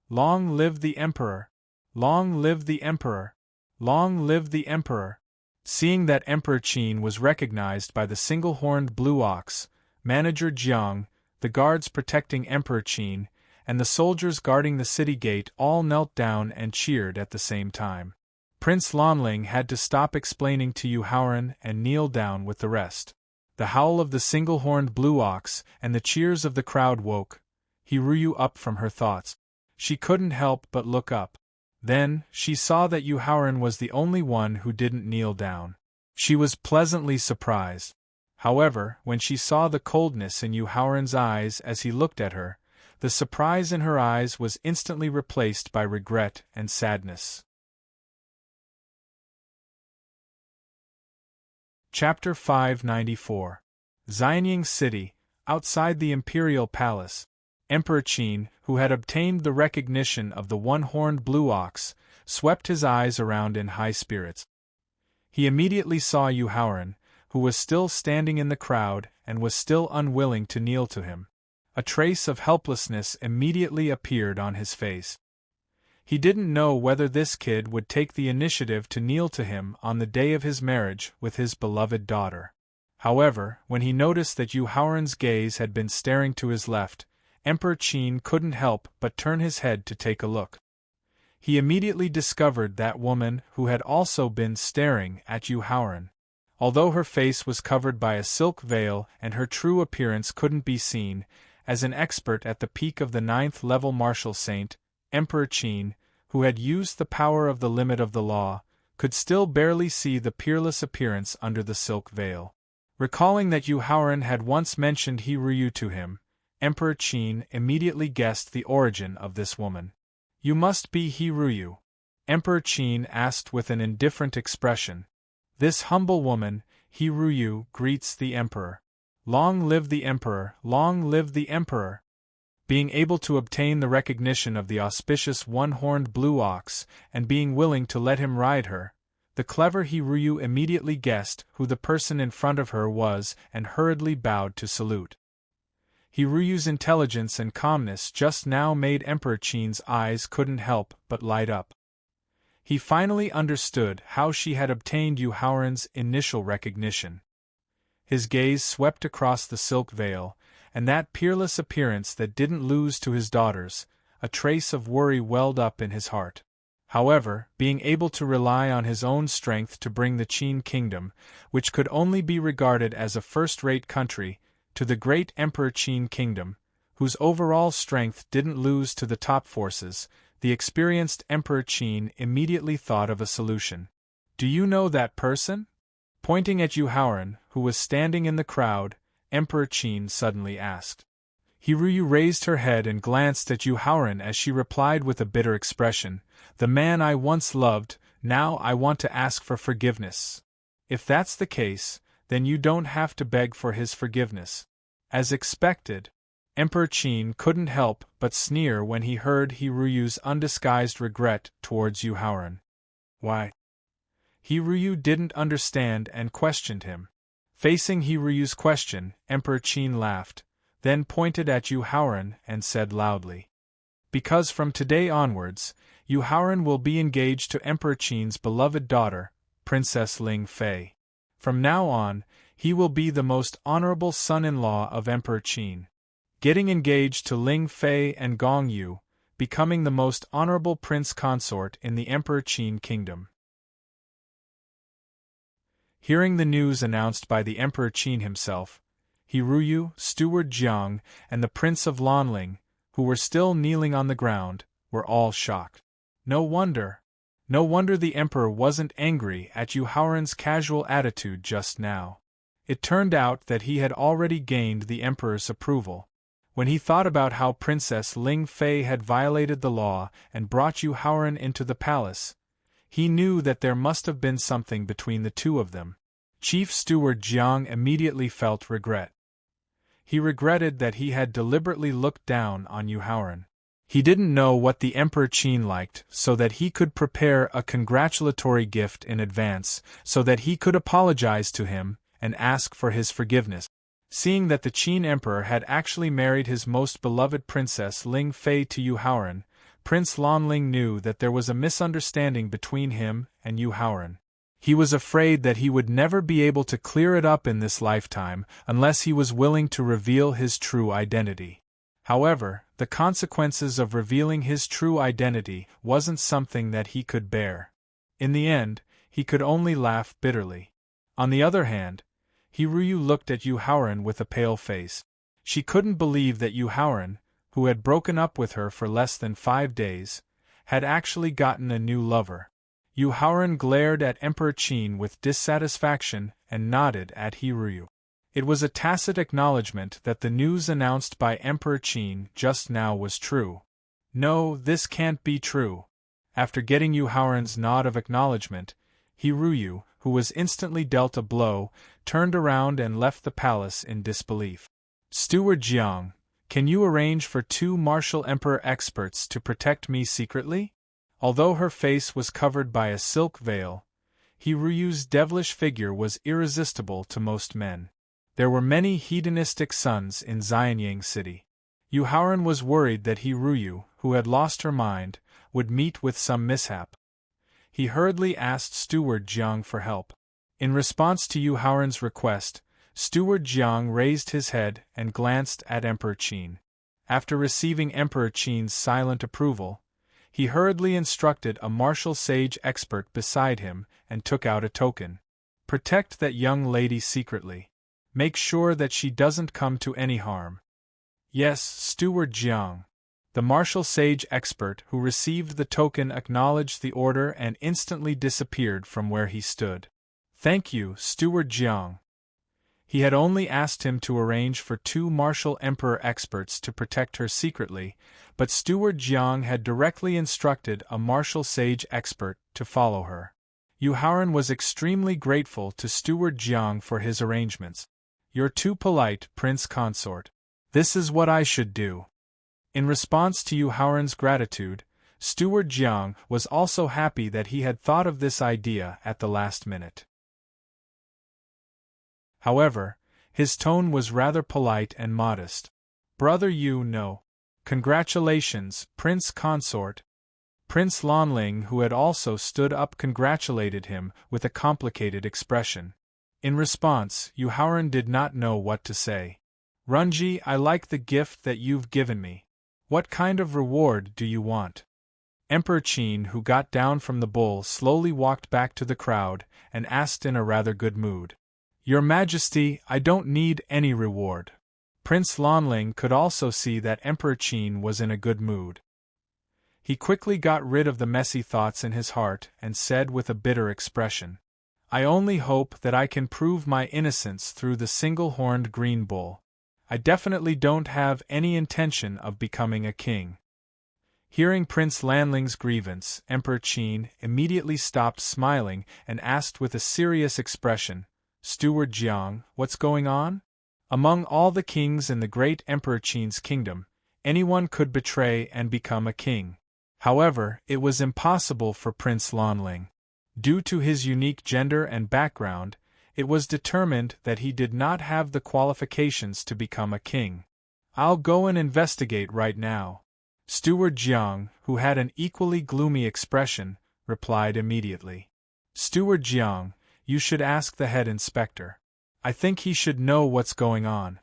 Long live the Emperor! Long live the Emperor! Long live the Emperor! Seeing that Emperor Qin was recognized by the single-horned blue ox, Manager Jiang, the guards protecting Emperor Qin, and the soldiers guarding the city gate all knelt down and cheered at the same time. Prince Lanling had to stop explaining to Yu Haoran and kneel down with the rest. The howl of the single-horned blue ox and the cheers of the crowd woke Hiruyu up from her thoughts. She couldn't help but look up. Then, she saw that Yu Haoran was the only one who didn't kneel down. She was pleasantly surprised. However, when she saw the coldness in Yu Haoran's eyes as he looked at her, the surprise in her eyes was instantly replaced by regret and sadness. Chapter 594. Xianying City, outside the Imperial Palace. Emperor Qin, who had obtained the recognition of the one-horned blue ox, swept his eyes around in high spirits. He immediately saw Yu Haoran, who was still standing in the crowd and was still unwilling to kneel to him. A trace of helplessness immediately appeared on his face. He didn't know whether this kid would take the initiative to kneel to him on the day of his marriage with his beloved daughter. However, when he noticed that Yu Haoran's gaze had been staring to his left, Emperor Qin couldn't help but turn his head to take a look. He immediately discovered that woman who had also been staring at Yu Haoran. Although her face was covered by a silk veil and her true appearance couldn't be seen, as an expert at the peak of the 9th-level martial saint, Emperor Qin, who had used the power of the limit of the law, could still barely see the peerless appearance under the silk veil. Recalling that Yu Haoran had once mentioned Hiruyu to him, Emperor Qin immediately guessed the origin of this woman. You must be Hiruyu. Emperor Qin asked with an indifferent expression. This humble woman, Hiruyu, greets the Emperor. Long live the Emperor, long live the Emperor! Being able to obtain the recognition of the auspicious one-horned blue ox, and being willing to let him ride her, the clever Hiruyu immediately guessed who the person in front of her was and hurriedly bowed to salute. Hiruyu's intelligence and calmness just now made Emperor Qin's eyes couldn't help but light up. He finally understood how she had obtained Yu Haoran's initial recognition. His gaze swept across the silk veil, and that peerless appearance that didn't lose to his daughters. A trace of worry welled up in his heart. However, being able to rely on his own strength to bring the Qin kingdom, which could only be regarded as a first-rate country, to the great Emperor Qin kingdom, whose overall strength didn't lose to the top forces, the experienced Emperor Qin immediately thought of a solution. "Do you know that person?" Pointing at Yu Haoran, who was standing in the crowd, Emperor Qin suddenly asked. Hiruyu raised her head and glanced at Yu Haoran as she replied with a bitter expression, "The man I once loved, now I want to ask for forgiveness." "If that's the case, then you don't have to beg for his forgiveness." As expected, Emperor Qin couldn't help but sneer when he heard Hiruyu's undisguised regret towards Yu Haoran. "Why?" Hiruyu didn't understand and questioned him. Facing Hiruyu's question, Emperor Qin laughed, then pointed at Yu Haoran and said loudly, "Because from today onwards, Yu Haoran will be engaged to Emperor Qin's beloved daughter, Princess Ling Fei. From now on, he will be the most honorable son-in-law of Emperor Qin. Getting engaged to Ling Fei and Gong Yu, becoming the most honorable prince consort in the Emperor Qin kingdom." Hearing the news announced by the Emperor Qin himself, Hiruyu, Steward Jiang, and the Prince of Lanling, who were still kneeling on the ground, were all shocked. No wonder the Emperor wasn't angry at Yu Haoran's casual attitude just now. It turned out that he had already gained the Emperor's approval. When he thought about how Princess Ling Fei had violated the law and brought Yu Haoran into the palace, he knew that there must have been something between the two of them. Chief Steward Jiang immediately felt regret. He regretted that he had deliberately looked down on Yu Haoran. He didn't know what the Emperor Qin liked, so that he could prepare a congratulatory gift in advance, so that he could apologize to him and ask for his forgiveness. Seeing that the Qin Emperor had actually married his most beloved Princess Ling Fei to Yu Haoran, Prince Lanling knew that there was a misunderstanding between him and Yu Haoran. He was afraid that he would never be able to clear it up in this lifetime unless he was willing to reveal his true identity. However, the consequences of revealing his true identity wasn't something that he could bear. In the end, he could only laugh bitterly. On the other hand, Hiruyu looked at Yu Haoran with a pale face. She couldn't believe that Yu Haoran, who had broken up with her for less than 5 days, had actually gotten a new lover. Yu Haoran glared at Emperor Qin with dissatisfaction and nodded at Hiruyu. It was a tacit acknowledgement that the news announced by Emperor Qin just now was true. "No, this can't be true." After getting Yu Haoran's nod of acknowledgement, Hiruyu, who was instantly dealt a blow, turned around and left the palace in disbelief. "Steward Jiang, can you arrange for 2 martial emperor experts to protect me secretly?" Although her face was covered by a silk veil, Hiruyu's devilish figure was irresistible to most men. There were many hedonistic sons in Xianyang City. Yu Haoran was worried that Hiruyu, who had lost her mind, would meet with some mishap. He hurriedly asked Steward Jiang for help. In response to Yu Haoran's request, Steward Jiang raised his head and glanced at Emperor Qin. After receiving Emperor Qin's silent approval, he hurriedly instructed a martial sage expert beside him and took out a token. "Protect that young lady secretly. Make sure that she doesn't come to any harm." "Yes, Steward Jiang." The martial sage expert who received the token acknowledged the order and instantly disappeared from where he stood. "Thank you, Steward Jiang." He had only asked him to arrange for 2 martial emperor experts to protect her secretly, but Steward Jiang had directly instructed a martial sage expert to follow her. Yu Haoran was extremely grateful to Steward Jiang for his arrangements. "You're too polite, Prince Consort. This is what I should do." In response to Yu Haoran's gratitude, Steward Jiang was also happy that he had thought of this idea at the last minute. However, his tone was rather polite and modest. Brother you know. Congratulations, Prince Consort. Prince Lanling, who had also stood up, congratulated him with a complicated expression. In response, Yu Haoran did not know what to say. Runji, I like the gift that you've given me. What kind of reward do you want? Emperor Qin, who got down from the bull, slowly walked back to the crowd and asked in a rather good mood. Your Majesty, I don't need any reward. Prince Lanling could also see that Emperor Qin was in a good mood. He quickly got rid of the messy thoughts in his heart and said with a bitter expression, I only hope that I can prove my innocence through the single-horned green bull. I definitely don't have any intention of becoming a king. Hearing Prince Lanling's grievance, Emperor Qin immediately stopped smiling and asked with a serious expression, Steward Jiang, what's going on? Among all the kings in the great Emperor Qin's kingdom, anyone could betray and become a king. However, it was impossible for Prince Lanling. Due to his unique gender and background, it was determined that he did not have the qualifications to become a king. I'll go and investigate right now. Steward Jiang, who had an equally gloomy expression, replied immediately. Steward Jiang, you should ask the head inspector. I think he should know what's going on.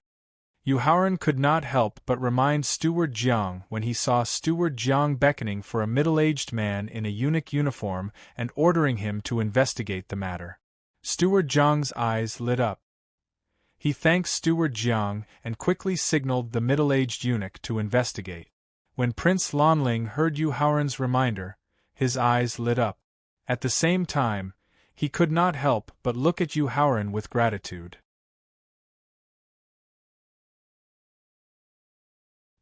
Yu Haoran could not help but remind Steward Jiang when he saw Steward Jiang beckoning for a middle-aged man in a eunuch uniform and ordering him to investigate the matter. Steward Jiang's eyes lit up. He thanked Steward Jiang and quickly signaled the middle-aged eunuch to investigate. When Prince Lanling heard Yu Haoran's reminder, his eyes lit up. At the same time, he could not help but look at Yu Haoran with gratitude.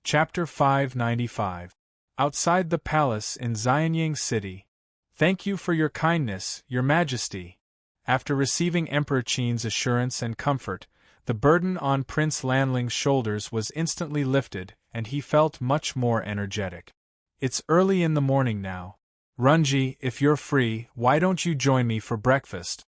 Chapter 595. Outside the palace in Xianyang City. Thank you for your kindness, Your Majesty. After receiving Emperor Qin's assurance and comfort, the burden on Prince Lanling's shoulders was instantly lifted, and he felt much more energetic. It's early in the morning now. Runji, if you're free, why don't you join me for breakfast?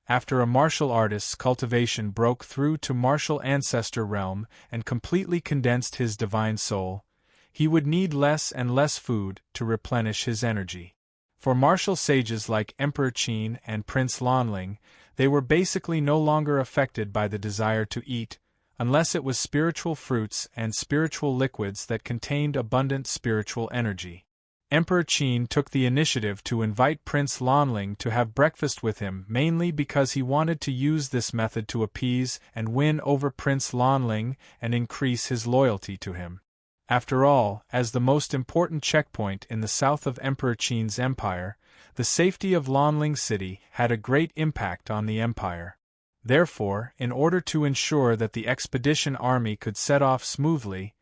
After a martial artist's cultivation broke through to martial ancestor realm and completely condensed his divine soul, he would need less and less food to replenish his energy. For martial sages like Emperor Qin and Prince Lanling, they were basically no longer affected by the desire to eat, unless it was spiritual fruits and spiritual liquids that contained abundant spiritual energy. Emperor Qin took the initiative to invite Prince Lanling to have breakfast with him mainly because he wanted to use this method to appease and win over Prince Lanling and increase his loyalty to him. After all, as the most important checkpoint in the south of Emperor Qin's empire, the safety of Lanling City had a great impact on the empire. Therefore, in order to ensure that the expedition army could set off smoothly,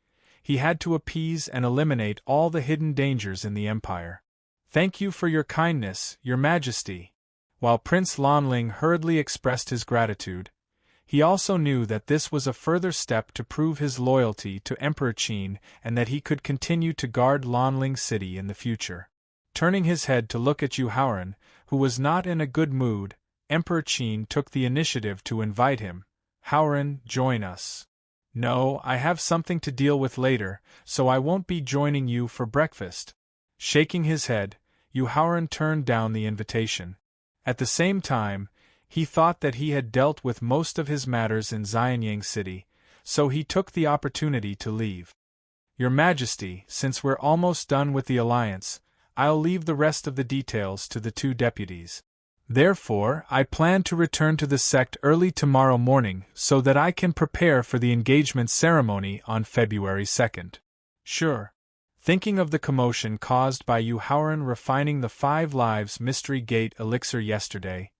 he had to appease and eliminate all the hidden dangers in the empire. Thank you for your kindness, Your Majesty. While Prince Lanling hurriedly expressed his gratitude, he also knew that this was a further step to prove his loyalty to Emperor Qin and that he could continue to guard Lanling City in the future. Turning his head to look at Yu Haoran, who was not in a good mood, Emperor Qin took the initiative to invite him. Haoran, join us. No, I have something to deal with later, so I won't be joining you for breakfast. Shaking his head, Yu Haoran turned down the invitation. At the same time, he thought that he had dealt with most of his matters in Xianyang City, so he took the opportunity to leave. Your Majesty, since we're almost done with the alliance, I'll leave the rest of the details to the two deputies. Therefore, I plan to return to the sect early tomorrow morning so that I can prepare for the engagement ceremony on February 2nd. Sure. Thinking of the commotion caused by Yu Haoran refining the 5 Lives Mystery Gate elixir yesterday,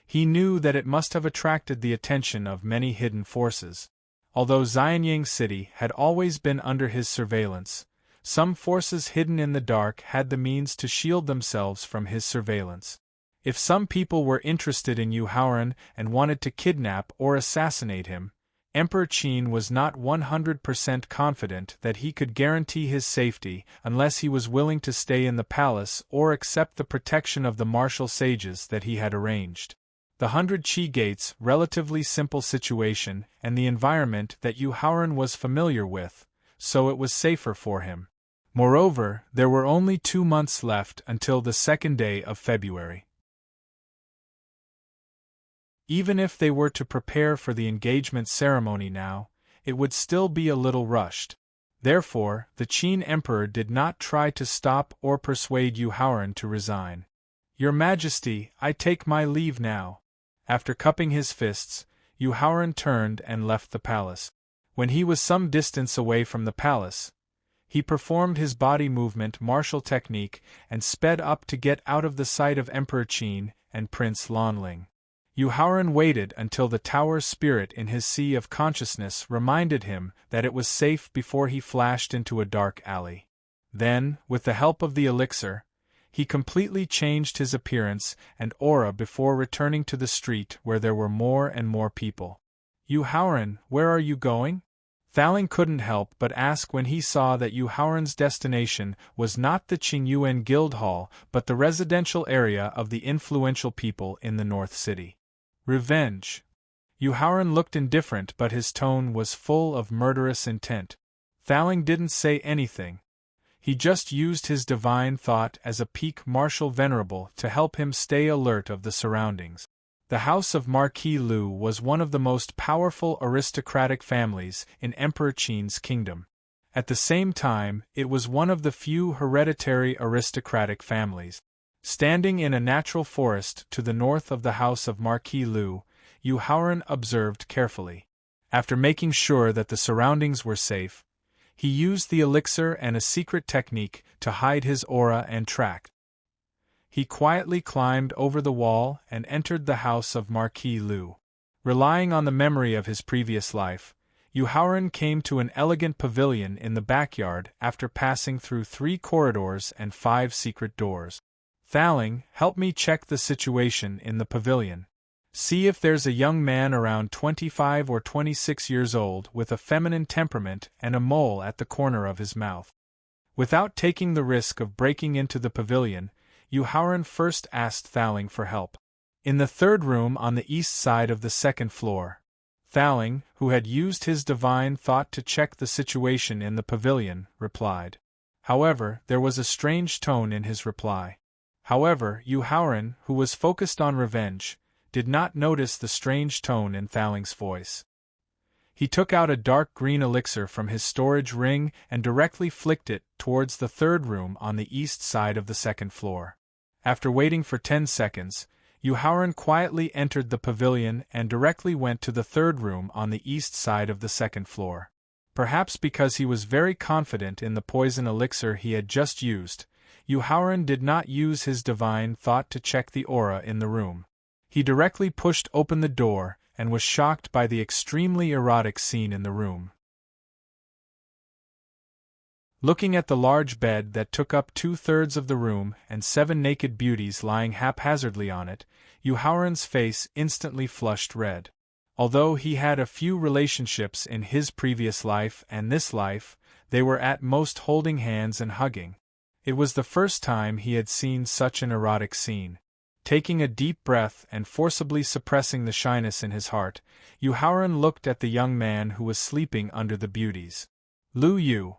he knew that it must have attracted the attention of many hidden forces. Although Xianyang City had always been under his surveillance, some forces hidden in the dark had the means to shield themselves from his surveillance. If some people were interested in Yu Haoran and wanted to kidnap or assassinate him, Emperor Qin was not 100% confident that he could guarantee his safety unless he was willing to stay in the palace or accept the protection of the martial sages that he had arranged. The 100 Qi Gates, relatively simple situation, and the environment that Yu Haoran was familiar with, so it was safer for him. Moreover, there were only 2 months left until the 2nd day of February. Even if they were to prepare for the engagement ceremony now, it would still be a little rushed. Therefore, the Qin Emperor did not try to stop or persuade Yu Haoran to resign. "Your Majesty, I take my leave now." After cupping his fists, Yu Haoran turned and left the palace. When he was some distance away from the palace, he performed his body movement martial technique and sped up to get out of the sight of Emperor Qin and Prince Lanling. Yu Haoran waited until the tower spirit in his sea of consciousness reminded him that it was safe before he flashed into a dark alley. Then, with the help of the elixir, he completely changed his appearance and aura before returning to the street where there were more and more people. "Yu Haoran, where are you going?" Thaling couldn't help but ask when he saw that Yu Haoran's destination was not the Qingyuan Guildhall but the residential area of the influential people in the North City. "Revenge." Yu Haoran looked indifferent, but his tone was full of murderous intent. Thaling didn't say anything. He just used his divine thought as a peak martial venerable to help him stay alert of the surroundings. The house of Marquis Lu was one of the most powerful aristocratic families in Emperor Qin's kingdom. At the same time, it was one of the few hereditary aristocratic families. Standing in a natural forest to the north of the house of Marquis Lu, Yu Haoran observed carefully. After making sure that the surroundings were safe, he used the elixir and a secret technique to hide his aura and track. He quietly climbed over the wall and entered the house of Marquis Lu. Relying on the memory of his previous life, Yu Haoran came to an elegant pavilion in the backyard after passing through 3 corridors and 5 secret doors. "Thaling, help me check the situation in the pavilion. See if there's a young man around 25 or 26 years old with a feminine temperament and a mole at the corner of his mouth." Without taking the risk of breaking into the pavilion, Yu Haoran first asked Thaling for help. In the 3rd room on the east side of the 2nd floor. Thaling, who had used his divine thought to check the situation in the pavilion, replied. However, there was a strange tone in his reply. However, Yu Haoran, who was focused on revenge, did not notice the strange tone in Thaling's voice. He took out a dark green elixir from his storage ring and directly flicked it towards the 3rd room on the east side of the 2nd floor. After waiting for 10 seconds, Yu Haoran quietly entered the pavilion and directly went to the 3rd room on the east side of the 2nd floor. Perhaps because he was very confident in the poison elixir he had just used, Yu Haoran did not use his divine thought to check the aura in the room. He directly pushed open the door and was shocked by the extremely erotic scene in the room. Looking at the large bed that took up 2/3 of the room and 7 naked beauties lying haphazardly on it, Yu Haoran's face instantly flushed red. Although he had a few relationships in his previous life and this life, they were at most holding hands and hugging. It was the first time he had seen such an erotic scene. Taking a deep breath and forcibly suppressing the shyness in his heart, Yu Haoran looked at the young man who was sleeping under the beauties. "Lu Yu."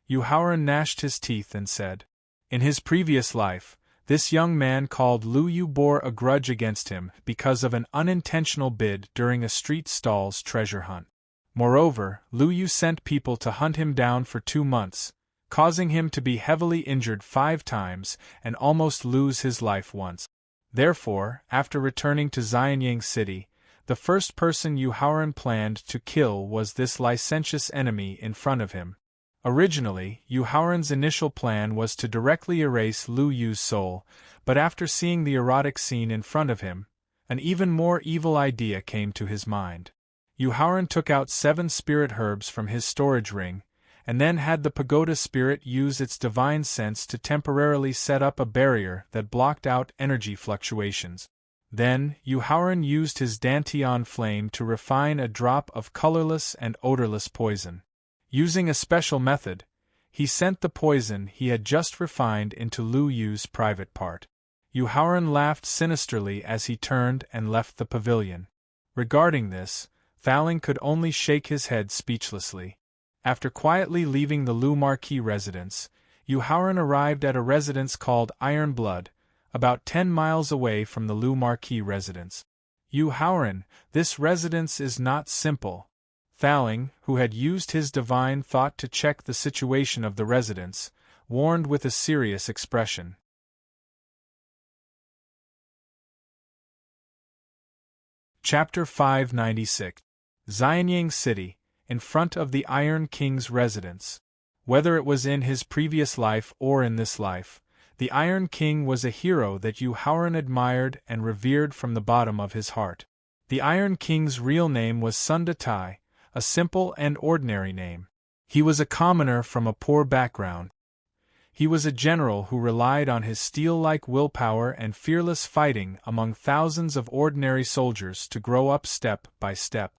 Yu Haoran gnashed his teeth and said. In his previous life, this young man called Lu Yu bore a grudge against him because of an unintentional bid during a street stall's treasure hunt. Moreover, Lu Yu sent people to hunt him down for 2 months, causing him to be heavily injured 5 times and almost lose his life once. Therefore, after returning to Xianyang City, the first person Yu Haoran planned to kill was this licentious enemy in front of him. Originally, Yu Haoran's initial plan was to directly erase Lu Yu's soul, but after seeing the erotic scene in front of him, an even more evil idea came to his mind. Yu Haoran took out 7 spirit herbs from his storage ring, and then had the pagoda spirit use its divine sense to temporarily set up a barrier that blocked out energy fluctuations. Then, Yu Haoran used his Dantian flame to refine a drop of colorless and odorless poison. Using a special method, he sent the poison he had just refined into Lu Yu's private part. Yu Haoran laughed sinisterly as he turned and left the pavilion. Regarding this, Thaling could only shake his head speechlessly. After quietly leaving the Lu Marquis residence, Yu Haoran arrived at a residence called Iron Blood, about 10 miles away from the Lu Marquis residence. Yu Haoran, this residence is not simple. Thaling, who had used his divine thought to check the situation of the residence, warned with a serious expression. Chapter 596. Xianyang City, in front of the Iron King's residence. Whether it was in his previous life or in this life, the Iron King was a hero that Yu Haoran admired and revered from the bottom of his heart. The Iron King's real name was Sunda Tai, a simple and ordinary name. He was a commoner from a poor background. He was a general who relied on his steel-like willpower and fearless fighting among thousands of ordinary soldiers to grow up step by step.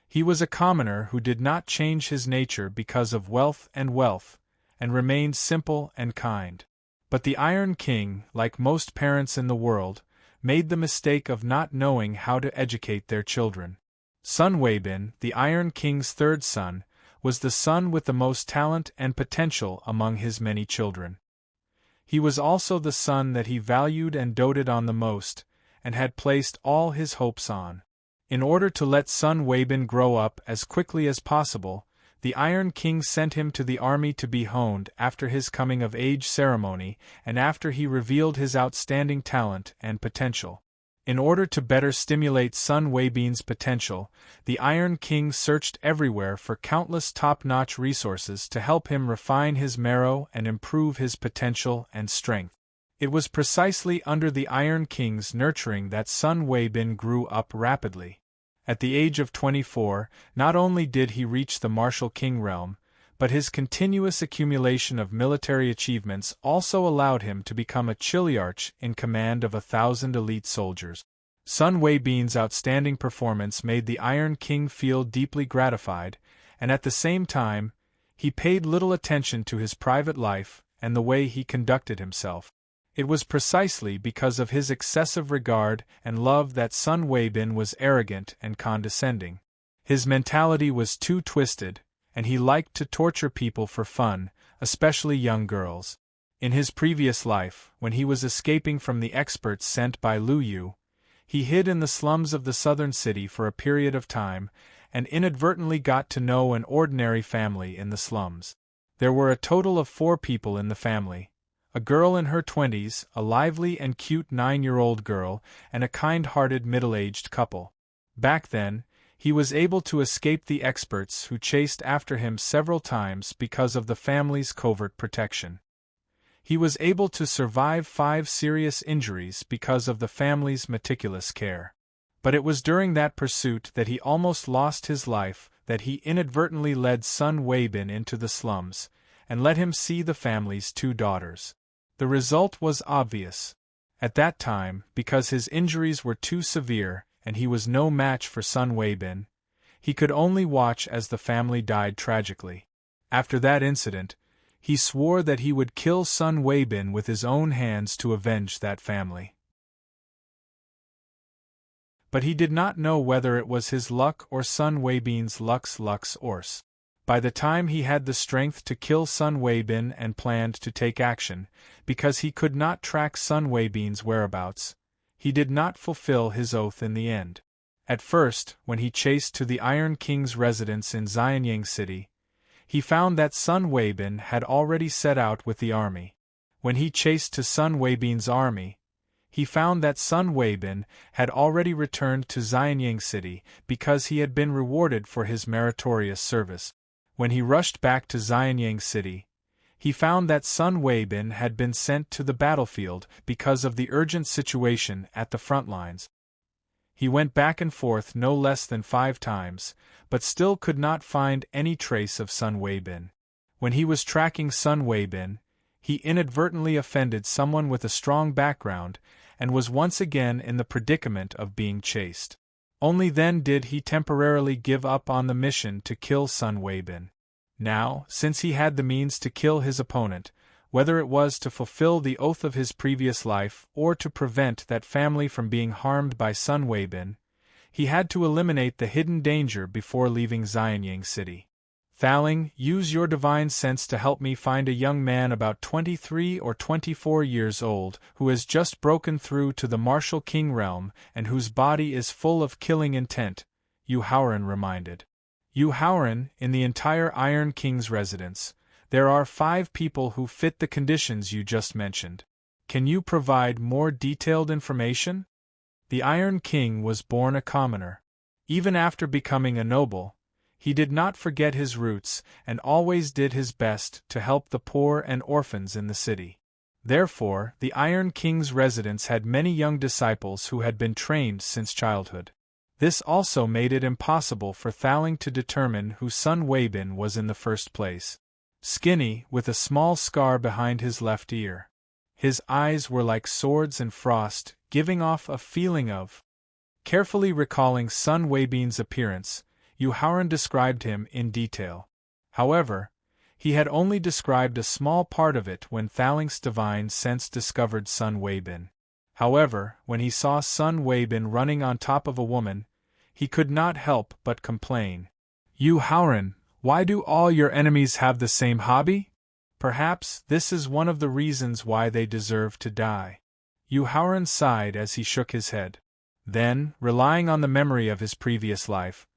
He was a commoner who did not change his nature because of wealth, and remained simple and kind. But the Iron King, like most parents in the world, made the mistake of not knowing how to educate their children. Sun Weibin, the Iron King's third son, was the son with the most talent and potential among his many children. He was also the son that he valued and doted on the most, and had placed all his hopes on. In order to let Sun Weibin grow up as quickly as possible, the Iron King sent him to the army to be honed after his coming-of-age ceremony and after he revealed his outstanding talent and potential. In order to better stimulate Sun Weibin's potential, the Iron King searched everywhere for countless top-notch resources to help him refine his marrow and improve his potential and strength. It was precisely under the Iron King's nurturing that Sun Weibin grew up rapidly. At the age of 24, not only did he reach the martial king realm, but his continuous accumulation of military achievements also allowed him to become a Chiliarch in command of 1,000 elite soldiers. Sun Weibin's outstanding performance made the Iron King feel deeply gratified, and at the same time, he paid little attention to his private life and the way he conducted himself. It was precisely because of his excessive regard and love that Sun Weibin was arrogant and condescending. His mentality was too twisted, and he liked to torture people for fun, especially young girls. In his previous life, when he was escaping from the experts sent by Lu Yu, he hid in the slums of the southern city for a period of time, and inadvertently got to know an ordinary family in the slums. There were a total of 4 people in the family: a girl in her 20s, a lively and cute 9-year-old girl, and a kind-hearted middle-aged couple. Back then, he was able to escape the experts who chased after him several times because of the family's covert protection. He was able to survive 5 serious injuries because of the family's meticulous care. But it was during that pursuit that he almost lost his life that he inadvertently led Sun Weibin into the slums, and let him see the family's 2 daughters. The result was obvious. At that time, because his injuries were too severe, and he was no match for Sun Weibin, he could only watch as the family died tragically. After that incident, he swore that he would kill Sun Weibin with his own hands to avenge that family. But he did not know whether it was his luck or Sun Weibin's lux ors. By the time he had the strength to kill Sun Weibin and planned to take action, because he could not track Sun Weibin's whereabouts, he did not fulfill his oath in the end. At first, when he chased to the Iron King's residence in Xianyang City, he found that Sun Weibin had already set out with the army. When he chased to Sun Weibin's army, he found that Sun Weibin had already returned to Xianyang City because he had been rewarded for his meritorious service. When he rushed back to Xianyang City, he found that Sun Weibin had been sent to the battlefield because of the urgent situation at the front lines. He went back and forth no less than 5 times, but still could not find any trace of Sun Weibin. When he was tracking Sun Weibin, he inadvertently offended someone with a strong background and was once again in the predicament of being chased. Only then did he temporarily give up on the mission to kill Sun Weibin. Now, since he had the means to kill his opponent, whether it was to fulfill the oath of his previous life or to prevent that family from being harmed by Sun Weibin, he had to eliminate the hidden danger before leaving Xianyang City. Thaling, use your divine sense to help me find a young man about 23 or 24 years old who has just broken through to the martial king realm and whose body is full of killing intent, Yu Haoran reminded. Yu Haoran, in the entire Iron King's residence, there are 5 people who fit the conditions you just mentioned. Can you provide more detailed information? The Iron King was born a commoner. Even after becoming a noble, he did not forget his roots and always did his best to help the poor and orphans in the city. Therefore, the Iron King's residence had many young disciples who had been trained since childhood. This also made it impossible for Thaling to determine who Sun Weibin was in the first place. Skinny, with a small scar behind his left ear. His eyes were like swords in frost, giving off a feeling of. Carefully recalling Sun Weibin's appearance, Yu Haoran described him in detail. However, he had only described a small part of it when Thaling's divine sense discovered Sun Weibin. However, when he saw Sun Weibin running on top of a woman, he could not help but complain. Yu Haoran, why do all your enemies have the same hobby? Perhaps this is one of the reasons why they deserve to die. Yu Haoran sighed as he shook his head. Then, relying on the memory of his previous life,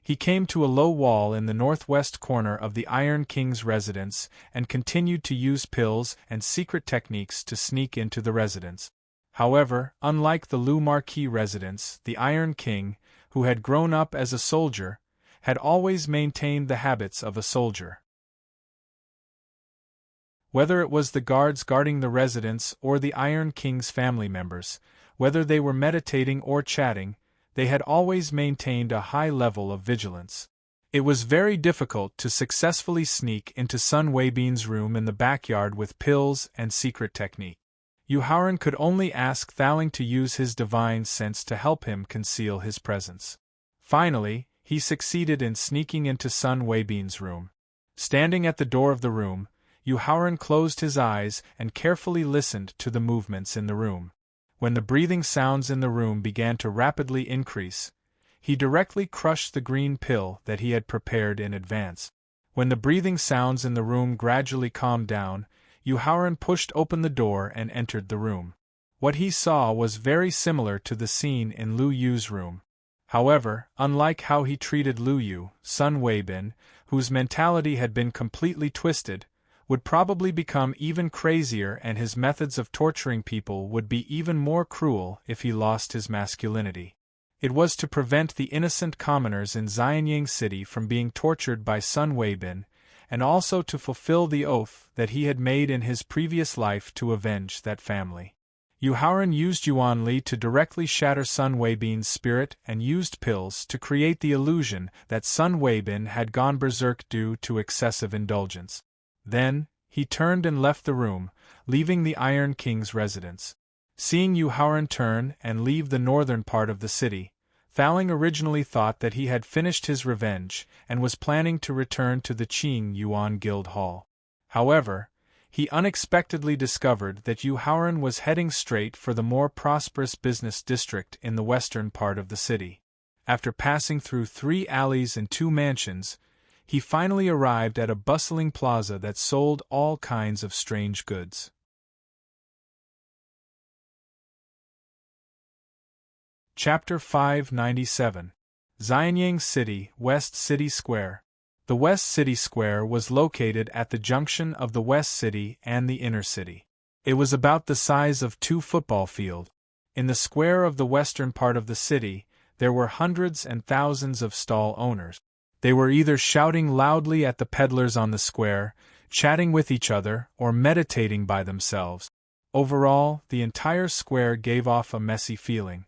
he came to a low wall in the northwest corner of the Iron King's residence and continued to use pills and secret techniques to sneak into the residence. However, unlike the Lu Marquis residence, the Iron King, who had grown up as a soldier, had always maintained the habits of a soldier. Whether it was the guards guarding the residence or the Iron King's family members, whether they were meditating or chatting, they had always maintained a high level of vigilance. It was very difficult to successfully sneak into Sun Weibin's room in the backyard with pills and secret technique. Yu Haoran could only ask Thaling to use his divine sense to help him conceal his presence. Finally, he succeeded in sneaking into Sun Weibin's room. Standing at the door of the room, Yu Haoran closed his eyes and carefully listened to the movements in the room. When the breathing sounds in the room began to rapidly increase, he directly crushed the green pill that he had prepared in advance. When the breathing sounds in the room gradually calmed down, Yu Haoran pushed open the door and entered the room. What he saw was very similar to the scene in Lu Yu's room. However, unlike how he treated Lu Yu, Sun Weibin, whose mentality had been completely twisted, would probably become even crazier, and his methods of torturing people would be even more cruel if he lost his masculinity. It was to prevent the innocent commoners in Xianyang City from being tortured by Sun Weibin, and also to fulfill the oath that he had made in his previous life to avenge that family. Yu Haoran used Yuan Li to directly shatter Sun Weibin's spirit and used pills to create the illusion that Sun Weibin had gone berserk due to excessive indulgence. Then, he turned and left the room, leaving the Iron King's residence. Seeing Yu Haoran turn and leave the northern part of the city, Thaling originally thought that he had finished his revenge and was planning to return to the Qing Yuan Guild Hall. However, he unexpectedly discovered that Yu Haoran was heading straight for the more prosperous business district in the western part of the city. After passing through 3 alleys and 2 mansions, he finally arrived at a bustling plaza that sold all kinds of strange goods. Chapter 597. Xianyang City, West City Square. The West City Square was located at the junction of the West City and the Inner City. It was about the size of 2 football fields. In the square of the western part of the city, there were hundreds and thousands of stall owners. They were either shouting loudly at the peddlers on the square, chatting with each other, or meditating by themselves. Overall, the entire square gave off a messy feeling.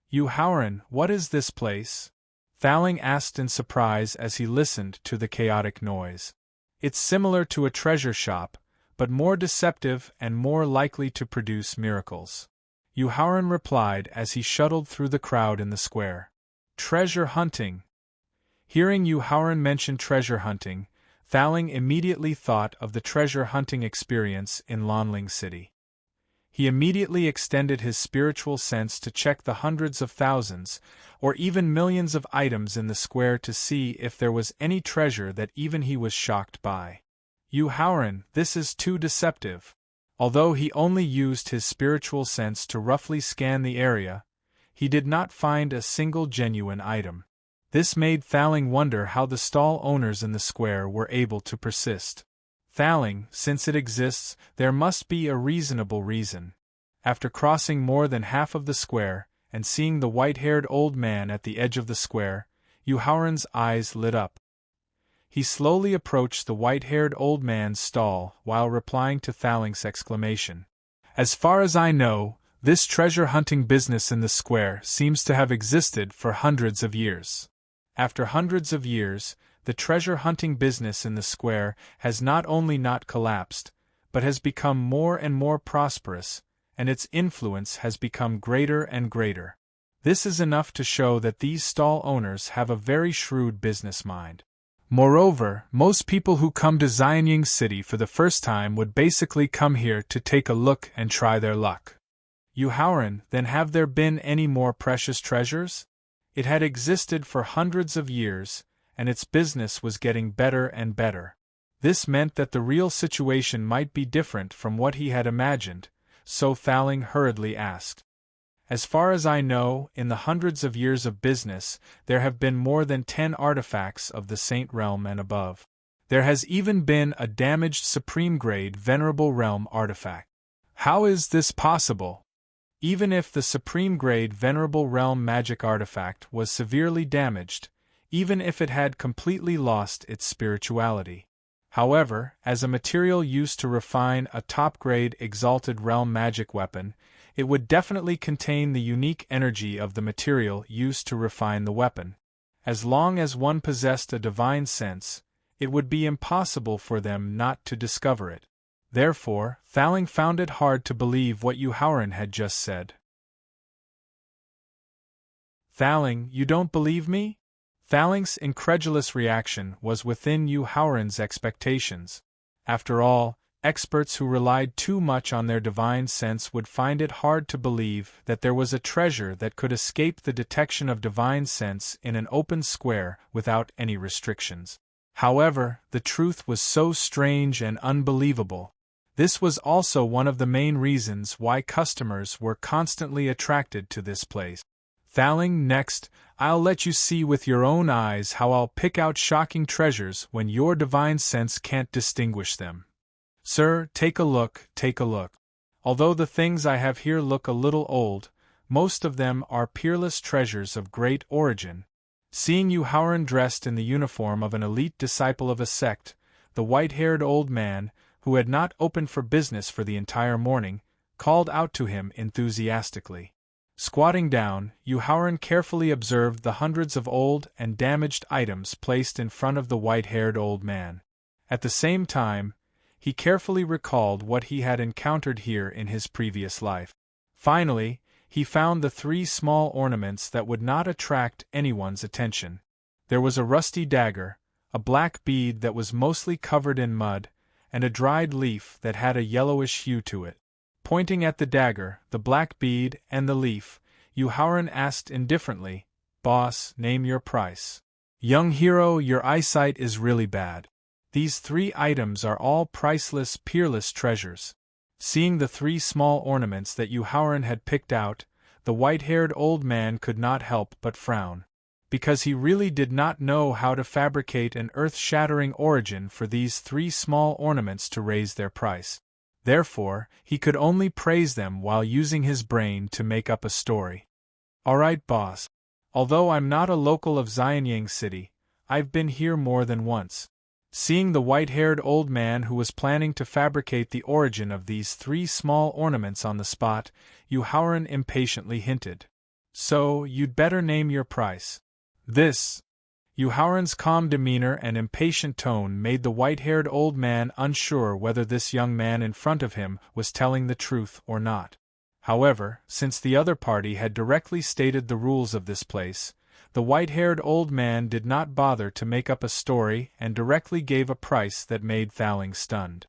Yu Haoran, what is this place? Thaling asked in surprise as he listened to the chaotic noise. It's similar to a treasure shop, but more deceptive and more likely to produce miracles. Yu Haoran replied as he shuttled through the crowd in the square. Treasure hunting. Hearing Yu Haoran mention treasure hunting, Thaling immediately thought of the treasure hunting experience in Lanling City. He immediately extended his spiritual sense to check the hundreds of thousands, or even millions of items in the square to see if there was any treasure that even he was shocked by. Yu Haoran, this is too deceptive. Although he only used his spiritual sense to roughly scan the area, he did not find a single genuine item. This made Thaling wonder how the stall owners in the square were able to persist. Thaling, since it exists, there must be a reasonable reason. After crossing more than half of the square, and seeing the white-haired old man at the edge of the square, Yu Haoran's eyes lit up. He slowly approached the white-haired old man's stall while replying to Thaling's exclamation. As far as I know, this treasure-hunting business in the square seems to have existed for hundreds of years. After hundreds of years, the treasure-hunting business in the square has not only not collapsed, but has become more and more prosperous, and its influence has become greater and greater. This is enough to show that these stall owners have a very shrewd business mind. Moreover, most people who come to Xianying City for the first time would basically come here to take a look and try their luck. Yu Haoran, then have there been any more precious treasures? It had existed for hundreds of years, and its business was getting better and better. This meant that the real situation might be different from what he had imagined, so Thaling hurriedly asked. As far as I know, in the hundreds of years of business, there have been more than 10 artifacts of the Saint Realm and above. There has even been a damaged Supreme-grade Venerable Realm artifact. How is this possible? Even if the Supreme-grade Venerable Realm magic artifact was severely damaged, even if it had completely lost its spirituality. However, as a material used to refine a top-grade Exalted Realm magic weapon, it would definitely contain the unique energy of the material used to refine the weapon. As long as one possessed a divine sense, it would be impossible for them not to discover it. Therefore, Thaling found it hard to believe what Yu Haoran had just said. Thaling, you don't believe me? Thaling's incredulous reaction was within Yu Haoran's expectations. After all, experts who relied too much on their divine sense would find it hard to believe that there was a treasure that could escape the detection of divine sense in an open square without any restrictions. However, the truth was so strange and unbelievable. This was also one of the main reasons why customers were constantly attracted to this place. Thaling, next, I'll let you see with your own eyes how I'll pick out shocking treasures when your divine sense can't distinguish them. Sir, take a look, take a look. Although the things I have here look a little old, most of them are peerless treasures of great origin. Seeing Yu Haoran dressed in the uniform of an elite disciple of a sect, the white-haired old man, who had not opened for business for the entire morning, called out to him enthusiastically. Squatting down, Yu Haoran carefully observed the hundreds of old and damaged items placed in front of the white-haired old man. At the same time, he carefully recalled what he had encountered here in his previous life. Finally, he found the 3 small ornaments that would not attract anyone's attention. There was a rusty dagger, a black bead that was mostly covered in mud, and a dried leaf that had a yellowish hue to it. Pointing at the dagger, the black bead, and the leaf, Yu Haoran asked indifferently, "Boss, name your price." "Young hero, your eyesight is really bad. These 3 items are all priceless, peerless treasures." Seeing the 3 small ornaments that Yu Haoran had picked out, the white-haired old man could not help but frown, because he really did not know how to fabricate an earth-shattering origin for these 3 small ornaments to raise their price. Therefore, he could only praise them while using his brain to make up a story. "Alright, boss. Although I'm not a local of Xianying City, I've been here more than once." Seeing the white-haired old man who was planning to fabricate the origin of these 3 small ornaments on the spot, Yu Haoran impatiently hinted, "So, you'd better name your price." This. Yu Haoran's calm demeanor and impatient tone made the white-haired old man unsure whether this young man in front of him was telling the truth or not. However, since the other party had directly stated the rules of this place, the white-haired old man did not bother to make up a story and directly gave a price that made Thaling stunned.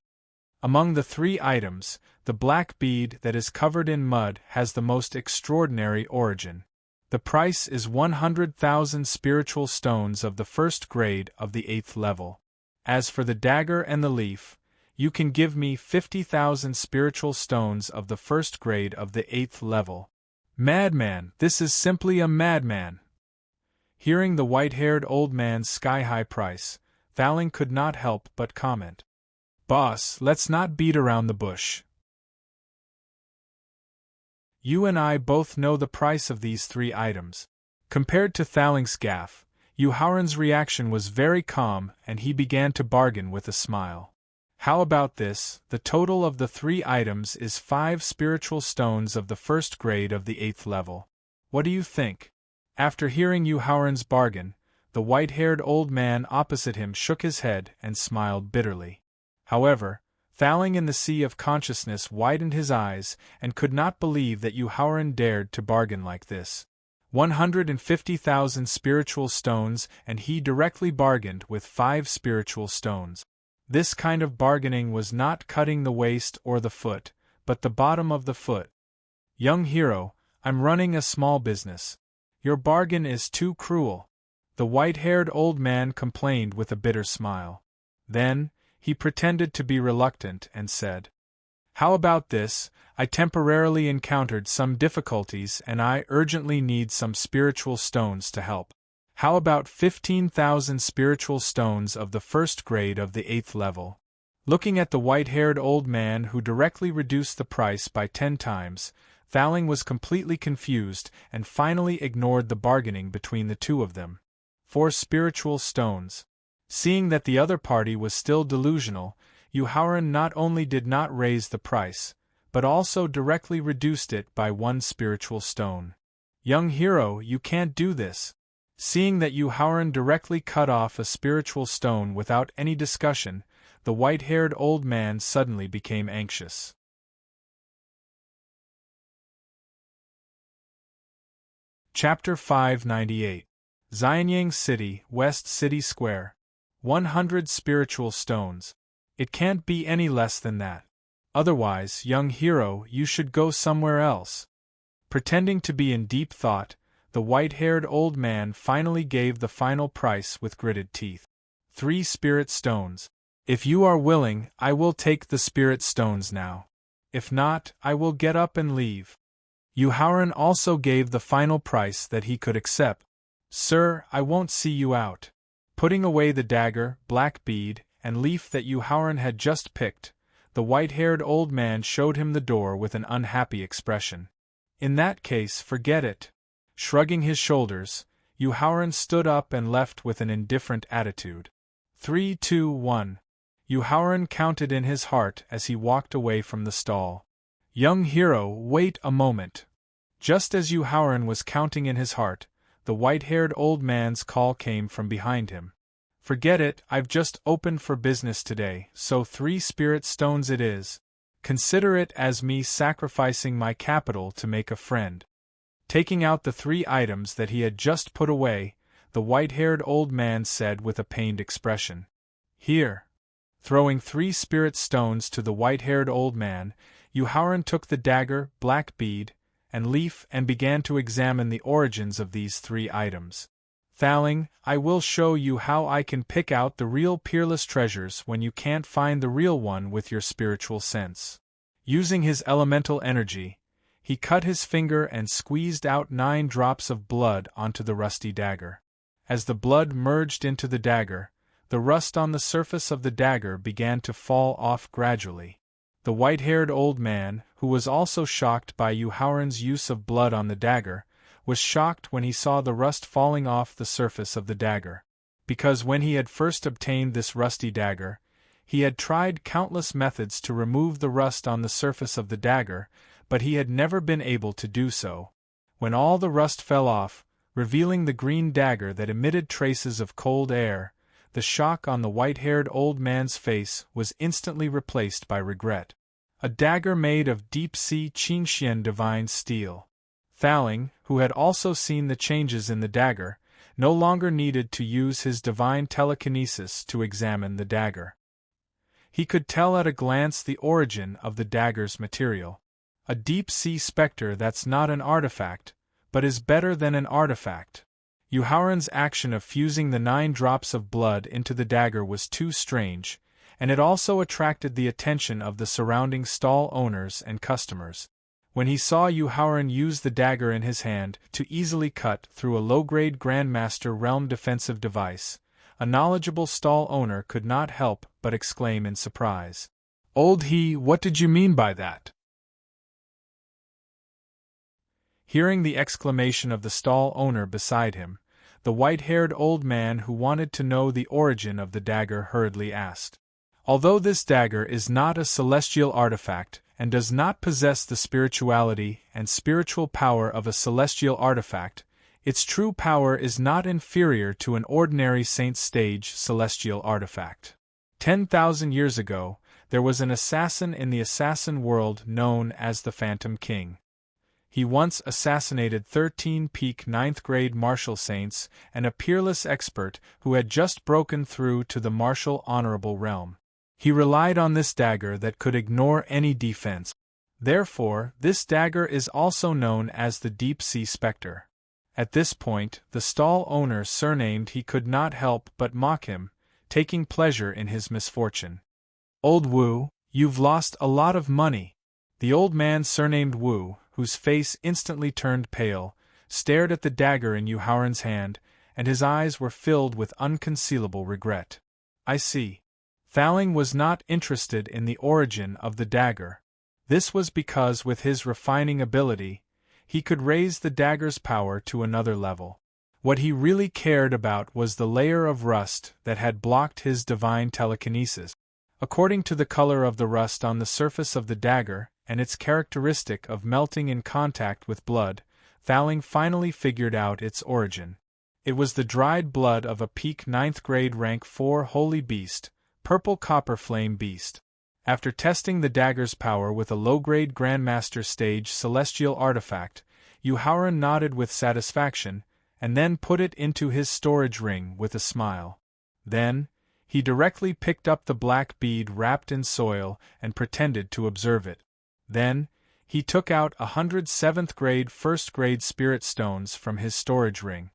Among the 3 items, the black bead that is covered in mud has the most extraordinary origin. The price is 100,000 spiritual stones of the 1st grade of the 8th level. As for the dagger and the leaf, you can give me 50,000 spiritual stones of the 1st grade of the 8th level. Madman, this is simply a madman. Hearing the white-haired old man's sky-high price, Thaling could not help but comment. Boss, let's not beat around the bush. You and I both know the price of these 3 items. Compared to Thaling's gaffe, Yuhauran's reaction was very calm and he began to bargain with a smile. How about this? The total of the 3 items is 5 spiritual stones of the 1st grade of the 8th level. What do you think? After hearing Yuhauran's bargain, the white-haired old man opposite him shook his head and smiled bitterly. However, Thaling in the sea of consciousness widened his eyes and could not believe that Yuhauran dared to bargain like this. 150,000 spiritual stones, and he directly bargained with 5 spiritual stones. This kind of bargaining was not cutting the waist or the foot, but the bottom of the foot. Young hero, I'm running a small business. Your bargain is too cruel. The white-haired old man complained with a bitter smile. Then, he pretended to be reluctant and said, How about this? I temporarily encountered some difficulties and I urgently need some spiritual stones to help. How about 15,000 spiritual stones of the 1st grade of the 8th level? Looking at the white-haired old man who directly reduced the price by 10 times, Thaling was completely confused and finally ignored the bargaining between the 2 of them. 4 spiritual stones. Seeing that the other party was still delusional, Yuhauran not only did not raise the price, but also directly reduced it by 1 spiritual stone. Young hero, you can't do this. Seeing that Yuhauran directly cut off a spiritual stone without any discussion, the white-haired old man suddenly became anxious. Chapter 598. Xianyang City, West City Square. 100 spiritual stones. It can't be any less than that. Otherwise, young hero, you should go somewhere else. Pretending to be in deep thought, the white-haired old man finally gave the final price with gritted teeth. 3 spirit stones. If you are willing, I will take the spirit stones now. If not, I will get up and leave. Yuhauran also gave the final price that he could accept. Sir, I won't see you out. Putting away the dagger, black bead, and leaf that Yuhauran had just picked, the white-haired old man showed him the door with an unhappy expression. In that case, forget it. Shrugging his shoulders, Yuhauran stood up and left with an indifferent attitude. 3, 2, 1. Yuhauran counted in his heart as he walked away from the stall. Young hero, wait a moment. Just as Yuhauran was counting in his heart, the white-haired old man's call came from behind him. Forget it, I've just opened for business today, so 3 spirit stones it is. Consider it as me sacrificing my capital to make a friend. Taking out the 3 items that he had just put away, the white-haired old man said with a pained expression, Here. Throwing 3 spirit stones to the white-haired old man, Yuhauran took the dagger, black bead, and leaf and began to examine the origins of these 3 items. Thaling, I will show you how I can pick out the real peerless treasures when you can't find the real one with your spiritual sense. Using his elemental energy, he cut his finger and squeezed out 9 drops of blood onto the rusty dagger. As the blood merged into the dagger, the rust on the surface of the dagger began to fall off gradually. The white-haired old man, who was also shocked by Yuhauran's use of blood on the dagger, was shocked when he saw the rust falling off the surface of the dagger. Because when he had first obtained this rusty dagger, he had tried countless methods to remove the rust on the surface of the dagger, but he had never been able to do so. When all the rust fell off, revealing the green dagger that emitted traces of cold air, the shock on the white-haired old man's face was instantly replaced by regret. A dagger made of deep-sea Qingxian divine steel. Thaling, who had also seen the changes in the dagger, no longer needed to use his divine telekinesis to examine the dagger. He could tell at a glance the origin of the dagger's material. A deep-sea specter that's not an artifact, but is better than an artifact. Yuharan's action of fusing the 9 drops of blood into the dagger was too strange, and it also attracted the attention of the surrounding stall owners and customers. When he saw Yuharan use the dagger in his hand to easily cut through a low-grade Grandmaster Realm defensive device, a knowledgeable stall owner could not help but exclaim in surprise. "Old he, what did you mean by that?" Hearing the exclamation of the stall owner beside him, the white-haired old man who wanted to know the origin of the dagger hurriedly asked. "Although this dagger is not a celestial artifact and does not possess the spirituality and spiritual power of a celestial artifact, its true power is not inferior to an ordinary Saint Stage celestial artifact. 10,000 years ago, there was an assassin in the assassin world known as the Phantom King. He once assassinated 13 peak 9th grade martial saints and a peerless expert who had just broken through to the martial honorable realm. He relied on this dagger that could ignore any defense. Therefore, this dagger is also known as the Deep Sea Spectre." At this point, the stall owner surnamed he could not help but mock him, taking pleasure in his misfortune. "Old Wu, you've lost a lot of money." The old man surnamed Wu, whose face instantly turned pale, stared at the dagger in Yuharan's hand, and his eyes were filled with unconcealable regret. "I see." Thaling was not interested in the origin of the dagger. This was because with his refining ability, he could raise the dagger's power to another level. What he really cared about was the layer of rust that had blocked his divine telekinesis. According to the color of the rust on the surface of the dagger, and its characteristic of melting in contact with blood, Thaling finally figured out its origin. It was the dried blood of a peak 9th grade rank 4 holy beast, purple copper flame beast. After testing the dagger's power with a low-grade Grandmaster Stage celestial artifact, Yuharan nodded with satisfaction, and then put it into his storage ring with a smile. Then, he directly picked up the black bead wrapped in soil and pretended to observe it. Then, he took out 100 7th grade 1st grade spirit stones from his storage ring.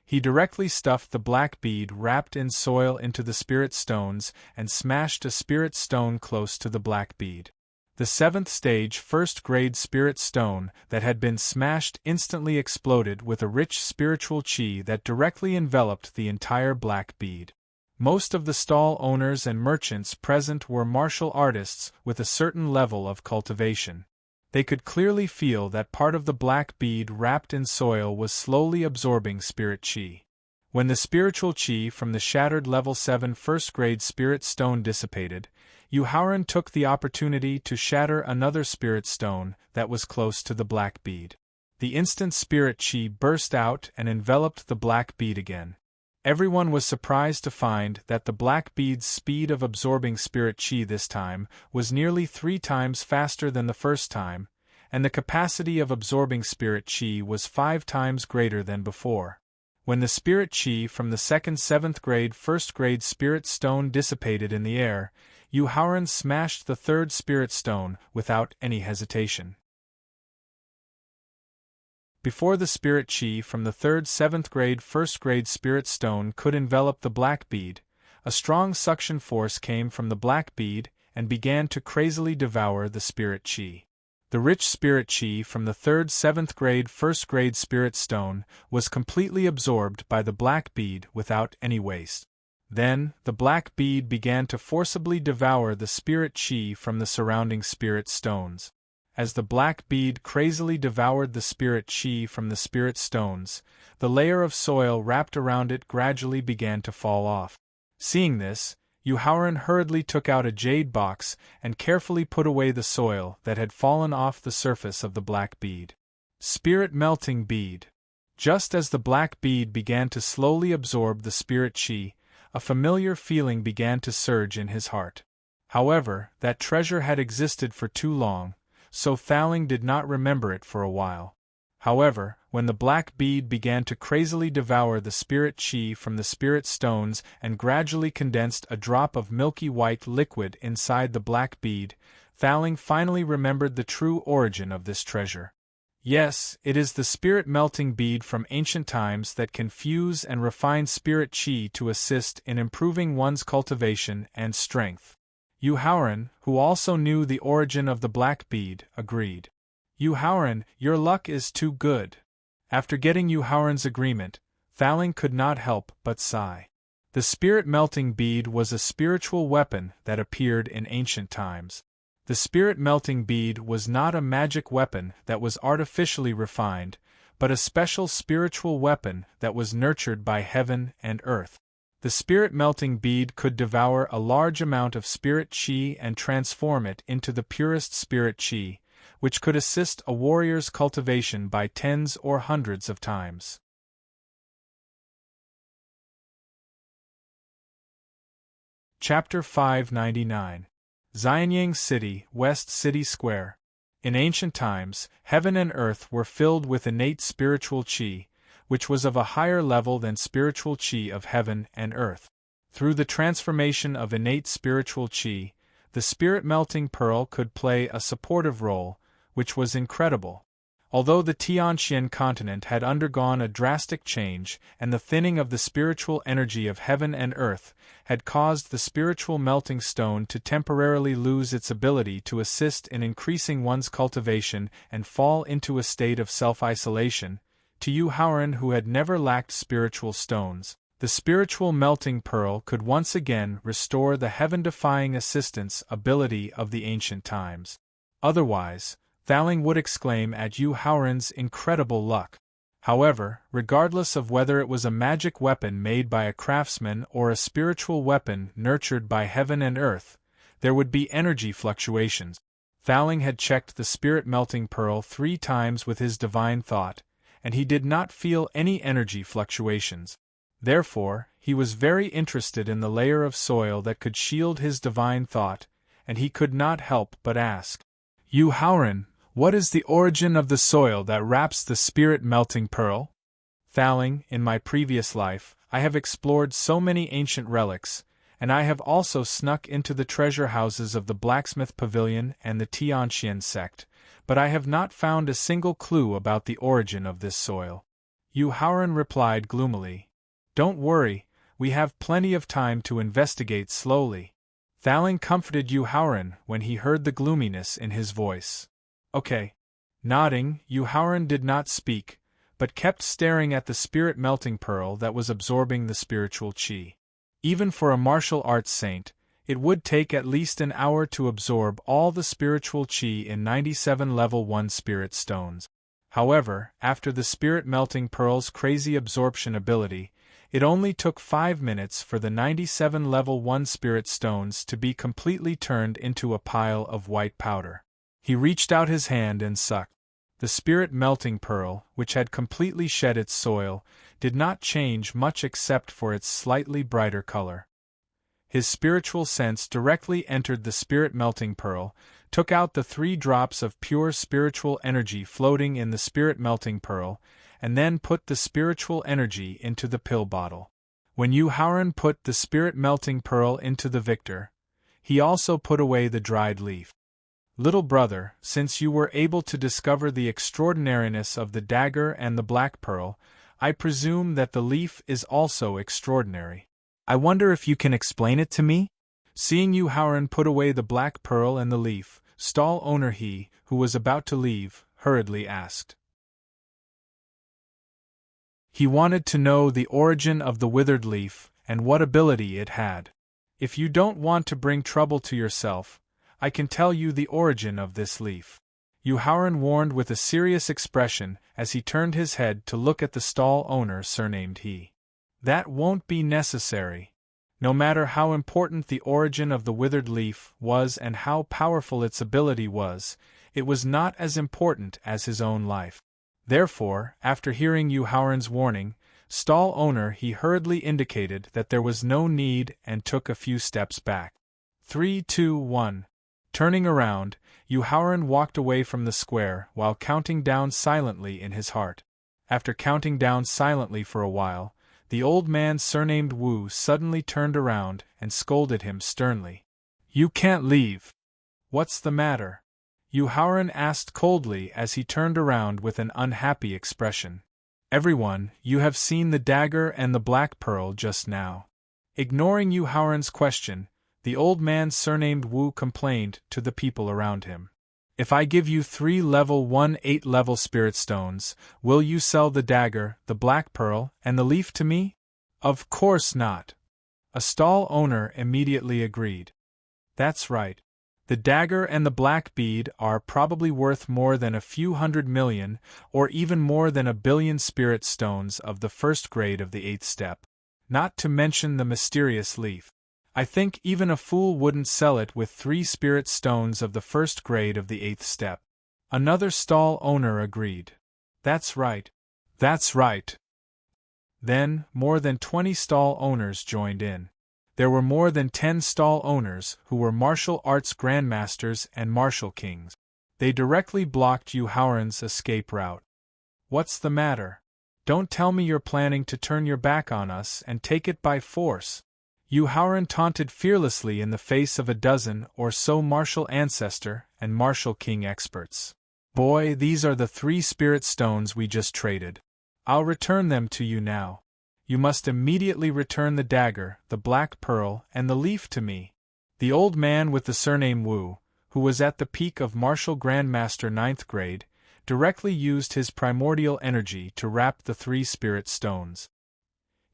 He directly stuffed the black bead wrapped in soil into the spirit stones and smashed a spirit stone close to the black bead. The 7th stage 1st grade spirit stone that had been smashed instantly exploded with a rich spiritual chi that directly enveloped the entire black bead. Most of the stall owners and merchants present were martial artists with a certain level of cultivation. They could clearly feel that part of the black bead wrapped in soil was slowly absorbing spirit chi. When the spiritual chi from the shattered level 7 1st grade spirit stone dissipated, Yuharan took the opportunity to shatter another spirit stone that was close to the black bead. The instant spirit chi burst out and enveloped the black bead again. Everyone was surprised to find that the black bead's speed of absorbing spirit chi this time was nearly 3 times faster than the first time, and the capacity of absorbing spirit chi was 5 times greater than before. When the spirit chi from the second 7th grade 1st grade spirit stone dissipated in the air, Yuharan smashed the third spirit stone without any hesitation. Before the spirit chi from the third 7th grade 1st grade spirit stone could envelop the black bead, a strong suction force came from the black bead and began to crazily devour the spirit chi. The rich spirit chi from the third 7th grade 1st grade spirit stone was completely absorbed by the black bead without any waste. Then, the black bead began to forcibly devour the spirit chi from the surrounding spirit stones. As the black bead crazily devoured the spirit chi from the spirit stones, the layer of soil wrapped around it gradually began to fall off. Seeing this, Yuharan hurriedly took out a jade box and carefully put away the soil that had fallen off the surface of the black bead. Spirit melting bead. Just as the black bead began to slowly absorb the spirit chi, a familiar feeling began to surge in his heart. However, that treasure had existed for too long, so Thaling did not remember it for a while. However, when the black bead began to crazily devour the spirit chi from the spirit stones and gradually condensed a drop of milky white liquid inside the black bead, Thaling finally remembered the true origin of this treasure. Yes, it is the spirit-melting bead from ancient times that can fuse and refine spirit chi to assist in improving one's cultivation and strength. Yu Haoran, who also knew the origin of the black bead, agreed. Yu Haoran, your luck is too good. After getting Yu Haoran's agreement, Thaling could not help but sigh. The spirit-melting bead was a spiritual weapon that appeared in ancient times. The spirit-melting bead was not a magic weapon that was artificially refined, but a special spiritual weapon that was nurtured by heaven and earth. The spirit-melting bead could devour a large amount of spirit chi and transform it into the purest spirit chi, which could assist a warrior's cultivation by tens or hundreds of times. Chapter 599. Xianyang City, West City Square. In ancient times, heaven and earth were filled with innate spiritual chi, which was of a higher level than spiritual chi of heaven and earth. Through the transformation of innate spiritual chi, the spirit-melting pearl could play a supportive role, which was incredible. Although the Tianxian continent had undergone a drastic change, and the thinning of the spiritual energy of heaven and earth had caused the spiritual melting stone to temporarily lose its ability to assist in increasing one's cultivation and fall into a state of self-isolation, to Yu Haoran, who had never lacked spiritual stones, the spiritual melting pearl could once again restore the heaven-defying assistance ability of the ancient times. Otherwise, Thaling would exclaim at Yu Haoran's incredible luck. However, regardless of whether it was a magic weapon made by a craftsman or a spiritual weapon nurtured by heaven and earth, there would be energy fluctuations. Thaling had checked the spirit-melting pearl 3 times with his divine thought, and he did not feel any energy fluctuations. Therefore, he was very interested in the layer of soil that could shield his divine thought, and he could not help but ask, Yu Haoran, what is the origin of the soil that wraps the spirit-melting pearl? Thaling, in my previous life, I have explored so many ancient relics, and I have also snuck into the treasure houses of the blacksmith pavilion and the Tianxian sect, but I have not found a single clue about the origin of this soil. Yu Haoran replied gloomily. Don't worry, we have plenty of time to investigate slowly. Thaling comforted Yu Haoran when he heard the gloominess in his voice. Okay. Nodding, Yu Haoran did not speak, but kept staring at the spirit-melting pearl that was absorbing the spiritual chi. Even for a martial arts saint, it would take at least an hour to absorb all the spiritual chi in 97 level 1 spirit stones. However, after the spirit-melting pearl's crazy absorption ability, it only took 5 minutes for the 97 level 1 spirit stones to be completely turned into a pile of white powder. He reached out his hand and sucked. The spirit-melting pearl, which had completely shed its soil, did not change much except for its slightly brighter color. His spiritual sense directly entered the spirit-melting pearl, took out the 3 drops of pure spiritual energy floating in the spirit-melting pearl, and then put the spiritual energy into the pill bottle. When Yu Haoran put the spirit-melting pearl into the victor, he also put away the dried leaf. Little brother, since you were able to discover the extraordinariness of the dagger and the black pearl, I presume that the leaf is also extraordinary. I wonder if you can explain it to me? Seeing Yu Haoran put away the black pearl and the leaf, stall owner he, who was about to leave, hurriedly asked. He wanted to know the origin of the withered leaf and what ability it had. If you don't want to bring trouble to yourself, I can tell you the origin of this leaf. Yu Haoran warned with a serious expression as he turned his head to look at the stall owner surnamed he. That won't be necessary. No matter how important the origin of the withered leaf was and how powerful its ability was, it was not as important as his own life. Therefore, after hearing Yu Haoran's warning, stall owner he hurriedly indicated that there was no need and took a few steps back. 3, 2, 1. Turning around, Yu Haoran walked away from the square while counting down silently in his heart. After counting down silently for a while, the old man surnamed Wu suddenly turned around and scolded him sternly. "You can't leave." "What's the matter?" Yu Haoran asked coldly as he turned around with an unhappy expression. "Everyone, you have seen the dagger and the black pearl just now." Ignoring Yu Haoran's question, the old man surnamed Wu complained to the people around him. "If I give you 3 level 1 8-level spirit stones, will you sell the dagger, the black pearl, and the leaf to me?" "Of course not." A stall owner immediately agreed. "That's right. The dagger and the black bead are probably worth more than a few 100 million, or even more than 1 billion spirit stones of the first grade of the 8th step. Not to mention the mysterious leaf. I think even a fool wouldn't sell it with 3 spirit stones of the first grade of the 8th step." Another stall owner agreed. "That's right. That's right." Then, more than 20 stall owners joined in. There were more than 10 stall owners who were martial arts grandmasters and martial kings. They directly blocked Yu Haoran's escape route. "What's the matter? Don't tell me you're planning to turn your back on us and take it by force." Yu Haoran taunted fearlessly in the face of a dozen or so martial ancestor and martial king experts. "Boy, these are the 3 spirit stones we just traded. I'll return them to you now. You must immediately return the dagger, the black pearl, and the leaf to me." The old man with the surname Wu, who was at the peak of martial grandmaster 9th grade, directly used his primordial energy to wrap the 3 spirit stones.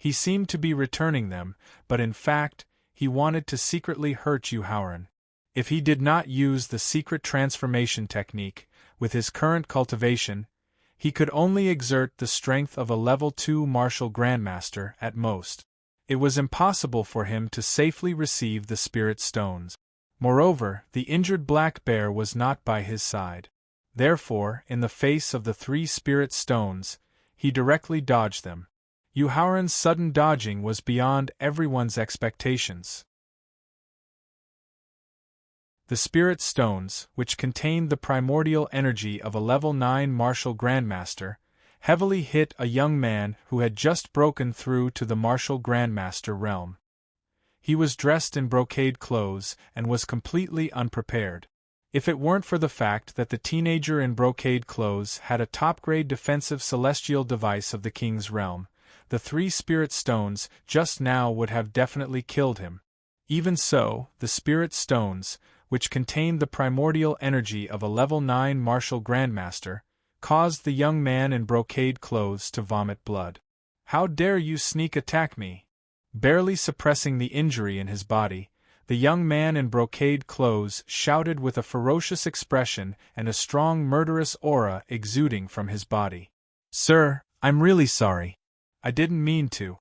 He seemed to be returning them, but in fact, he wanted to secretly hurt Yu Haoran. If he did not use the secret transformation technique, with his current cultivation, he could only exert the strength of a level 2 martial grandmaster at most. It was impossible for him to safely receive the spirit stones. Moreover, the injured black bear was not by his side. Therefore, in the face of the 3 spirit stones, he directly dodged them. Yu Haoran's sudden dodging was beyond everyone's expectations. The spirit stones, which contained the primordial energy of a level 9 martial grandmaster, heavily hit a young man who had just broken through to the martial grandmaster realm. He was dressed in brocade clothes and was completely unprepared. If it weren't for the fact that the teenager in brocade clothes had a top-grade defensive celestial device of the king's realm, the 3 spirit stones just now would have definitely killed him. Even so, the spirit stones, which contained the primordial energy of a level 9 martial grandmaster, caused the young man in brocade clothes to vomit blood. "How dare you sneak attack me?" Barely suppressing the injury in his body, the young man in brocade clothes shouted with a ferocious expression and a strong murderous aura exuding from his body. "Sir, I'm really sorry. I didn't mean to."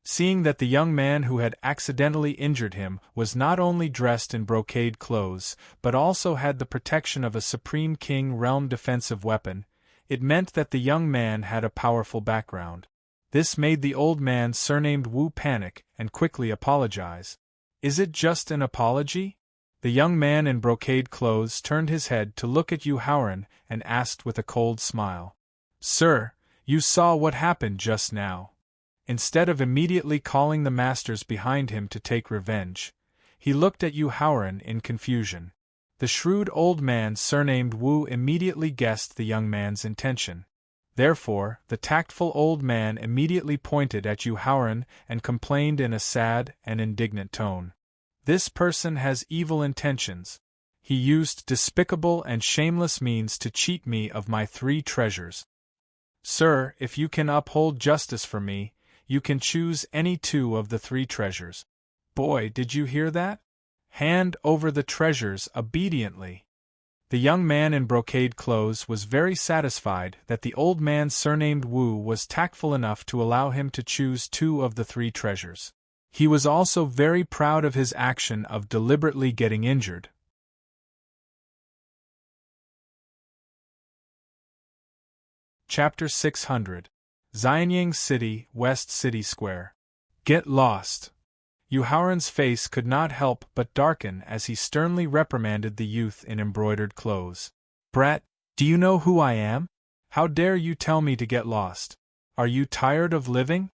Seeing that the young man who had accidentally injured him was not only dressed in brocade clothes, but also had the protection of a Supreme King realm defensive weapon, it meant that the young man had a powerful background. This made the old man surnamed Wu panic and quickly apologize. "Is it just an apology?" The young man in brocade clothes turned his head to look at Yu Haoran and asked with a cold smile. "Sir, you saw what happened just now." Instead of immediately calling the masters behind him to take revenge, he looked at Yu Haoran in confusion. The shrewd old man surnamed Wu immediately guessed the young man's intention. Therefore, the tactful old man immediately pointed at Yu Haoran and complained in a sad and indignant tone. "This person has evil intentions. He used despicable and shameless means to cheat me of my 3 treasures. Sir, if you can uphold justice for me, you can choose any 2 of the 3 treasures." "Boy, did you hear that? Hand over the treasures obediently." The young man in brocade clothes was very satisfied that the old man surnamed Wu was tactful enough to allow him to choose 2 of the 3 treasures. He was also very proud of his action of deliberately getting injured. Chapter 600. Xianyang City, West City Square. Get lost. Yu Haoran's face could not help but darken as he sternly reprimanded the youth in embroidered clothes. "Brat, do you know who I am?" How dare you tell me to get lost? Are you tired of living?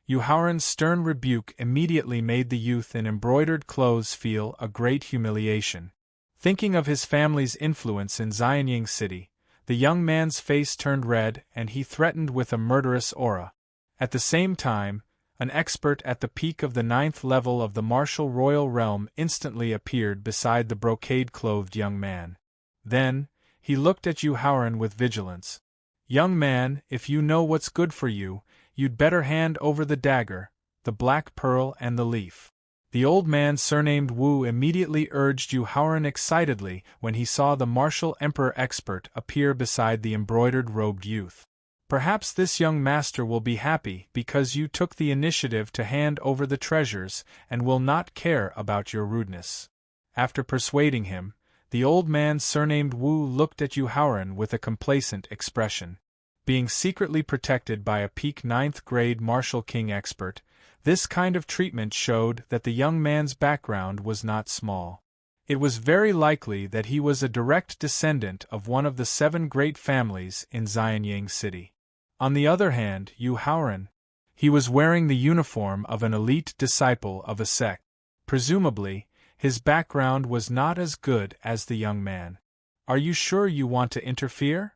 Yu Haoran's stern rebuke immediately made the youth in embroidered clothes feel a great humiliation. Thinking of his family's influence in Xianying City, the young man's face turned red and he threatened with a murderous aura. At the same time, an expert at the peak of the 9th level of the martial royal realm instantly appeared beside the brocade-clothed young man. Then, he looked at Yu Haoran with vigilance. Young man, if you know what's good for you, you'd better hand over the dagger, the black pearl and the leaf. The old man surnamed Wu immediately urged Yu Haoran excitedly when he saw the martial emperor expert appear beside the embroidered-robed youth. Perhaps this young master will be happy because you took the initiative to hand over the treasures and will not care about your rudeness. After persuading him, the old man surnamed Wu looked at Yu Haoran with a complacent expression. Being secretly protected by a peak 9th grade martial king expert, this kind of treatment showed that the young man's background was not small. It was very likely that he was a direct descendant of one of the 7 great families in Xianying City. On the other hand, Yu Haoran, he was wearing the uniform of an elite disciple of a sect. Presumably, his background was not as good as the young man. Are you sure you want to interfere?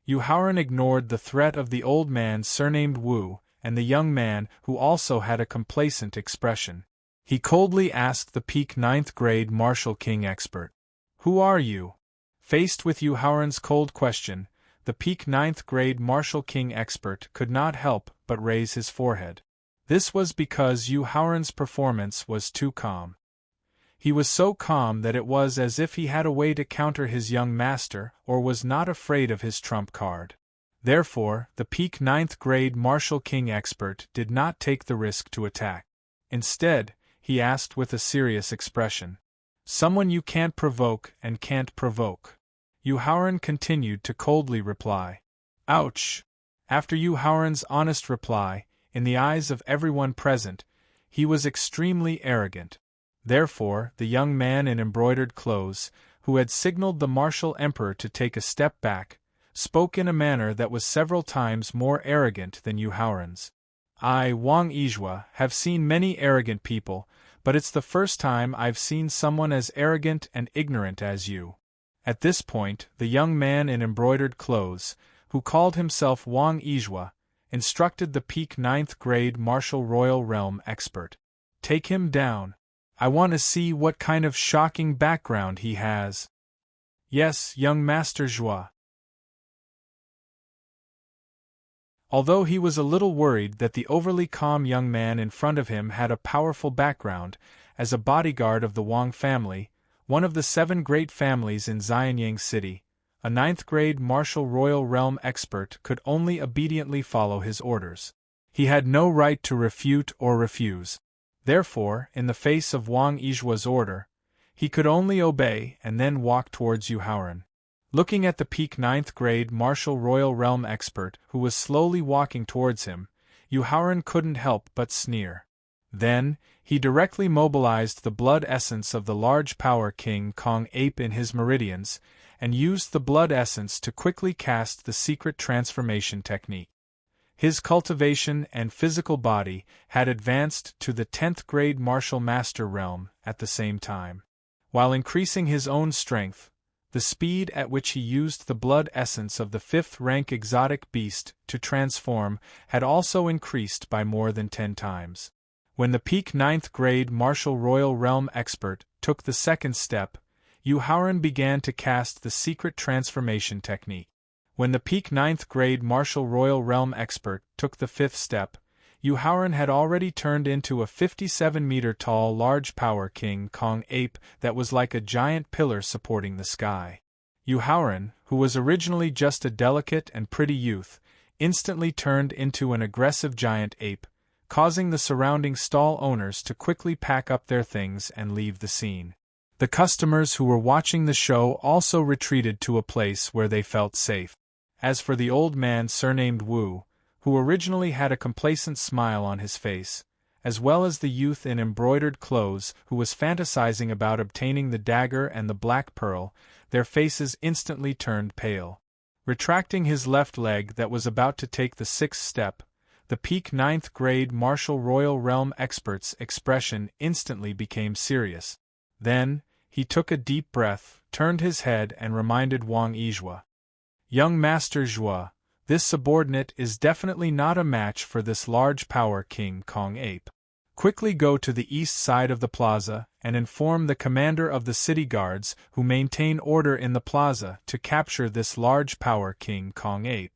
Yu Haoran ignored the threat of the old man surnamed Wu and the young man who also had a complacent expression. He coldly asked the peak 9th grade martial king expert, "Who are you?" Faced with Yu Haoran's cold question, the peak 9th grade martial king expert could not help but raise his forehead. This was because Yu Haoran's performance was too calm. He was so calm that it was as if he had a way to counter his young master or was not afraid of his trump card. Therefore, the peak 9th grade martial king expert did not take the risk to attack. Instead, he asked with a serious expression, "Someone you can't provoke and can't provoke." Yu Haoran continued to coldly reply, "Ouch!" After Yu Haoran's honest reply, in the eyes of everyone present, he was extremely arrogant. Therefore, the young man in embroidered clothes, who had signaled the martial emperor to take a step back, spoke in a manner that was several times more arrogant than Yu Haoran's. "I, Wang Yizhua, have seen many arrogant people, but it's the first time I've seen someone as arrogant and ignorant as you." At this point, the young man in embroidered clothes, who called himself Wang Yizhua, instructed the peak 9th grade martial royal realm expert, "Take him down. I want to see what kind of shocking background he has." "Yes, young Master Zhua." Although he was a little worried that the overly calm young man in front of him had a powerful background, as a bodyguard of the Wang family, one of the 7 great families in Xianying City, a 9th grade martial royal realm expert could only obediently follow his orders. He had no right to refute or refuse. Therefore, in the face of Wang Yizhua's order, he could only obey and then walk towards Yu Haoran. Looking at the peak 9th grade martial royal realm expert who was slowly walking towards him, Yu Haoran couldn't help but sneer. Then, he directly mobilized the blood essence of the large power King Kong ape in his meridians, and used the blood essence to quickly cast the secret transformation technique. His cultivation and physical body had advanced to the 10th grade martial master realm at the same time. While increasing his own strength, the speed at which he used the blood essence of the 5th rank exotic beast to transform had also increased by more than 10 times. When the peak 9th grade martial royal realm expert took the second step, Yu Haoran began to cast the secret transformation technique. When the peak 9th grade martial royal realm expert took the 5th step, Yu Haoran had already turned into a 57-meter-tall large power King Kong ape that was like a giant pillar supporting the sky. Yu Haoran, who was originally just a delicate and pretty youth, instantly turned into an aggressive giant ape, causing the surrounding stall owners to quickly pack up their things and leave the scene. The customers who were watching the show also retreated to a place where they felt safe. As for the old man surnamed Wu, who originally had a complacent smile on his face, as well as the youth in embroidered clothes who was fantasizing about obtaining the dagger and the black pearl, their faces instantly turned pale. Retracting his left leg that was about to take the sixth step, the peak ninth grade martial royal realm expert's expression instantly became serious. Then, he took a deep breath, turned his head and reminded Wang Yizhua. Young Master Zhua, this subordinate is definitely not a match for this large power King Kong ape. Quickly go to the east side of the plaza and inform the commander of the city guards who maintain order in the plaza to capture this large power King Kong ape.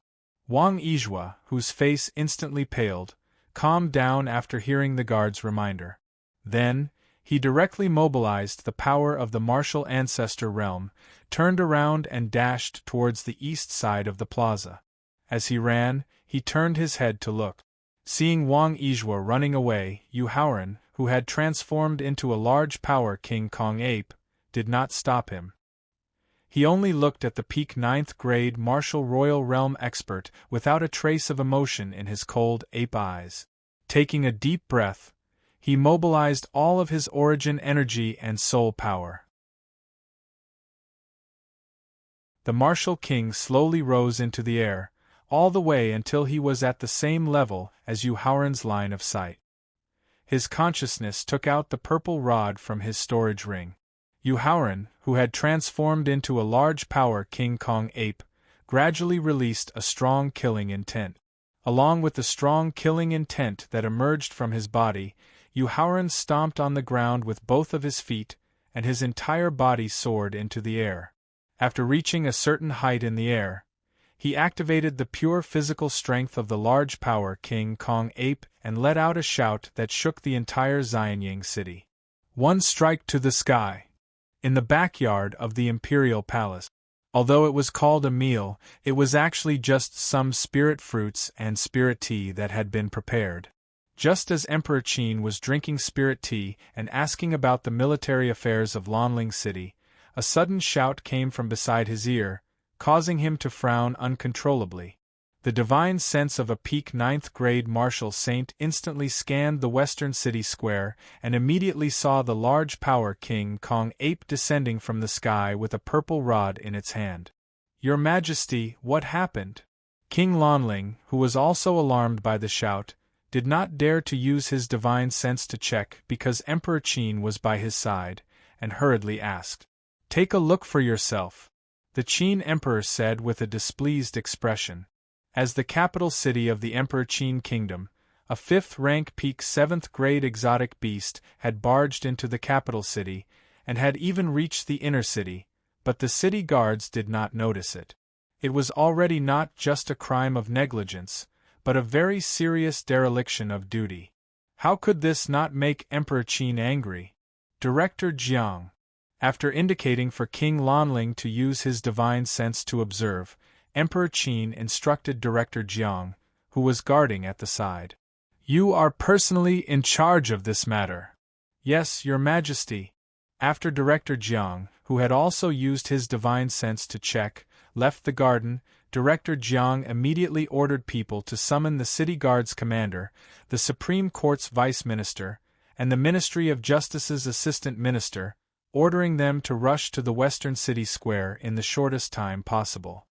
Wang Yizhua, whose face instantly paled, calmed down after hearing the guard's reminder. Then, he directly mobilized the power of the martial ancestor realm, turned around and dashed towards the east side of the plaza. As he ran, he turned his head to look. Seeing Wang Yizhua running away, Yu Haoran, who had transformed into a large power King Kong ape, did not stop him. He only looked at the peak ninth grade martial royal realm expert without a trace of emotion in his cold ape eyes. Taking a deep breath, he mobilized all of his origin energy and soul power. The martial king slowly rose into the air, all the way until he was at the same level as Yu Haoran's line of sight. His consciousness took out the purple rod from his storage ring. Yu Haoran, who had transformed into a large power King Kong ape, gradually released a strong killing intent. Along with the strong killing intent that emerged from his body, Yu Haoran stomped on the ground with both of his feet, and his entire body soared into the air. After reaching a certain height in the air, he activated the pure physical strength of the large power King Kong ape and let out a shout that shook the entire Xianyang city. One strike to the sky. In the backyard of the imperial palace. Although it was called a meal, it was actually just some spirit fruits and spirit tea that had been prepared. Just as Emperor Qin was drinking spirit tea and asking about the military affairs of Lanling City, a sudden shout came from beside his ear, causing him to frown uncontrollably. The divine sense of a peak ninth grade martial saint instantly scanned the western city square and immediately saw the large power King Kong ape descending from the sky with a purple rod in its hand. Your Majesty, what happened? King Lanling, who was also alarmed by the shout, did not dare to use his divine sense to check because Emperor Qin was by his side, and hurriedly asked. Take a look for yourself, the Qin Emperor said with a displeased expression. As the capital city of the Emperor Qin Kingdom, a fifth-rank peak seventh-grade exotic beast had barged into the capital city, and had even reached the inner city, but the city guards did not notice it. It was already not just a crime of negligence, but a very serious dereliction of duty. How could this not make Emperor Qin angry? Director Jiang. After indicating for King Lanling to use his divine sense to observe, Emperor Qin instructed Director Jiang, who was guarding at the side. You are personally in charge of this matter. Yes, Your Majesty. After Director Jiang, who had also used his divine sense to check, left the garden, Director Jiang immediately ordered people to summon the city guard's commander, the Supreme Court's vice minister, and the Ministry of Justice's assistant minister, ordering them to rush to the western city square in the shortest time possible.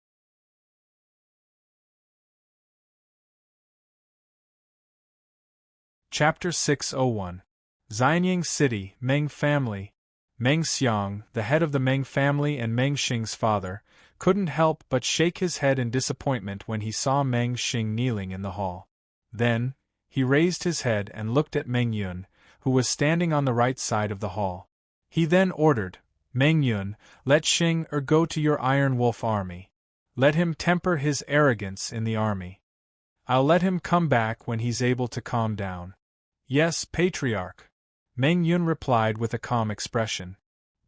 Chapter 601. Xianyang City, Meng Family. Meng Xiang, the head of the Meng family and Meng Xing's father, couldn't help but shake his head in disappointment when he saw Meng Xing kneeling in the hall. Then, he raised his head and looked at Meng Yun, who was standing on the right side of the hall. He then ordered, Meng Yun, let Xing go to your Iron Wolf army. Let him temper his arrogance in the army. I'll let him come back when he's able to calm down. Yes, Patriarch. Meng Yun replied with a calm expression.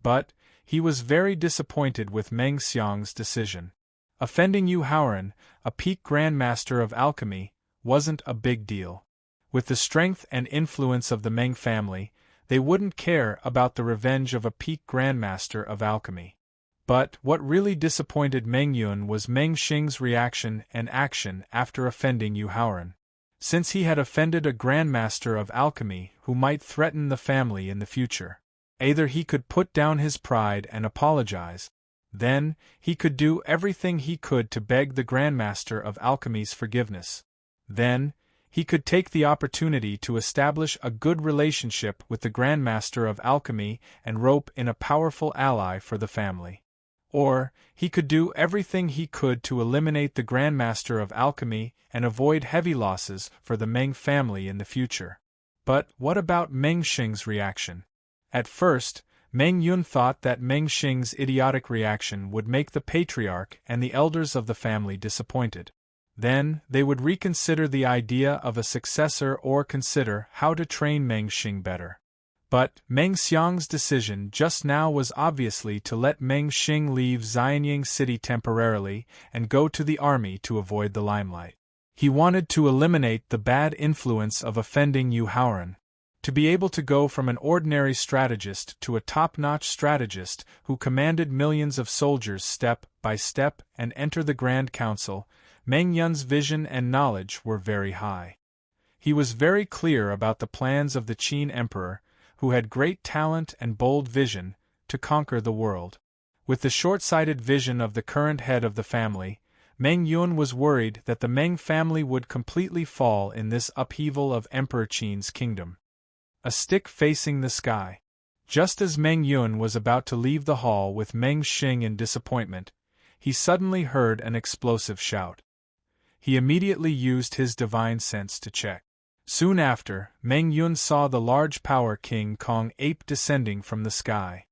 But, he was very disappointed with Meng Xiang's decision. Offending Yu Haoran, a peak grandmaster of alchemy, wasn't a big deal. With the strength and influence of the Meng family, they wouldn't care about the revenge of a peak grandmaster of alchemy. But what really disappointed Meng Yun was Meng Xing's reaction and action after offending Yu Haoran. Since he had offended a grandmaster of alchemy who might threaten the family in the future, either he could put down his pride and apologize, Then, he could do everything he could to beg the Grandmaster of Alchemy's forgiveness. Then, he could take the opportunity to establish a good relationship with the Grandmaster of Alchemy and rope in a powerful ally for the family. Or, he could do everything he could to eliminate the Grandmaster of Alchemy and avoid heavy losses for the Meng family in the future. But what about Meng Xing's reaction? At first, Meng Yun thought that Meng Xing's idiotic reaction would make the patriarch and the elders of the family disappointed. Then, they would reconsider the idea of a successor or consider how to train Meng Xing better. But Meng Xiang's decision just now was obviously to let Meng Xing leave Xianying City temporarily and go to the army to avoid the limelight. He wanted to eliminate the bad influence of offending Yu Haoran. To be able to go from an ordinary strategist to a top-notch strategist who commanded millions of soldiers step by step and enter the Grand Council, Meng Yun's vision and knowledge were very high. He was very clear about the plans of the Qin Emperor, who had great talent and bold vision, to conquer the world. With the short-sighted vision of the current head of the family, Meng Yun was worried that the Meng family would completely fall in this upheaval of Emperor Qin's kingdom. A stick facing the sky. Just as Meng Yun was about to leave the hall with Meng Xing in disappointment, he suddenly heard an explosive shout. He immediately used his divine sense to check. Soon after, Meng Yun saw the large power King Kong ape descending from the sky.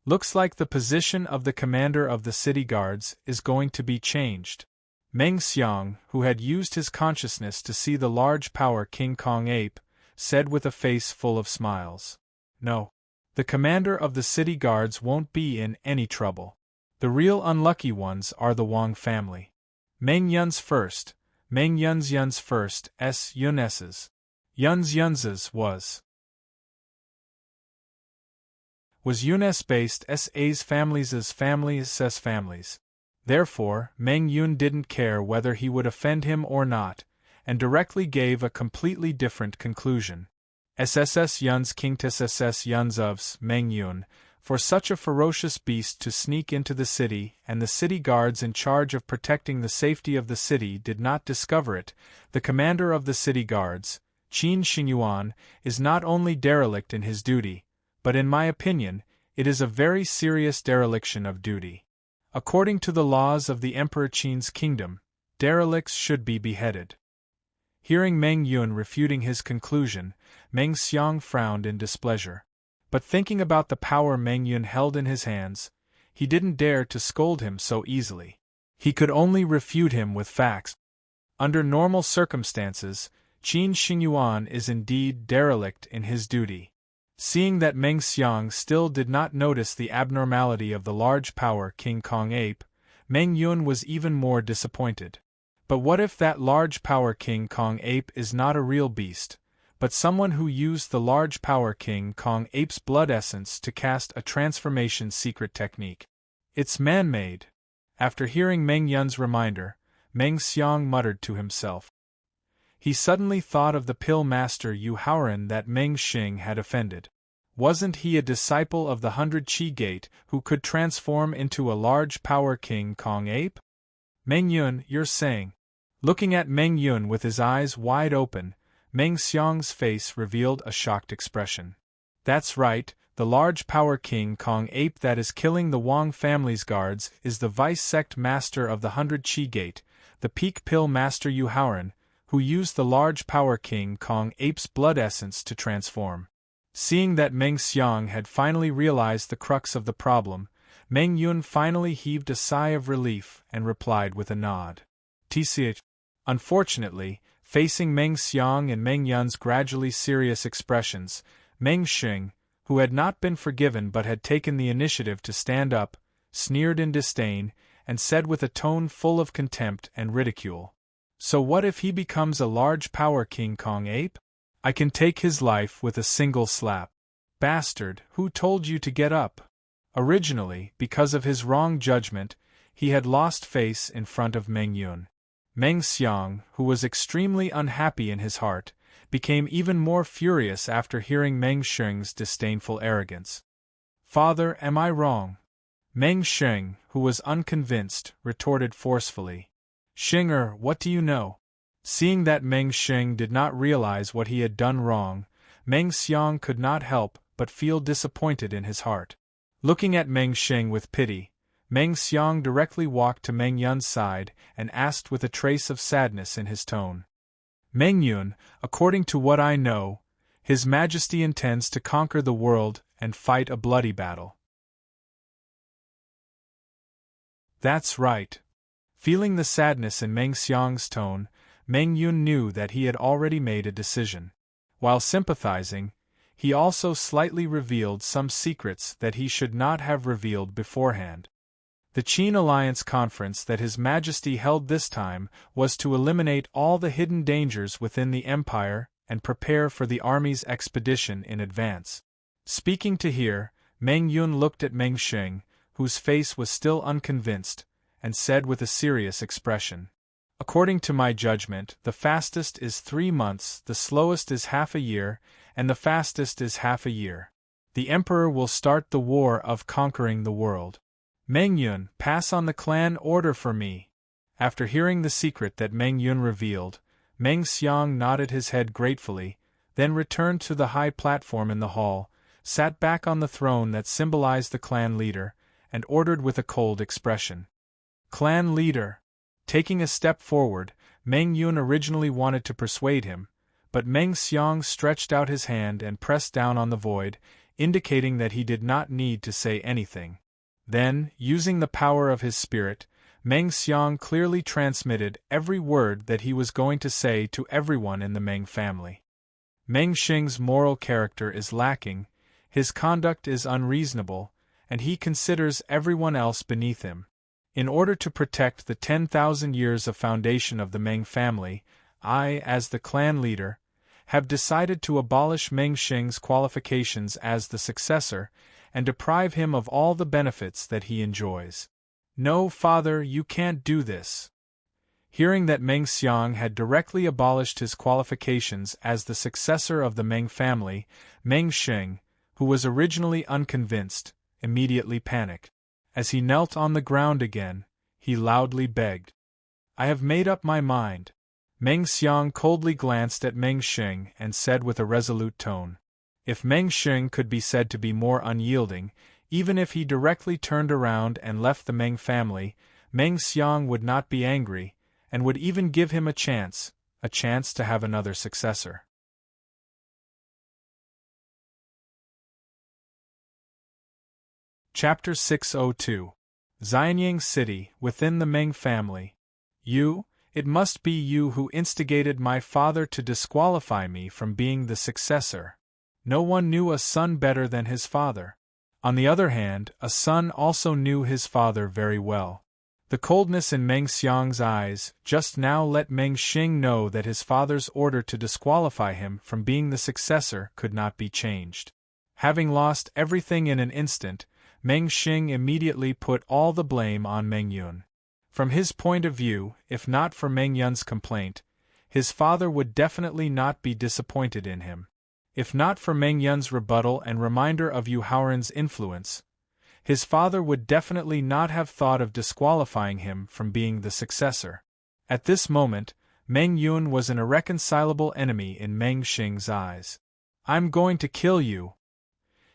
Looks like the position of the commander of the city guards is going to be changed. Meng Xiang, who had used his consciousness to see the large power King Kong ape, said with a face full of smiles. No. The commander of the city guards won't be in any trouble. The real unlucky ones are the Wang family. Meng Yun's first, Meng Yun's first, Yun's was Yun's-based Sa's families. Therefore, Meng Yun didn't care whether he would offend him or not, and directly gave a completely different conclusion. SSS Yun's Kingtis SS Yun's ofs Meng Yun, for such a ferocious beast to sneak into the city and the city guards in charge of protecting the safety of the city did not discover it, the commander of the city guards, Qin Xingyuan, is not only derelict in his duty, but in my opinion, it is a very serious dereliction of duty. According to the laws of the Emperor Qin's kingdom, derelicts should be beheaded. Hearing Meng Yun refuting his conclusion, Meng Xiang frowned in displeasure. But thinking about the power Meng Yun held in his hands, he didn't dare to scold him so easily. He could only refute him with facts. Under normal circumstances, Qin Xingyuan is indeed derelict in his duty. Seeing that Meng Xiang still did not notice the abnormality of the large power King Kong ape, Meng Yun was even more disappointed. But what if that large power King Kong ape is not a real beast, but someone who used the large power King Kong ape's blood essence to cast a transformation secret technique? It's man-made. After hearing Meng Yun's reminder, Meng Xiang muttered to himself. He suddenly thought of the pill master Yu Haoran that Meng Xing had offended. Wasn't he a disciple of the 100 Qi Gate who could transform into a large power King Kong ape? Meng Yun, you're saying? Looking at Meng Yun with his eyes wide open, Meng Xiang's face revealed a shocked expression. That's right, the large power King Kong ape that is killing the Wang family's guards is the vice-sect master of the 100 Qi Gate, the peak pill master Yu Haoran, who used the large power King Kong ape's blood essence to transform. Seeing that Meng Xiang had finally realized the crux of the problem, Meng Yun finally heaved a sigh of relief and replied with a nod. TCH. Unfortunately, facing Meng Xiang and Meng Yun's gradually serious expressions, Meng Xing, who had not been forgiven but had taken the initiative to stand up, sneered in disdain, and said with a tone full of contempt and ridicule. So what if he becomes a large power King Kong ape? I can take his life with a single slap. Bastard, who told you to get up? Originally, because of his wrong judgment, he had lost face in front of Meng Yun. Meng Xiang, who was extremely unhappy in his heart, became even more furious after hearing Meng Xing's disdainful arrogance. Father, am I wrong? Meng Sheng, who was unconvinced, retorted forcefully. Shinger, what do you know? Seeing that Meng Sheng did not realize what he had done wrong, Meng Xiang could not help but feel disappointed in his heart. Looking at Meng Sheng with pity, Meng Xiang directly walked to Meng Yun's side and asked with a trace of sadness in his tone. Meng Yun, according to what I know, His Majesty intends to conquer the world and fight a bloody battle. That's right. Feeling the sadness in Meng Xiang's tone, Meng Yun knew that he had already made a decision. While sympathizing, he also slightly revealed some secrets that he should not have revealed beforehand. The Qin Alliance conference that His Majesty held this time was to eliminate all the hidden dangers within the Empire and prepare for the army's expedition in advance. Speaking to hear, Meng Yun looked at Meng Sheng, whose face was still unconvinced, and said with a serious expression, According to my judgment, the fastest is 3 months, the slowest is half a year, and the fastest is half a year. The Emperor will start the war of conquering the world. Meng Yun, pass on the clan order for me. After hearing the secret that Meng Yun revealed, Meng Xiang nodded his head gratefully, then returned to the high platform in the hall, sat back on the throne that symbolized the clan leader, and ordered with a cold expression. Clan leader. Taking a step forward, Meng Yun originally wanted to persuade him, but Meng Xiang stretched out his hand and pressed down on the void, indicating that he did not need to say anything. Then, using the power of his spirit, Meng Xiang clearly transmitted every word that he was going to say to everyone in the Meng family. Meng Sheng's moral character is lacking, his conduct is unreasonable, and he considers everyone else beneath him. In order to protect the 10,000 years of foundation of the Meng family, I, as the clan leader, have decided to abolish Meng Sheng's qualifications as the successor and deprive him of all the benefits that he enjoys. No, father, you can't do this. Hearing that Meng Xiang had directly abolished his qualifications as the successor of the Meng family, Meng Sheng, who was originally unconvinced, immediately panicked. As he knelt on the ground again, he loudly begged. I have made up my mind. Meng Xiang coldly glanced at Meng Sheng and said with a resolute tone. If Meng Sheng could be said to be more unyielding, even if he directly turned around and left the Meng family, Meng Xiang would not be angry, and would even give him a chance to have another successor. Chapter 602. Xianyang City, within the Meng family. It must be you who instigated my father to disqualify me from being the successor. No one knew a son better than his father. On the other hand, a son also knew his father very well. The coldness in Meng Xiang's eyes just now let Meng Sheng know that his father's order to disqualify him from being the successor could not be changed. Having lost everything in an instant, Meng Sheng immediately put all the blame on Meng Yun. From his point of view, if not for Meng Yun's complaint, his father would definitely not be disappointed in him. If not for Meng Yun's rebuttal and reminder of Yu Haoran's influence, his father would definitely not have thought of disqualifying him from being the successor. At this moment, Meng Yun was an irreconcilable enemy in Meng Sheng's eyes. I'm going to kill you.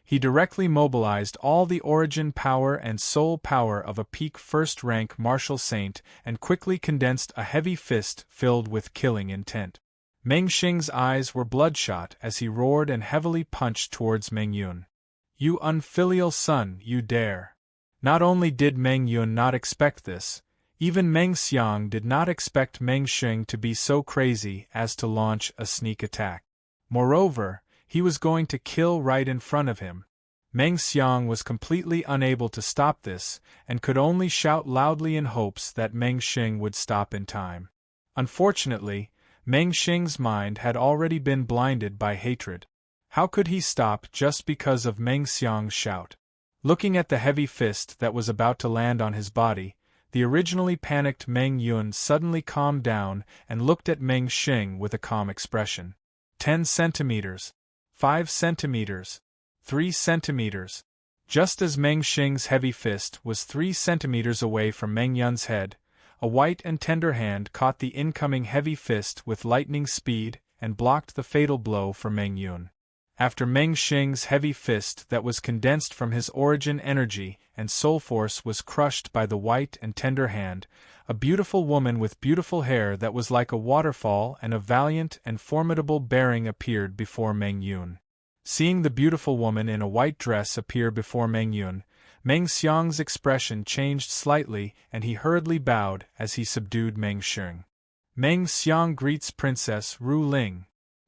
He directly mobilized all the origin power and soul power of a peak first-rank martial saint and quickly condensed a heavy fist filled with killing intent. Meng Sheng's eyes were bloodshot as he roared and heavily punched towards Meng Yun. You unfilial son, you dare! Not only did Meng Yun not expect this, even Meng Xiang did not expect Meng Sheng to be so crazy as to launch a sneak attack. Moreover, he was going to kill right in front of him. Meng Xiang was completely unable to stop this, and could only shout loudly in hopes that Meng Sheng would stop in time. Unfortunately, Meng Sheng's mind had already been blinded by hatred. How could he stop just because of Meng Xiang's shout? Looking at the heavy fist that was about to land on his body, the originally panicked Meng Yun suddenly calmed down and looked at Meng Sheng with a calm expression. 10 centimeters. 5 centimeters, 3 centimeters. Just as Meng Xing's heavy fist was 3 centimeters away from Meng Yun's head, a white and tender hand caught the incoming heavy fist with lightning speed and blocked the fatal blow for Meng Yun. After Meng Xing's heavy fist that was condensed from his origin energy and soul force was crushed by the white and tender hand, a beautiful woman with beautiful hair that was like a waterfall and a valiant and formidable bearing appeared before Meng Yun. Seeing the beautiful woman in a white dress appear before Meng Yun, Meng Xiang's expression changed slightly and he hurriedly bowed as he subdued Meng Xing. Meng Xiang greets Princess Ru Ling.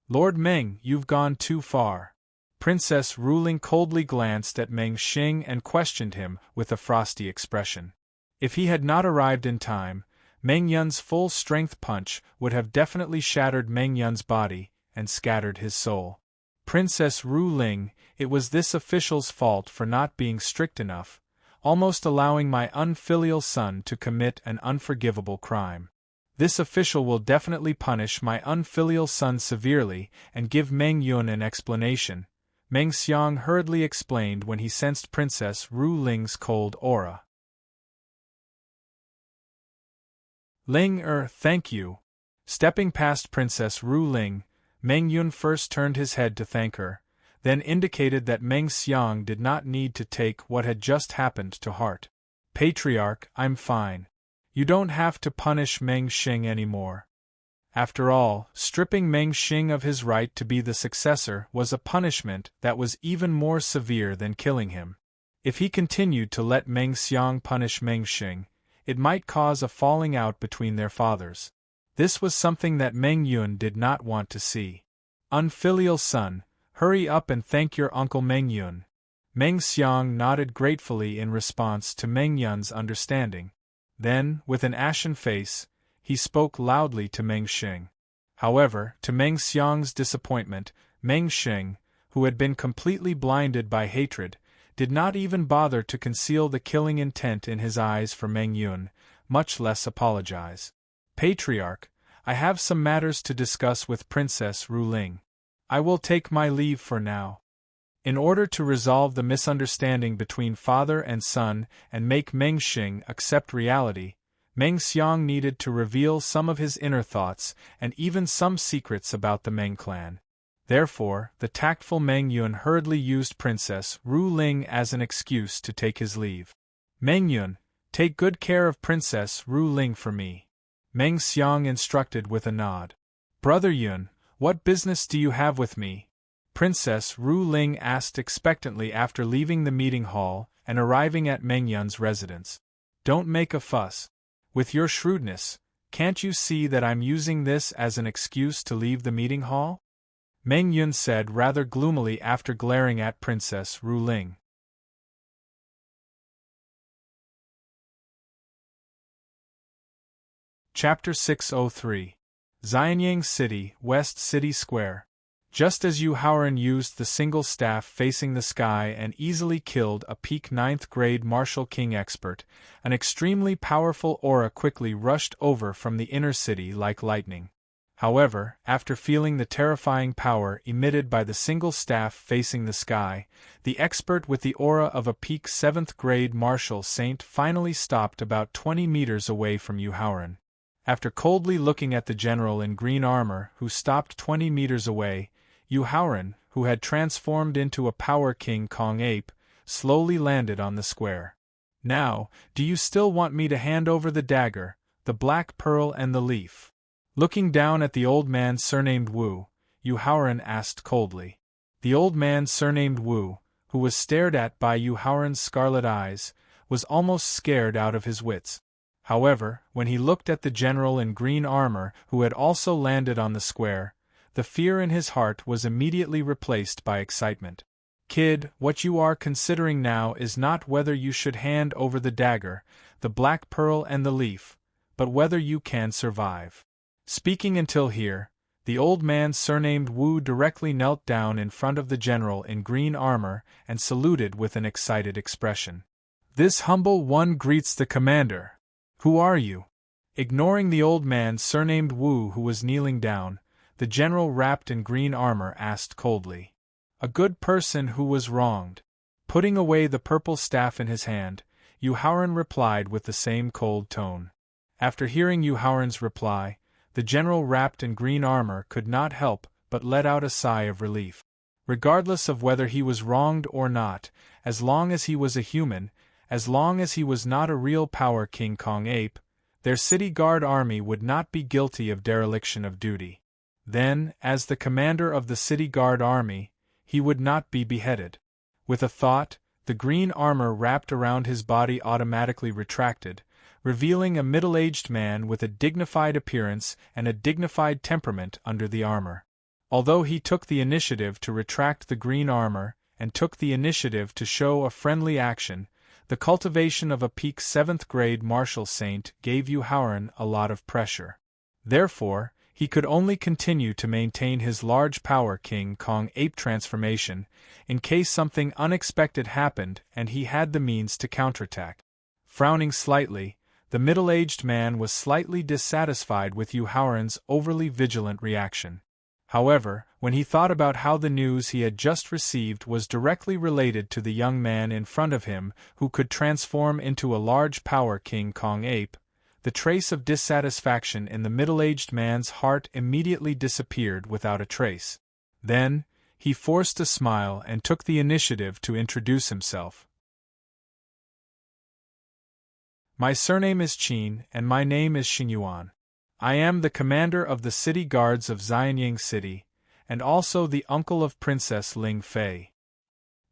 Lord Meng, you've gone too far. Princess Ru Ling coldly glanced at Meng Xing and questioned him with a frosty expression. If he had not arrived in time, Meng Yun's full-strength punch would have definitely shattered Meng Yun's body and scattered his soul. Princess Ru Ling, it was this official's fault for not being strict enough, almost allowing my unfilial son to commit an unforgivable crime. This official will definitely punish my unfilial son severely and give Meng Yun an explanation, Meng Xiang hurriedly explained when he sensed Princess Ru Ling's cold aura. Ling thank you. Stepping past Princess Ru Ling, Meng Yun first turned his head to thank her, then indicated that Meng Xiang did not need to take what had just happened to heart. Patriarch, I'm fine. You don't have to punish Meng Xing anymore. After all, stripping Meng Xing of his right to be the successor was a punishment that was even more severe than killing him. If he continued to let Meng Xiang punish Meng Xing, it might cause a falling out between their fathers. This was something that Meng Yun did not want to see. Unfilial son, hurry up and thank your uncle Meng Yun. Meng Xiang nodded gratefully in response to Meng Yun's understanding. Then, with an ashen face, he spoke loudly to Meng Xing. However, to Meng Xiang's disappointment, Meng Xing, who had been completely blinded by hatred, did not even bother to conceal the killing intent in his eyes for Meng Yun, much less apologize. Patriarch, I have some matters to discuss with Princess Ru Ling. I will take my leave for now. In order to resolve the misunderstanding between father and son and make Meng Xing accept reality, Meng Xiang needed to reveal some of his inner thoughts and even some secrets about the Meng clan. Therefore, the tactful Meng Yun hurriedly used Princess Ru Ling as an excuse to take his leave. Meng Yun, take good care of Princess Ru Ling for me. Meng Xiang instructed with a nod. Brother Yun, what business do you have with me? Princess Ru Ling asked expectantly after leaving the meeting hall and arriving at Meng Yun's residence. Don't make a fuss. With your shrewdness, can't you see that I'm using this as an excuse to leave the meeting hall? Meng Yun said rather gloomily after glaring at Princess Ru Ling. Chapter 603. Xianyang City, West City Square. Just as Yu Haoran used the single staff facing the sky and easily killed a peak 9th grade martial king expert, an extremely powerful aura quickly rushed over from the inner city like lightning. However, after feeling the terrifying power emitted by the single staff facing the sky, the expert with the aura of a peak 7th grade martial saint finally stopped about 20 meters away from Yu Haoran. After coldly looking at the general in green armor who stopped 20 meters away, Yu Haoran, who had transformed into a Power King Kong ape, slowly landed on the square. Now, do you still want me to hand over the dagger, the black pearl and the leaf? Looking down at the old man surnamed Wu, Yu Haoran asked coldly. The old man surnamed Wu, who was stared at by Yu Haoran's scarlet eyes, was almost scared out of his wits. However, when he looked at the general in green armor who had also landed on the square, the fear in his heart was immediately replaced by excitement. Kid, what you are considering now is not whether you should hand over the dagger, the black pearl and the leaf, but whether you can survive. Speaking until here, the old man surnamed Wu directly knelt down in front of the general in green armor and saluted with an excited expression. This humble one greets the commander. Who are you? Ignoring the old man surnamed Wu who was kneeling down, the general wrapped in green armor asked coldly. A good person who was wronged. Putting away the purple staff in his hand, Yu Haoran replied with the same cold tone. After hearing Yu Haoran's reply, the general wrapped in green armor could not help but let out a sigh of relief. Regardless of whether he was wronged or not, as long as he was a human, as long as he was not a real power King Kong ape, their city guard army would not be guilty of dereliction of duty. Then, as the commander of the city guard army, he would not be beheaded. With a thought, the green armor wrapped around his body automatically retracted, revealing a middle-aged man with a dignified appearance and a dignified temperament under the armor. Although he took the initiative to retract the green armor and took the initiative to show a friendly action, the cultivation of a peak 7th grade martial saint gave Yu Haoran a lot of pressure. Therefore, he could only continue to maintain his large power King Kong ape transformation in case something unexpected happened and he had the means to counterattack. Frowning slightly, the middle-aged man was slightly dissatisfied with Yu Haoran's overly vigilant reaction. However, when he thought about how the news he had just received was directly related to the young man in front of him who could transform into a large power King Kong ape, the trace of dissatisfaction in the middle-aged man's heart immediately disappeared without a trace. Then, he forced a smile and took the initiative to introduce himself. My surname is Qin, and my name is Xingyuan. I am the commander of the city guards of Xianying City, and also the uncle of Princess Ling Fei.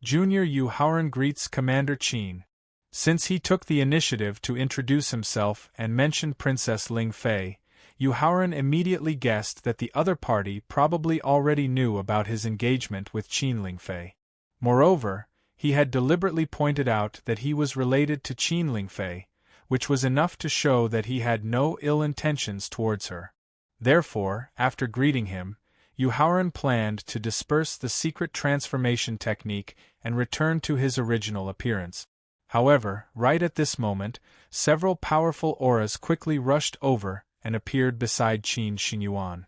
Junior Yu Haoran greets Commander Qin. Since he took the initiative to introduce himself and mentioned Princess Ling Fei, Yu Haoran immediately guessed that the other party probably already knew about his engagement with Qin Ling Fei. Moreover, he had deliberately pointed out that he was related to Qin Ling Fei, which was enough to show that he had no ill intentions towards her. Therefore, after greeting him, Yu Haoran planned to disperse the secret transformation technique and return to his original appearance. However, right at this moment, several powerful auras quickly rushed over and appeared beside Qin Xingyuan.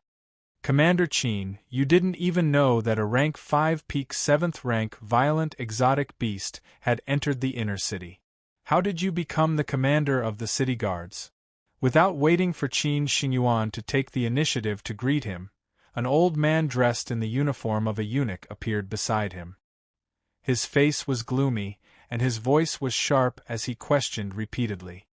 Commander Qin, you didn't even know that a rank 5 peak 7th rank violent exotic beast had entered the inner city. How did you become the commander of the city guards? Without waiting for Qin Xingyuan to take the initiative to greet him, an old man dressed in the uniform of a eunuch appeared beside him. His face was gloomy, and his voice was sharp as he questioned repeatedly.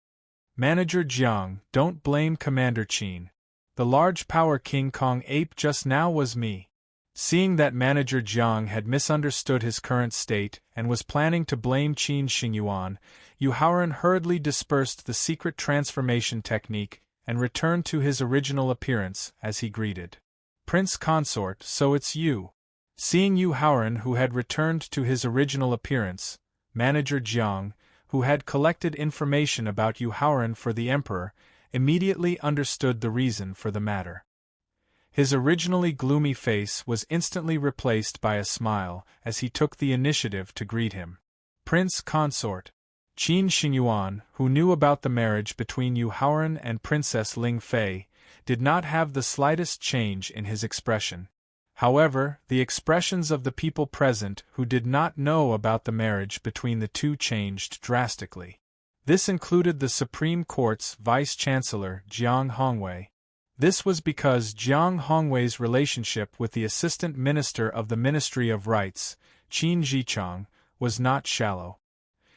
Manager Jiang, don't blame Commander Qin. The large power King Kong ape just now was me. Seeing that Manager Jiang had misunderstood his current state and was planning to blame Qin Xingyuan, Yu Haoran hurriedly dispersed the secret transformation technique and returned to his original appearance as he greeted. Prince Consort, so it's you. Seeing Yu Haoran, who had returned to his original appearance, Manager Jiang, who had collected information about Yu Haoran for the Emperor, immediately understood the reason for the matter. His originally gloomy face was instantly replaced by a smile as he took the initiative to greet him. Prince Consort. Qin Xingyuan, who knew about the marriage between Yu Haoran and Princess Ling Fei, did not have the slightest change in his expression. However, the expressions of the people present who did not know about the marriage between the two changed drastically. This included the Supreme Court's Vice-Chancellor, Jiang Hongwei. This was because Jiang Hongwei's relationship with the Assistant Minister of the Ministry of Rights, Qin Zhichang, was not shallow.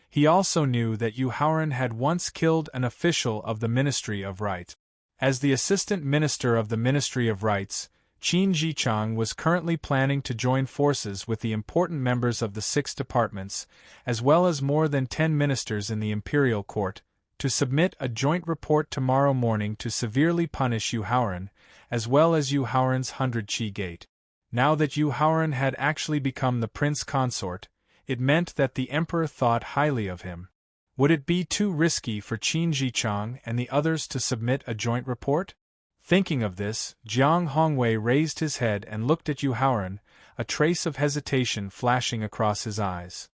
He also knew that Yu Haoran had once killed an official of the Ministry of Right. As the Assistant Minister of the Ministry of Rights, Qin Zhichang was currently planning to join forces with the important members of the 6 departments, as well as more than 10 ministers in the Imperial Court, to submit a joint report tomorrow morning to severely punish Yu Haoran, as well as Yu Haoran's 100 Qi Gate. Now that Yu Haoran had actually become the Prince Consort, it meant that the Emperor thought highly of him. Would it be too risky for Qin Zhichang and the others to submit a joint report? Thinking of this, Jiang Hongwei raised his head and looked at Yu Haoran, a trace of hesitation flashing across his eyes.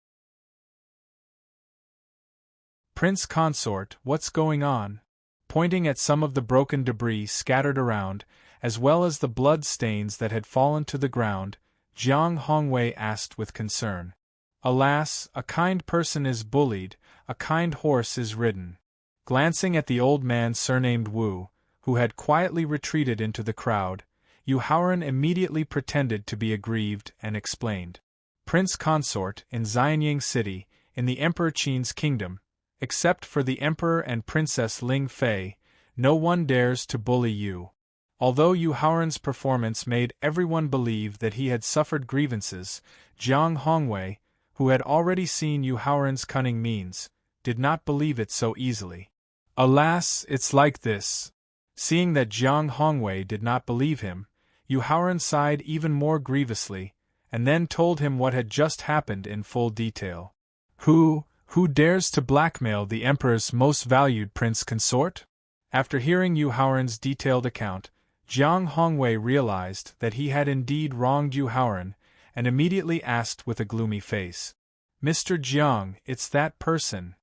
Prince Consort, what's going on? Pointing at some of the broken debris scattered around, as well as the blood stains that had fallen to the ground, Jiang Hongwei asked with concern. Alas, a kind person is bullied, a kind horse is ridden. Glancing at the old man surnamed Wu, who had quietly retreated into the crowd, Yu Haoran immediately pretended to be aggrieved and explained. Prince Consort, in Xianying City, in the Emperor Qin's kingdom, except for the Emperor and Princess Ling Fei, no one dares to bully you. Although Yu Haoran's performance made everyone believe that he had suffered grievances, Jiang Hongwei, who had already seen Yu Haoran's cunning means, did not believe it so easily. Alas, it's like this. Seeing that Jiang Hongwei did not believe him, Yu Haoran sighed even more grievously, and then told him what had just happened in full detail. Who dares to blackmail the Emperor's most valued prince consort? After hearing Yu Haoran's detailed account, Jiang Hongwei realized that he had indeed wronged Yu Haoran, and immediately asked with a gloomy face, "Mr. Jiang, it's that person."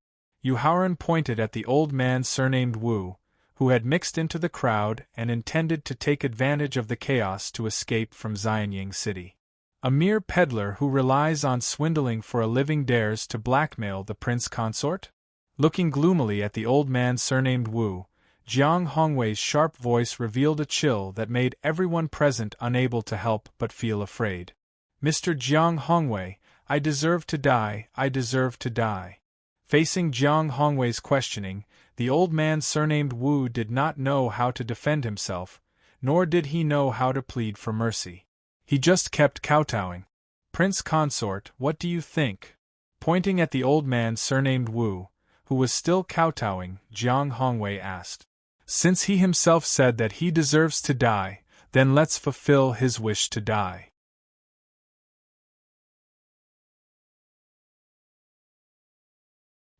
Yu Haoran pointed at the old man surnamed Wu, who had mixed into the crowd and intended to take advantage of the chaos to escape from Xianying City. A mere peddler who relies on swindling for a living dares to blackmail the prince consort? Looking gloomily at the old man surnamed Wu, Jiang Hongwei's sharp voice revealed a chill that made everyone present unable to help but feel afraid. "Mr. Jiang Hongwei, I deserve to die, I deserve to die." Facing Jiang Hongwei's questioning, the old man surnamed Wu did not know how to defend himself, nor did he know how to plead for mercy. He just kept kowtowing. "Prince Consort, what do you think?" Pointing at the old man surnamed Wu, who was still kowtowing, Jiang Hongwei asked. "Since he himself said that he deserves to die, then let's fulfill his wish to die."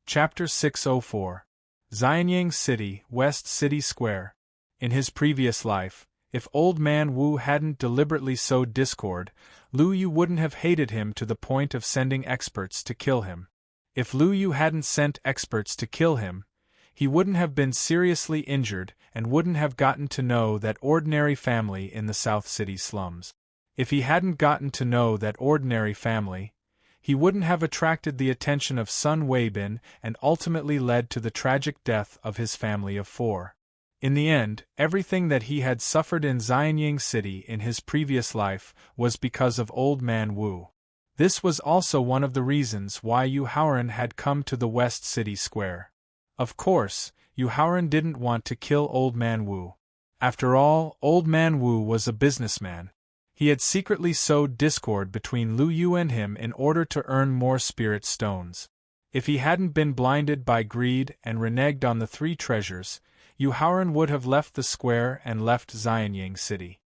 Chapter 604. Xianying City, West City Square. In his previous life, if old man Wu hadn't deliberately sowed discord, Lu Yu wouldn't have hated him to the point of sending experts to kill him. If Lu Yu hadn't sent experts to kill him, he wouldn't have been seriously injured and wouldn't have gotten to know that ordinary family in the South City slums. If he hadn't gotten to know that ordinary family, he wouldn't have attracted the attention of Sun Weibin and ultimately led to the tragic death of his family of 4. In the end, everything that he had suffered in Xianying City in his previous life was because of old man Wu. This was also one of the reasons why Yu Haoran had come to the West City Square. Of course, Yu Haoran didn't want to kill old man Wu. After all, old man Wu was a businessman. He had secretly sowed discord between Lu Yu and him in order to earn more spirit stones. If he hadn't been blinded by greed and reneged on the 3 treasures, Yu Haoran would have left the square and left Xianying City.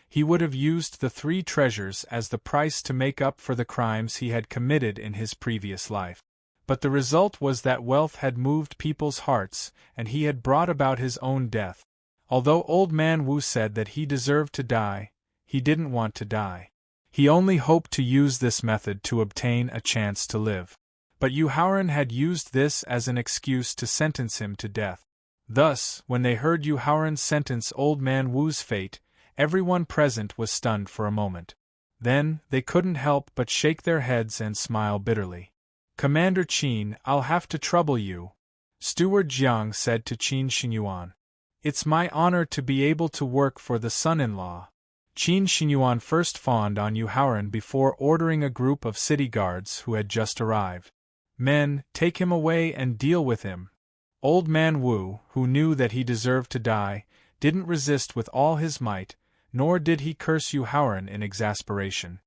He would have used the 3 treasures as the price to make up for the crimes he had committed in his previous life. But the result was that wealth had moved people's hearts, and he had brought about his own death. Although old man Wu said that he deserved to die, he didn't want to die. He only hoped to use this method to obtain a chance to live. But Yu Haoran had used this as an excuse to sentence him to death. Thus, when they heard Yu Haoran sentence old man Wu's fate, everyone present was stunned for a moment. Then, they couldn't help but shake their heads and smile bitterly. "Commander Qin, I'll have to trouble you," Steward Jiang said to Qin Xinyuan. "It's my honor to be able to work for the son-in-law." Qin Xinyuan first fawned on Yu Haoran before ordering a group of city guards who had just arrived. "Men, take him away and deal with him." Old man Wu, who knew that he deserved to die, didn't resist with all his might, nor did he curse Yu Haoran in exasperation.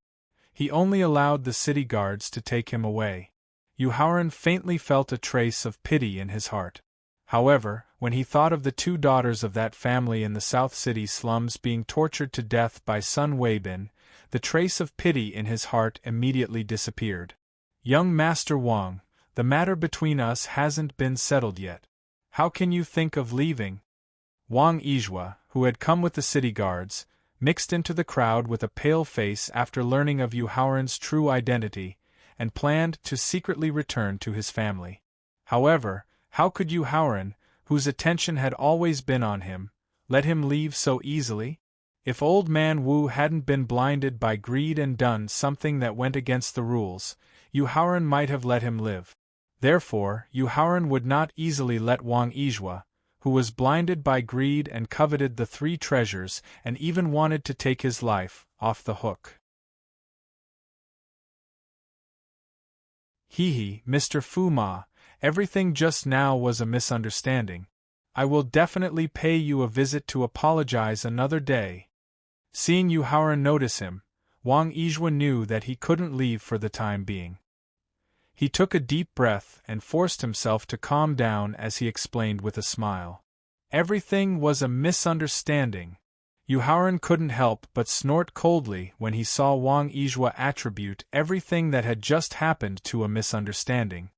He only allowed the city guards to take him away. Yu Haoran faintly felt a trace of pity in his heart. However, when he thought of the 2 daughters of that family in the South City slums being tortured to death by Sun Weibin, the trace of pity in his heart immediately disappeared. "Young Master Wang, the matter between us hasn't been settled yet. How can you think of leaving?" Wang Yizhua, who had come with the city guards, mixed into the crowd with a pale face after learning of Yu Haoran's true identity, and planned to secretly return to his family. However, how could Yu Haoran, whose attention had always been on him, let him leave so easily? If old man Wu hadn't been blinded by greed and done something that went against the rules, Yu Haoran might have let him live. Therefore, Yu Haoran would not easily let Wang Yizhua, who was blinded by greed and coveted the 3 treasures and even wanted to take his life, off the hook. Hee, Mr. Fu Ma, everything just now was a misunderstanding. I will definitely pay you a visit to apologize another day. Seeing Yu Haoran notice him, Wang Yizhua knew that he couldn't leave for the time being. He took a deep breath and forced himself to calm down as he explained with a smile. Everything was a misunderstanding. Yu Haoran couldn't help but snort coldly when he saw Wang Yizhua attribute everything that had just happened to a misunderstanding.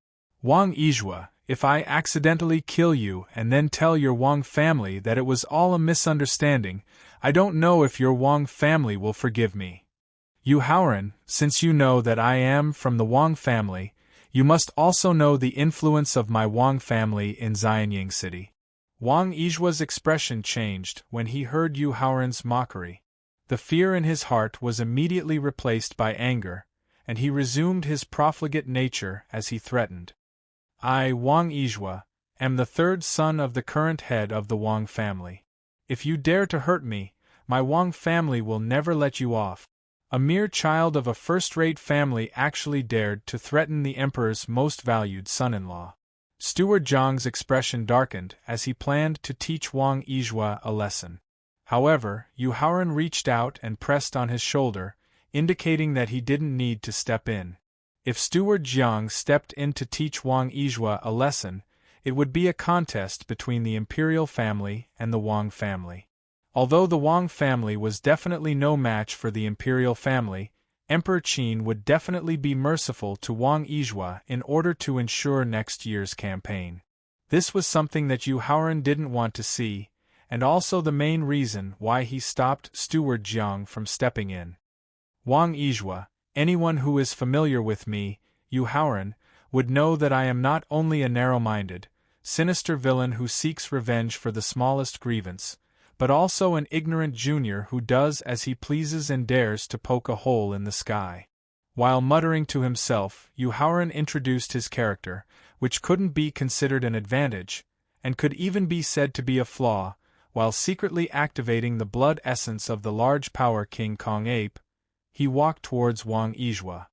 Wang Yizhua, if I accidentally kill you and then tell your Wang family that it was all a misunderstanding, I don't know if your Wang family will forgive me. Yu Haoran, since you know that I am from the Wang family, you must also know the influence of my Wang family in Xianying City. Wang Yizhua's expression changed when he heard Yu Haoran's mockery. The fear in his heart was immediately replaced by anger, and he resumed his profligate nature as he threatened. I, Wang Yizhua, am the 3rd son of the current head of the Wang family. If you dare to hurt me, my Wang family will never let you off. A mere child of a first-rate family actually dared to threaten the emperor's most valued son-in-law. Steward Zhang's expression darkened as he planned to teach Wang Yizhua a lesson. However, Yu Haoran reached out and pressed on his shoulder, indicating that he didn't need to step in. If Steward Zhang stepped in to teach Wang Yizhua a lesson, it would be a contest between the imperial family and the Wang family. Although the Wang family was definitely no match for the imperial family, Emperor Qin would definitely be merciful to Wang Yizhua in order to ensure next year's campaign. This was something that Yu Haoran didn't want to see, and also the main reason why he stopped Steward Zhang from stepping in. Wang Yizhua, anyone who is familiar with me, Yu Haoran, would know that I am not only a narrow-minded, sinister villain who seeks revenge for the smallest grievance, but also an ignorant junior who does as he pleases and dares to poke a hole in the sky. While muttering to himself, Yu Haoran introduced his character, which couldn't be considered an advantage, and could even be said to be a flaw, while secretly activating the blood essence of the large power King Kong Ape. He walked towards Wang Yizhua.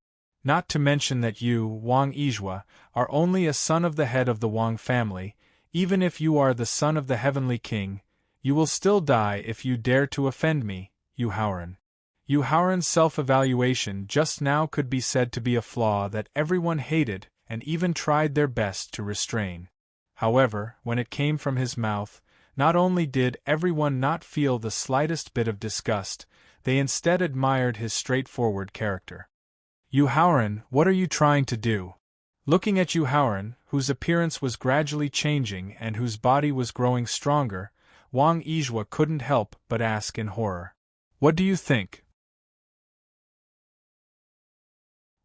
Not to mention that you, Wang Yizhua, are only a son of the head of the Wang family. Even if you are the son of the Heavenly King, you will still die if you dare to offend me, Yu Haoran. Yu Haoran's self-evaluation just now could be said to be a flaw that everyone hated and even tried their best to restrain. However, when it came from his mouth, not only did everyone not feel the slightest bit of disgust, they instead admired his straightforward character. Yu Haoran, what are you trying to do? Looking at Yu Haoran, whose appearance was gradually changing and whose body was growing stronger, Wang Yizhua couldn't help but ask in horror. What do you think?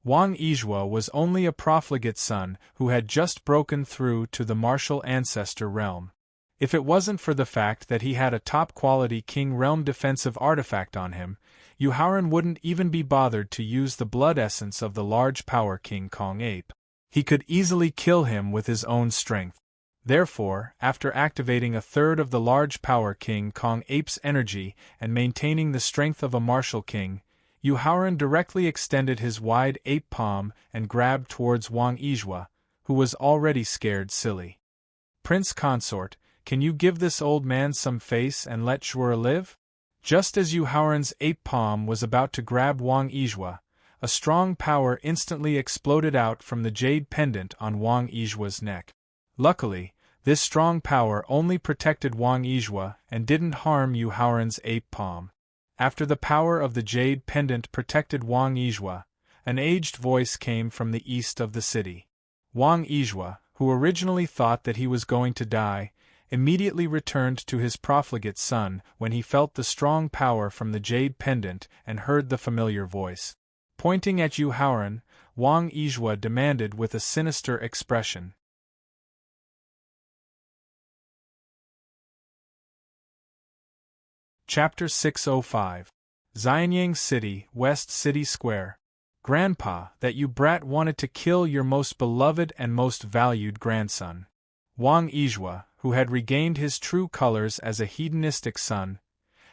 Wang Yizhua was only a profligate son who had just broken through to the martial ancestor realm. If it wasn't for the fact that he had a top-quality King Realm defensive artifact on him, Yu Haoran wouldn't even be bothered to use the blood essence of the large power King Kong Ape. He could easily kill him with his own strength. Therefore, after activating a third of the large power King Kong Ape's energy and maintaining the strength of a martial king, Yu Haoran directly extended his wide ape palm and grabbed towards Wang Yizhua, who was already scared silly. Prince Consort, can you give this old man some face and let Shuora live? Just as Yu Haoran's ape palm was about to grab Wang Yizhua, a strong power instantly exploded out from the jade pendant on Wang Yizhua's neck. Luckily, this strong power only protected Wang Yizhua and didn't harm Yu Haoran's ape palm. After the power of the jade pendant protected Wang Yizhua, an aged voice came from the east of the city. Wang Yizhua, who originally thought that he was going to die, immediately returned to his profligate son when he felt the strong power from the jade pendant and heard the familiar voice. Pointing at Yu Haoran, Wang Yizhua demanded with a sinister expression. Chapter 605. Xianyang City, West City Square. Grandpa, that you brat wanted to kill your most beloved and most valued grandson. Wang Yizhua, who had regained his true colors as a hedonistic son,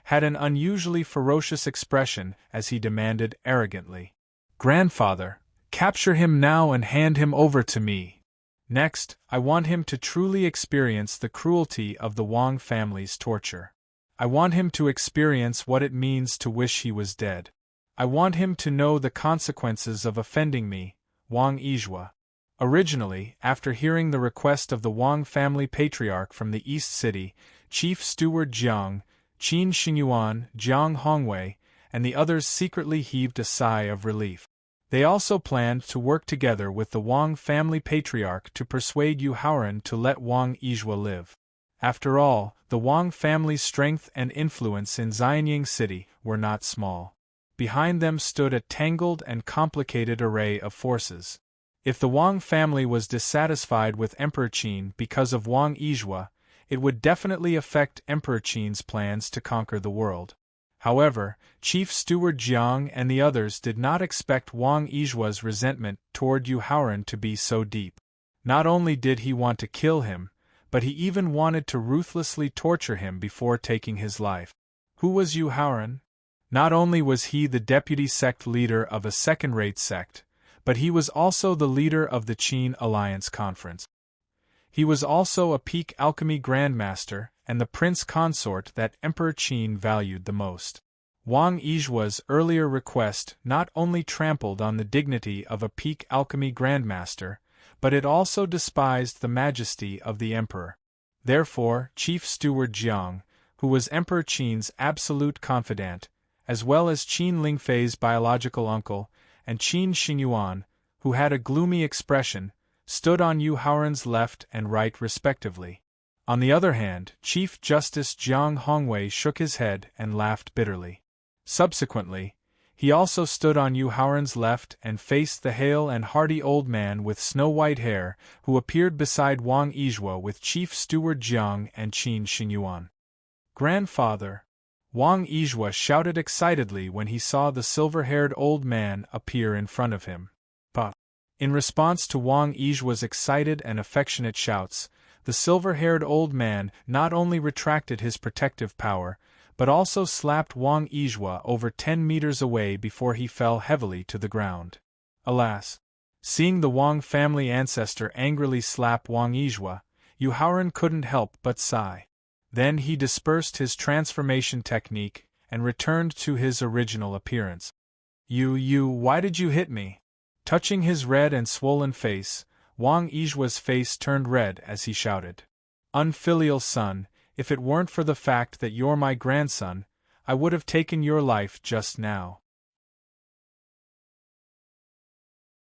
had an unusually ferocious expression as he demanded arrogantly, "Grandfather, capture him now and hand him over to me. Next, I want him to truly experience the cruelty of the Wang family's torture. I want him to experience what it means to wish he was dead. I want him to know the consequences of offending me, Wang Yizhua." Originally, after hearing the request of the Wang family patriarch from the East City, Chief Steward Jiang, Qin Xingyuan, Jiang Hongwei, and the others secretly heaved a sigh of relief. They also planned to work together with the Wang family patriarch to persuade Yu Haoran to let Wang Yizhua live. After all, the Wang family's strength and influence in Xianyang City were not small. Behind them stood a tangled and complicated array of forces. If the Wang family was dissatisfied with Emperor Qin because of Wang Yizhua, it would definitely affect Emperor Qin's plans to conquer the world. However, Chief Steward Jiang and the others did not expect Wang Yizhua's resentment toward Yu Haoran to be so deep. Not only did he want to kill him, but he even wanted to ruthlessly torture him before taking his life. Who was Yu Haoran? Not only was he the deputy sect leader of a second-rate sect, but he was also the leader of the Qin Alliance Conference. He was also a peak alchemy grandmaster and the prince consort that Emperor Qin valued the most. Wang Yizhua's earlier request not only trampled on the dignity of a peak alchemy grandmaster, but it also despised the majesty of the emperor. Therefore, Chief Steward Jiang, who was Emperor Qin's absolute confidant, as well as Qin Lingfei's biological uncle, and Qin Xingyuan, who had a gloomy expression, stood on Yu Haoran's left and right respectively. On the other hand, Chief Justice Jiang Hongwei shook his head and laughed bitterly. Subsequently, he also stood on Yu Haoran's left and faced the hale and hearty old man with snow-white hair who appeared beside Wang Yizhua with Chief Steward Jiang and Qin Xingyuan. "Grandfather!" Wang Yizhua shouted excitedly when he saw the silver-haired old man appear in front of him. "Pa!" In response to Wang Yizhua's excited and affectionate shouts, the silver-haired old man not only retracted his protective power, but also slapped Wang Yizhua over 10 meters away before he fell heavily to the ground. Alas! Seeing the Wang family ancestor angrily slap Wang Yizhua, Yu Haoran couldn't help but sigh. Then he dispersed his transformation technique and returned to his original appearance. Why did you hit me?" Touching his red and swollen face, Wang Yizhua's face turned red as he shouted. "Unfilial son, if it weren't for the fact that you're my grandson, I would have taken your life just now."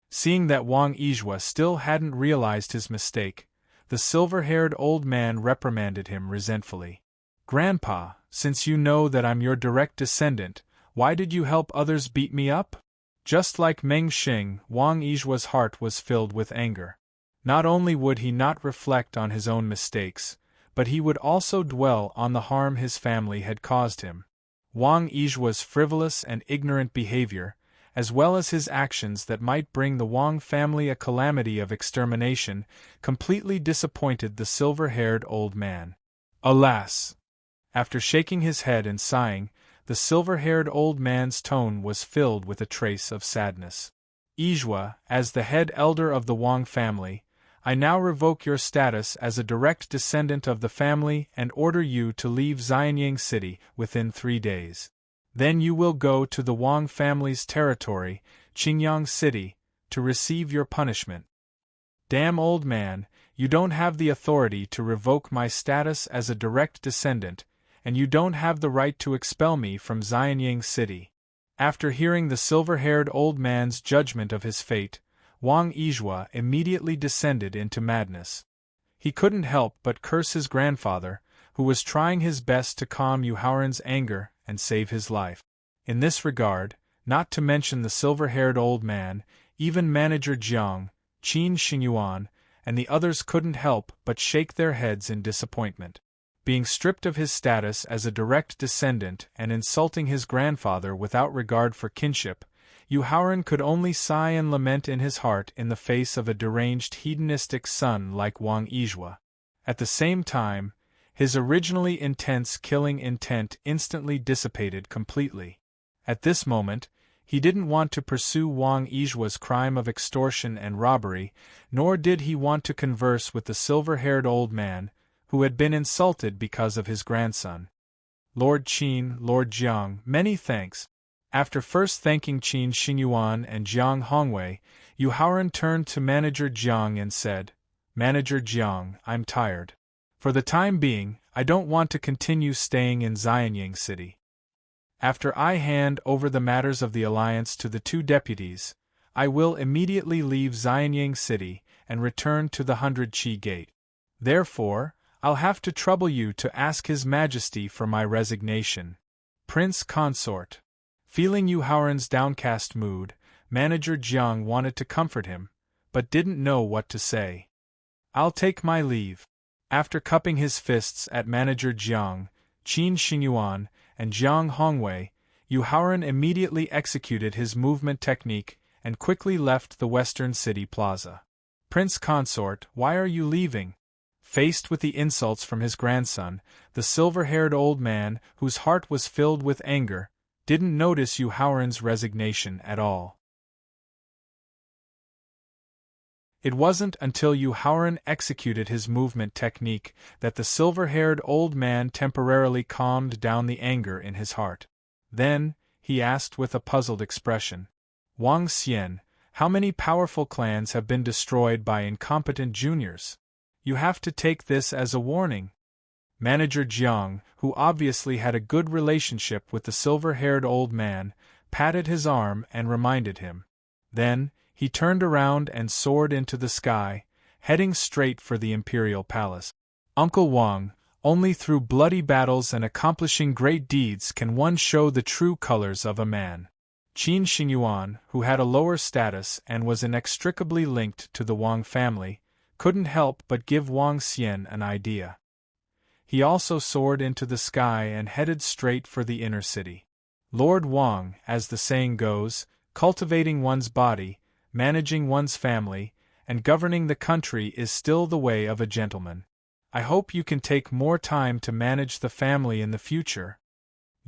Seeing that Wang Yizhua still hadn't realized his mistake, the silver-haired old man reprimanded him resentfully. "Grandpa, since you know that I'm your direct descendant, why did you help others beat me up?" Just like Meng Xing, Wang Yizhua's heart was filled with anger. Not only would he not reflect on his own mistakes, but he would also dwell on the harm his family had caused him. Wang Yizhua's frivolous and ignorant behavior, as well as his actions that might bring the Wang family a calamity of extermination, completely disappointed the silver-haired old man. Alas! After shaking his head and sighing, the silver-haired old man's tone was filled with a trace of sadness. "Yizhua, as the head elder of the Wang family, I now revoke your status as a direct descendant of the family and order you to leave Xianyang City within 3 days. Then you will go to the Wang family's territory, Qingyang City, to receive your punishment." "Damn old man, you don't have the authority to revoke my status as a direct descendant, and you don't have the right to expel me from Xianyang City." After hearing the silver-haired old man's judgment of his fate, Wang Yizhua immediately descended into madness. He couldn't help but curse his grandfather, who was trying his best to calm Yu Haoran's anger and save his life. In this regard, not to mention the silver-haired old man, even Manager Jiang, Qin Xingyuan, and the others couldn't help but shake their heads in disappointment. being stripped of his status as a direct descendant and insulting his grandfather without regard for kinship, Yu Haoran could only sigh and lament in his heart in the face of a deranged hedonistic son like Wang Yizhua. At the same time, his originally intense killing intent instantly dissipated completely. At this moment, he didn't want to pursue Wang Yizhua's crime of extortion and robbery, nor did he want to converse with the silver-haired old man, who had been insulted because of his grandson. Lord Qin, Lord Jiang, many thanks. After first thanking Qin Xingyuan and Jiang Hongwei, Yu Haoran turned to Manager Jiang and said, "Manager Jiang, I'm tired. For the time being, I don't want to continue staying in Xianyang City. After I hand over the matters of the alliance to the two deputies, I will immediately leave Xianyang City and return to the 100 Qi Gate. Therefore, I'll have to trouble you to ask His Majesty for my resignation." Prince Consort. Feeling Yu Haoran's downcast mood, Manager Jiang wanted to comfort him, but didn't know what to say. "I'll take my leave." After cupping his fists at Manager Jiang, Qin Xingyuan, and Jiang Hongwei, Yu Haoran immediately executed his movement technique and quickly left the Western City Plaza. "Prince Consort, why are you leaving?" Faced with the insults from his grandson, the silver-haired old man, whose heart was filled with anger, didn't notice Yu Haoran's resignation at all. It wasn't until Yu Haoran executed his movement technique that the silver-haired old man temporarily calmed down the anger in his heart. Then, he asked with a puzzled expression, "Wang Xian, how many powerful clans have been destroyed by incompetent juniors? You have to take this as a warning." Manager Jiang, who obviously had a good relationship with the silver-haired old man, patted his arm and reminded him. Then, he turned around and soared into the sky, heading straight for the imperial palace. "Uncle Wang, only through bloody battles and accomplishing great deeds can one show the true colors of a man." Qin Xingyuan, who had a lower status and was inextricably linked to the Wang family, couldn't help but give Wang Xian an idea. He also soared into the sky and headed straight for the inner city. Lord Wang, as the saying goes, cultivating one's body, managing one's family, and governing the country is still the way of a gentleman. I hope you can take more time to manage the family in the future.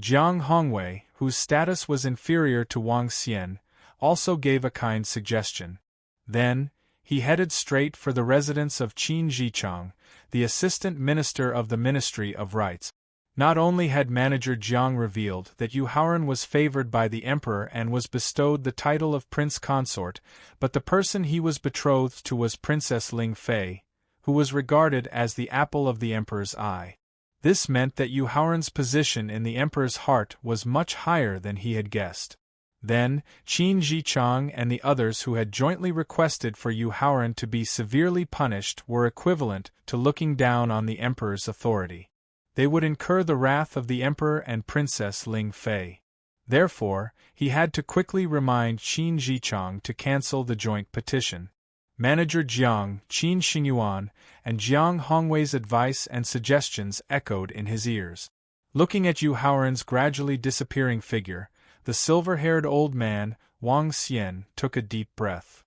Jiang Hongwei, whose status was inferior to Wang Xian, also gave a kind suggestion. Then, he headed straight for the residence of Qin Zhichang, the assistant minister of the Ministry of Rights. Not only had Manager Jiang revealed that Yu Haoran was favored by the emperor and was bestowed the title of Prince Consort, but the person he was betrothed to was Princess Ling Fei, who was regarded as the apple of the emperor's eye. This meant that Yu Haoran's position in the emperor's heart was much higher than he had guessed. Then, Qin Zhichang and the others who had jointly requested for Yu Haoran to be severely punished were equivalent to looking down on the emperor's authority. They would incur the wrath of the emperor and Princess Ling Fei. Therefore, he had to quickly remind Qin Zhichang to cancel the joint petition. Manager Jiang, Qin Xingyuan, and Jiang Hongwei's advice and suggestions echoed in his ears. Looking at Yu Haoran's gradually disappearing figure, the silver-haired old man, Wang Xian, took a deep breath.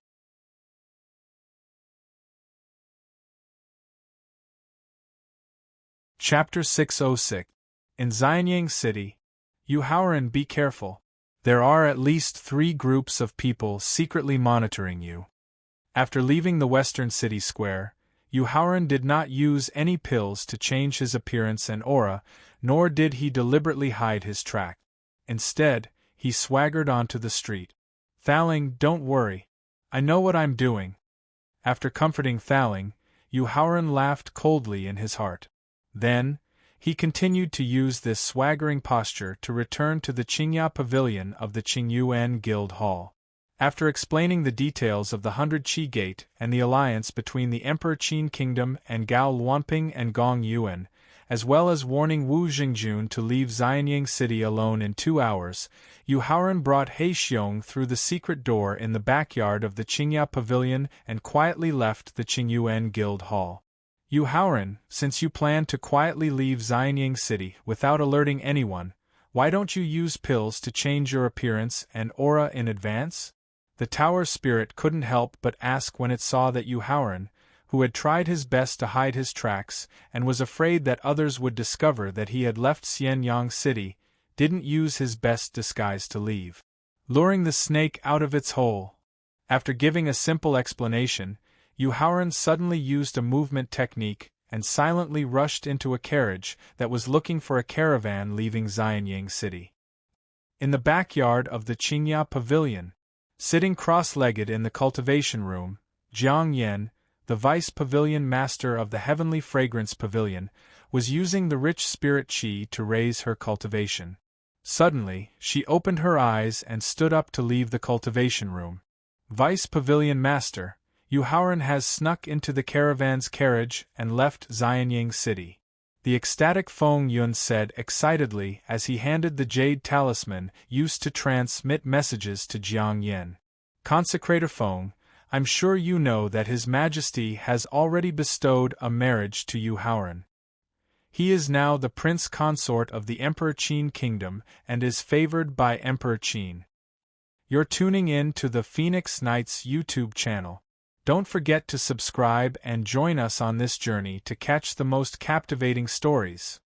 Chapter 606. In Xianyang City. Yu Haoran, be careful. There are at least 3 groups of people secretly monitoring you. After leaving the Western City Square, Yu Haoran did not use any pills to change his appearance and aura, nor did he deliberately hide his track. Instead, he swaggered onto the street. "Thaling, don't worry. I know what I'm doing." After comforting Thaling, Yu Haoran laughed coldly in his heart. Then, he continued to use this swaggering posture to return to the Qingya Pavilion of the Qingyuan Guild Hall. After explaining the details of the 100 Qi Gate and the alliance between the Emperor Qin Kingdom and Gao Luanping and Gong Yuan, as well as warning Wu Jingjun to leave Xianyang City alone in 2 hours, Yu Haoran brought He Xiong through the secret door in the backyard of the Qingya Pavilion and quietly left the Qingyuan Guild Hall. Yu Haoran, since you plan to quietly leave Xianying City without alerting anyone, why don't you use pills to change your appearance and aura in advance? The tower spirit couldn't help but ask when it saw that Yu Haoran, who had tried his best to hide his tracks and was afraid that others would discover that he had left Xianyang City, didn't use his best disguise to leave. Luring the snake out of its hole. After giving a simple explanation, Yu Haoran suddenly used a movement technique and silently rushed into a carriage that was looking for a caravan leaving Xianyang City. In the backyard of the Qingya Pavilion, sitting cross-legged in the cultivation room, Jiang Yan, the vice pavilion master of the Heavenly Fragrance Pavilion, was using the rich spirit qi to raise her cultivation. Suddenly, she opened her eyes and stood up to leave the cultivation room. Vice Pavilion Master, Yu Haoran has snuck into the caravan's carriage and left Xianyang City. The ecstatic Feng Yun said excitedly as he handed the jade talisman used to transmit messages to Jiang Yan. Consecrator Feng, I'm sure you know that His Majesty has already bestowed a marriage to Yu Haoran. He is now the prince consort of the Emperor Qin Kingdom and is favored by Emperor Qin. You're tuning in to the Phoenix Knights YouTube channel. Don't forget to subscribe and join us on this journey to catch the most captivating stories.